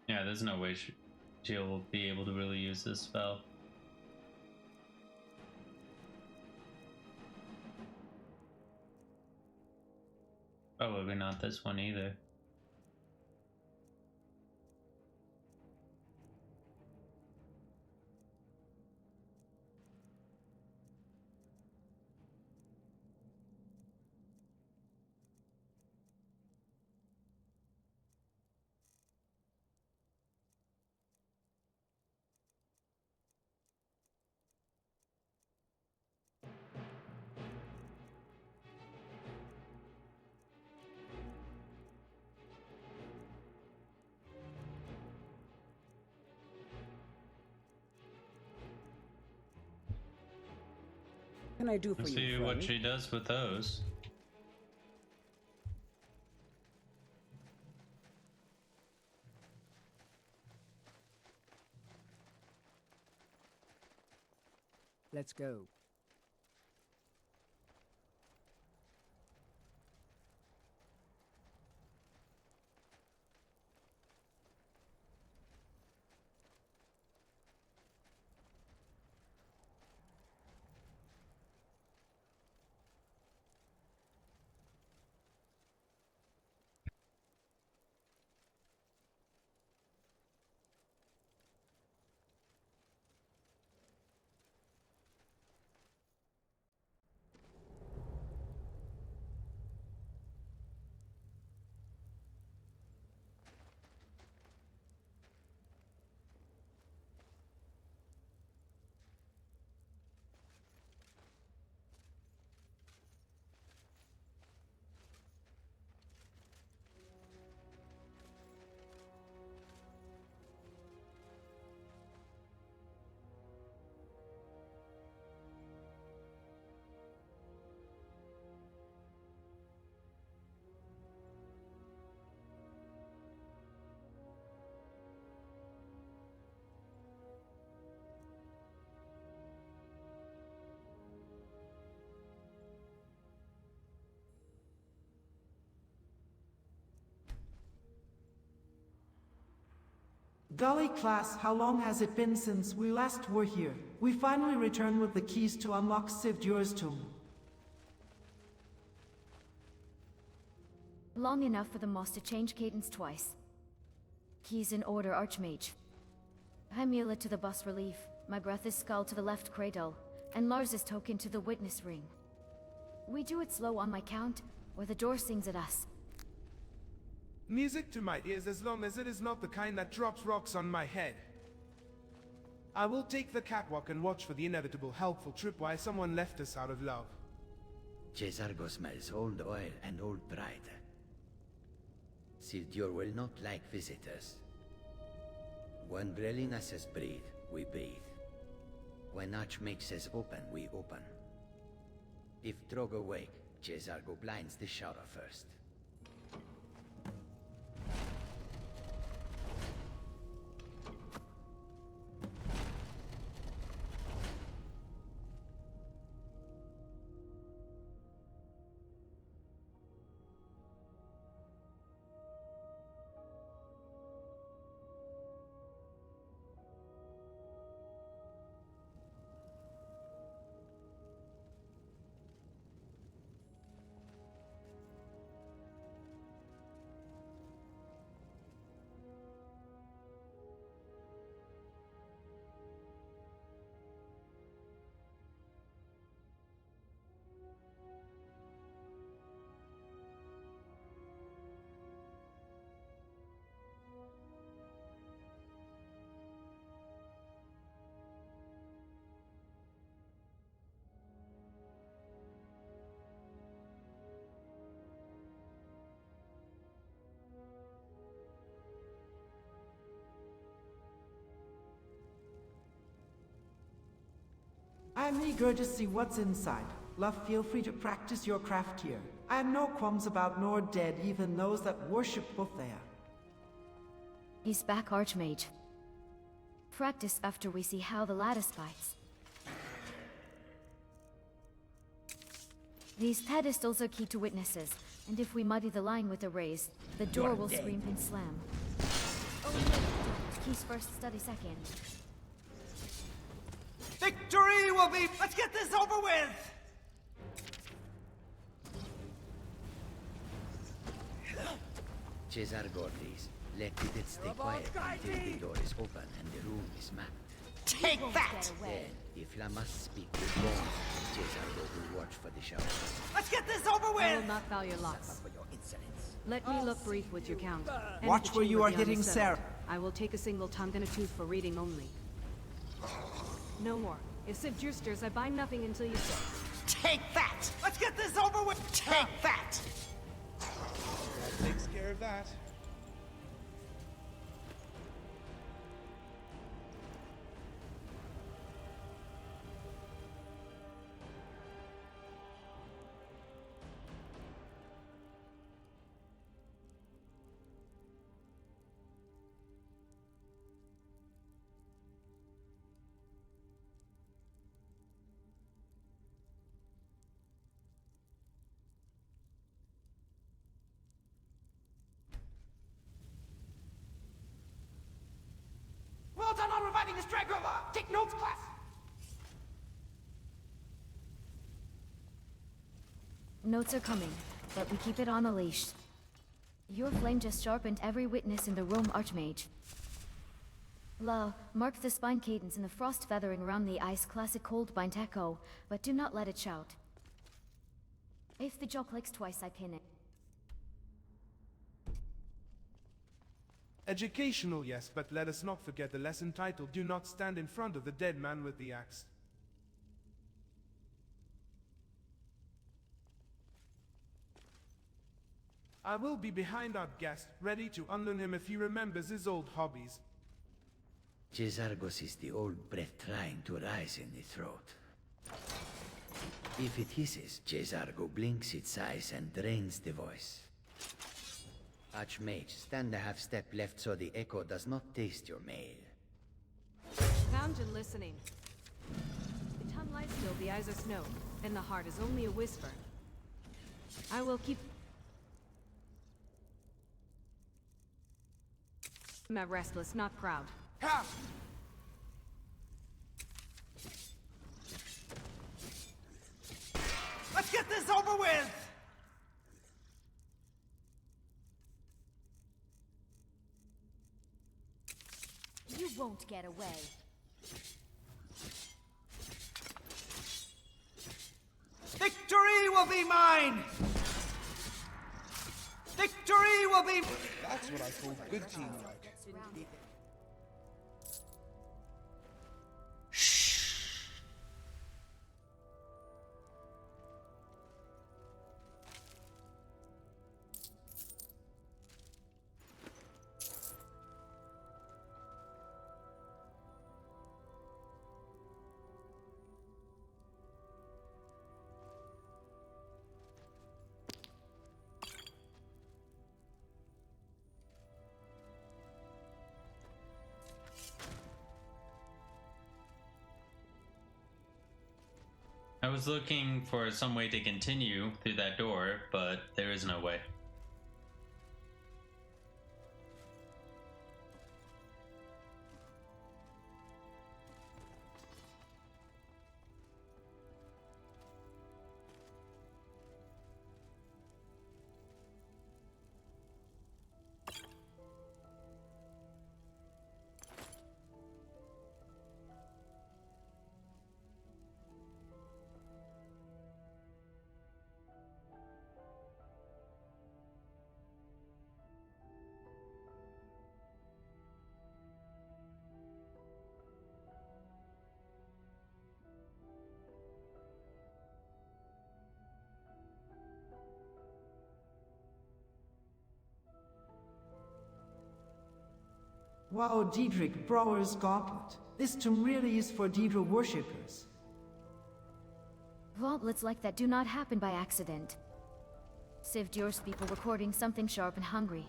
Yeah, there's no way she'll be able to really use this spell. Probably not this one either. Can I do for Let's you, see friend? what she does with those. Let's go. Golly class, how long has it been since we last were here? We finally returned with the keys to unlock Sivdur's tomb. Long enough for the Moss to change cadence twice. Keys in order, Archmage. Amulet to the bas relief, my breath is skull to the left cradle, and Lars's token to the witness ring. We do it slow on my count, or the door sings at us. Music to my ears as long as it is not the kind that drops rocks on my head. I will take the catwalk and watch for the inevitable helpful tripwire someone left us out of love. Cesargo smells old oil and old pride. Sildur will not like visitors. When Brelina says breathe, we breathe. When Archmage says open, we open. If Drogo wake, Cesargo blinds the shower first. I'm eager to see what's inside. Love, feel free to practice your craft here. I have no qualms about nor dead, even those that worship Bothea. He's back, Archmage. Practice after we see how the lattice bites. These pedestals are key to witnesses, and if we muddy the line with a raise, the door will scream and slam. Oh no! Keys first, study second. Victory will be... Let's get this over with! Cesargo, please. Let it stay quiet until the door is open and the room is mapped. Take that! Then, if La must speak with bones, Cesargo will watch for the shower. Let's get this over with! I will not foul your locks. Let me look brief with your count. Enter Watch the where you chamber are beyond the hitting cellar. Sarah. I will take a single tongue and a tooth for reading only. No more. If Sivdur stirs, I bind nothing until you say. Take that! Let's get this over with! Take that! That takes care of that. Well done on reviving this drag rover! Take notes, class! Notes are coming, but we keep it on a leash. Your flame just sharpened every witness in the room, Archmage. La, mark the spine cadence and the frost feathering around the ice classic cold bind echo, but do not let it shout. If the jaw clicks twice, I pin it. Educational, yes, but let us not forget the lesson titled Do Not Stand in Front of the Dead Man with the Axe. I will be behind our guest, ready to unlearn him if he remembers his old hobbies. Cesargos is the old breath trying to rise in the throat. If it hisses, Cesargo blinks its eyes and drains the voice. Archmage, stand a half step left so the echo does not taste your mail. Found you listening. The tongue lies still, the eyes are snow, and the heart is only a whisper. I will keep... Not restless, not proud. Ha! Let's get this over with! You won't get away. Victory will be mine! Victory will be... That's what I call good teamwork. I was looking for some way to continue through that door, but there is no way. Wow, Diedrich, Brower's Gauntlet. This tomb really is for Daedra worshippers. Gauntlets like that do not happen by accident. Civ Djurs people recording something sharp and hungry.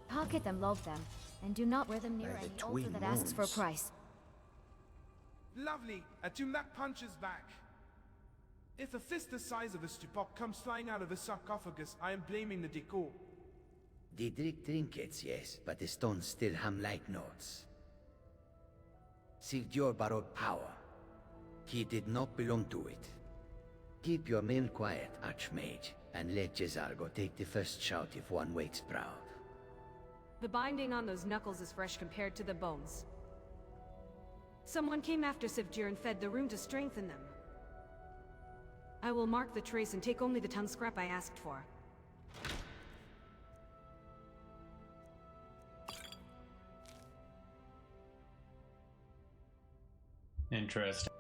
Pocket them, love them, and do not wear them near any altar that asks for a price. Lovely, a tomb that punches back. If a fist the size of a stupok comes flying out of a sarcophagus, I am blaming the decor. Diedrich trinkets, yes, but the stones still hum like notes. Civ Djur borrowed power. He did not belong to it. Keep your men quiet, Archmage, and let Jezargo take the first shout if one wakes proud. The binding on those knuckles is fresh compared to the bones. Someone came after Civ Djur and fed the rune to strengthen them. I will mark the trace and take only the tongue scrap I asked for. Interesting.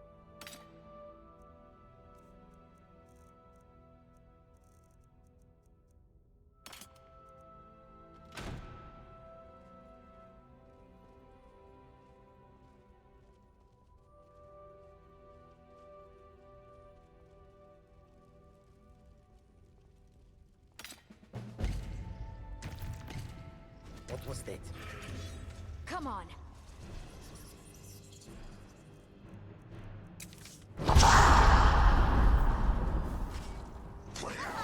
What was that? Come on.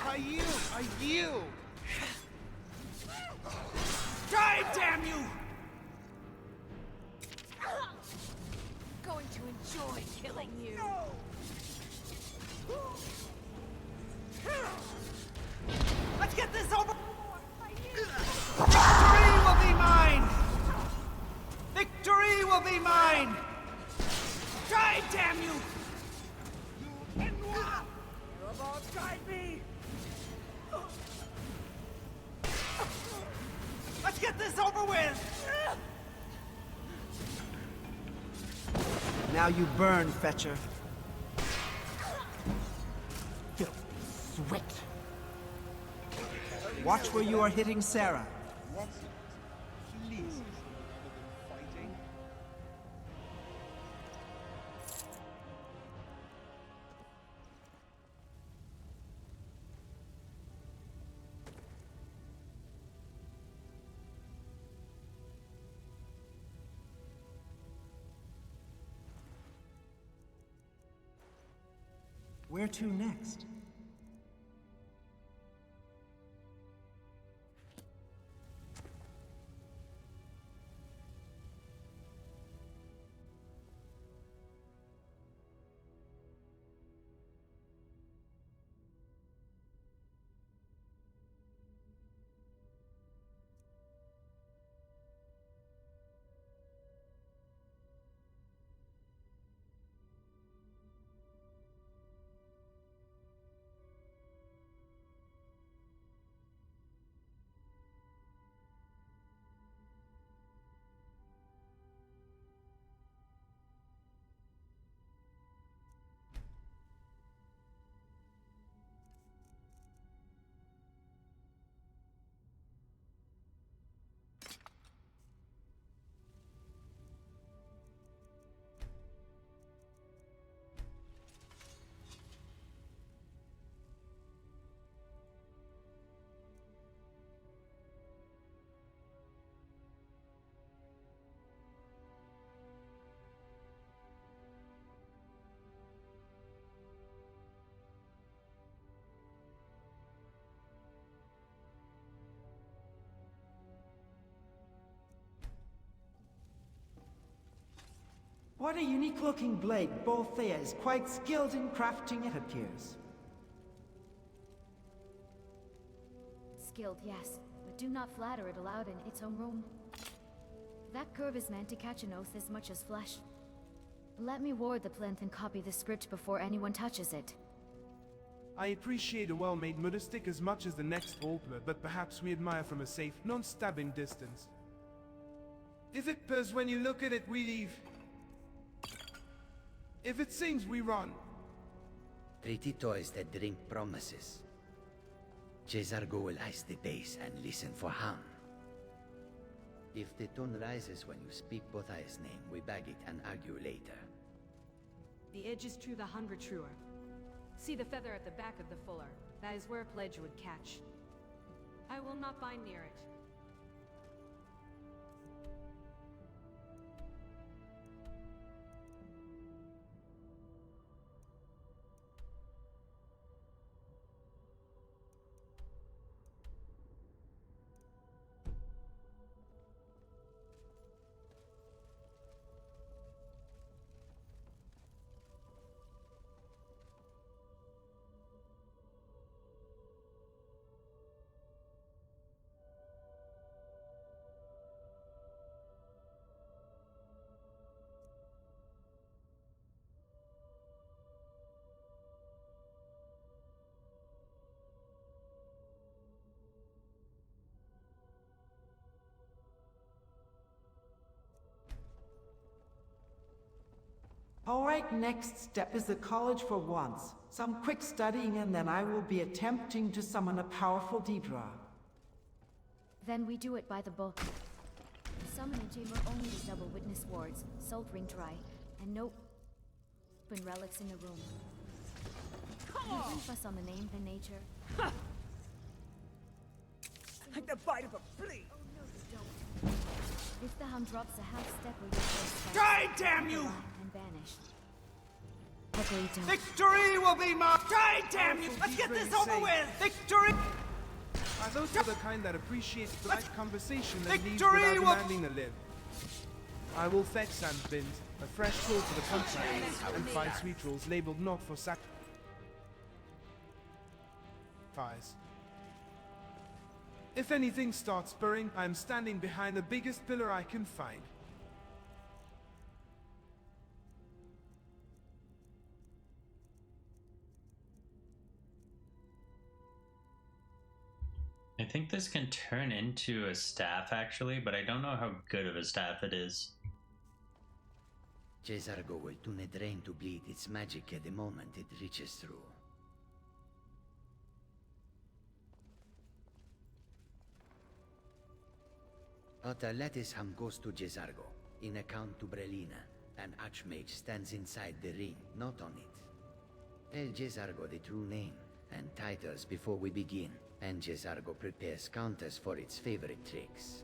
I yield! Die, damn you! Going to enjoy killing you. Let's get this over! Victory will be mine! Victory will be mine! Die, damn you! You're about to guide me! Let's get this over with! Now you burn, Fetcher. Filthy sweat. Watch where you are hitting Sarah. Please. Where to next? What a unique looking blade. Bolthea is quite skilled in crafting, it appears. Skilled, yes, but do not flatter it aloud in its own room. That curve is meant to catch an oath as much as flesh. Let me ward the plinth and copy the script before anyone touches it. I appreciate a well-made murder stick as much as the next Volkmer, but perhaps we admire from a safe, non-stabbing distance. If it purrs when you look at it, we leave. If it sings, we run. Pretty toys that drink promises. Jezargo will ice the base and listen for harm. If the tone rises when you speak Bothai's name, we bag it and argue later. The edge is true, the 100 truer. See the feather at the back of the fuller. That is where a pledge would catch. I will not bind near it. Alright, next step is the college for once. Some quick studying and then I will be attempting to summon a powerful Deidra. Then we do it by the book. The summoning chamber only has double witness wards, salt ring dry, and no open relics in the room. No fuss on the name than nature. Like the bite of a flea! Oh no, you don't. If the hum drops a half step or your first Die, damn you! And vanish. Ugly don't. Victory will be mine! Die, damn you! Let's get this over with! Victory! Are those for the kind that appreciate polite conversation and leaves Victory without demanding a limb? I will fetch sand bins, a fresh tool for the contract, and 5 sweet rolls labeled not for sacrifice. If anything starts spurring, I am standing behind the biggest pillar I can find. I think this can turn into a staff actually, but I don't know how good of a staff it is. Jezargo will tune a drain to bleed its magic at the moment it reaches through. Otaletisham goes to Jezargo, in account to Brelina. An archmage stands inside the ring, not on it. Tell Jezargo the true name, and titles before we begin, and Jezargo prepares counters for its favorite tricks.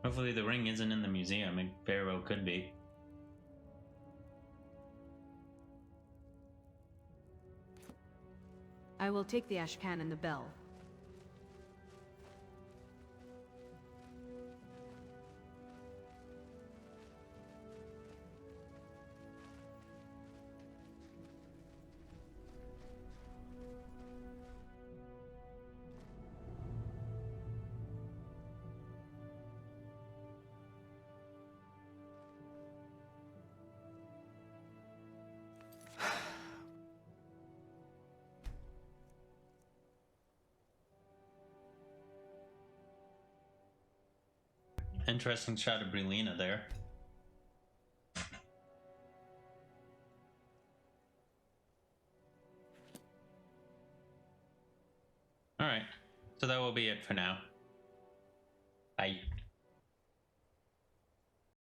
Hopefully the ring isn't in the museum. It very well could be. I will take the ashcan and the bell. Interesting shot of Brelina there. Alright. So that will be it for now. Bye.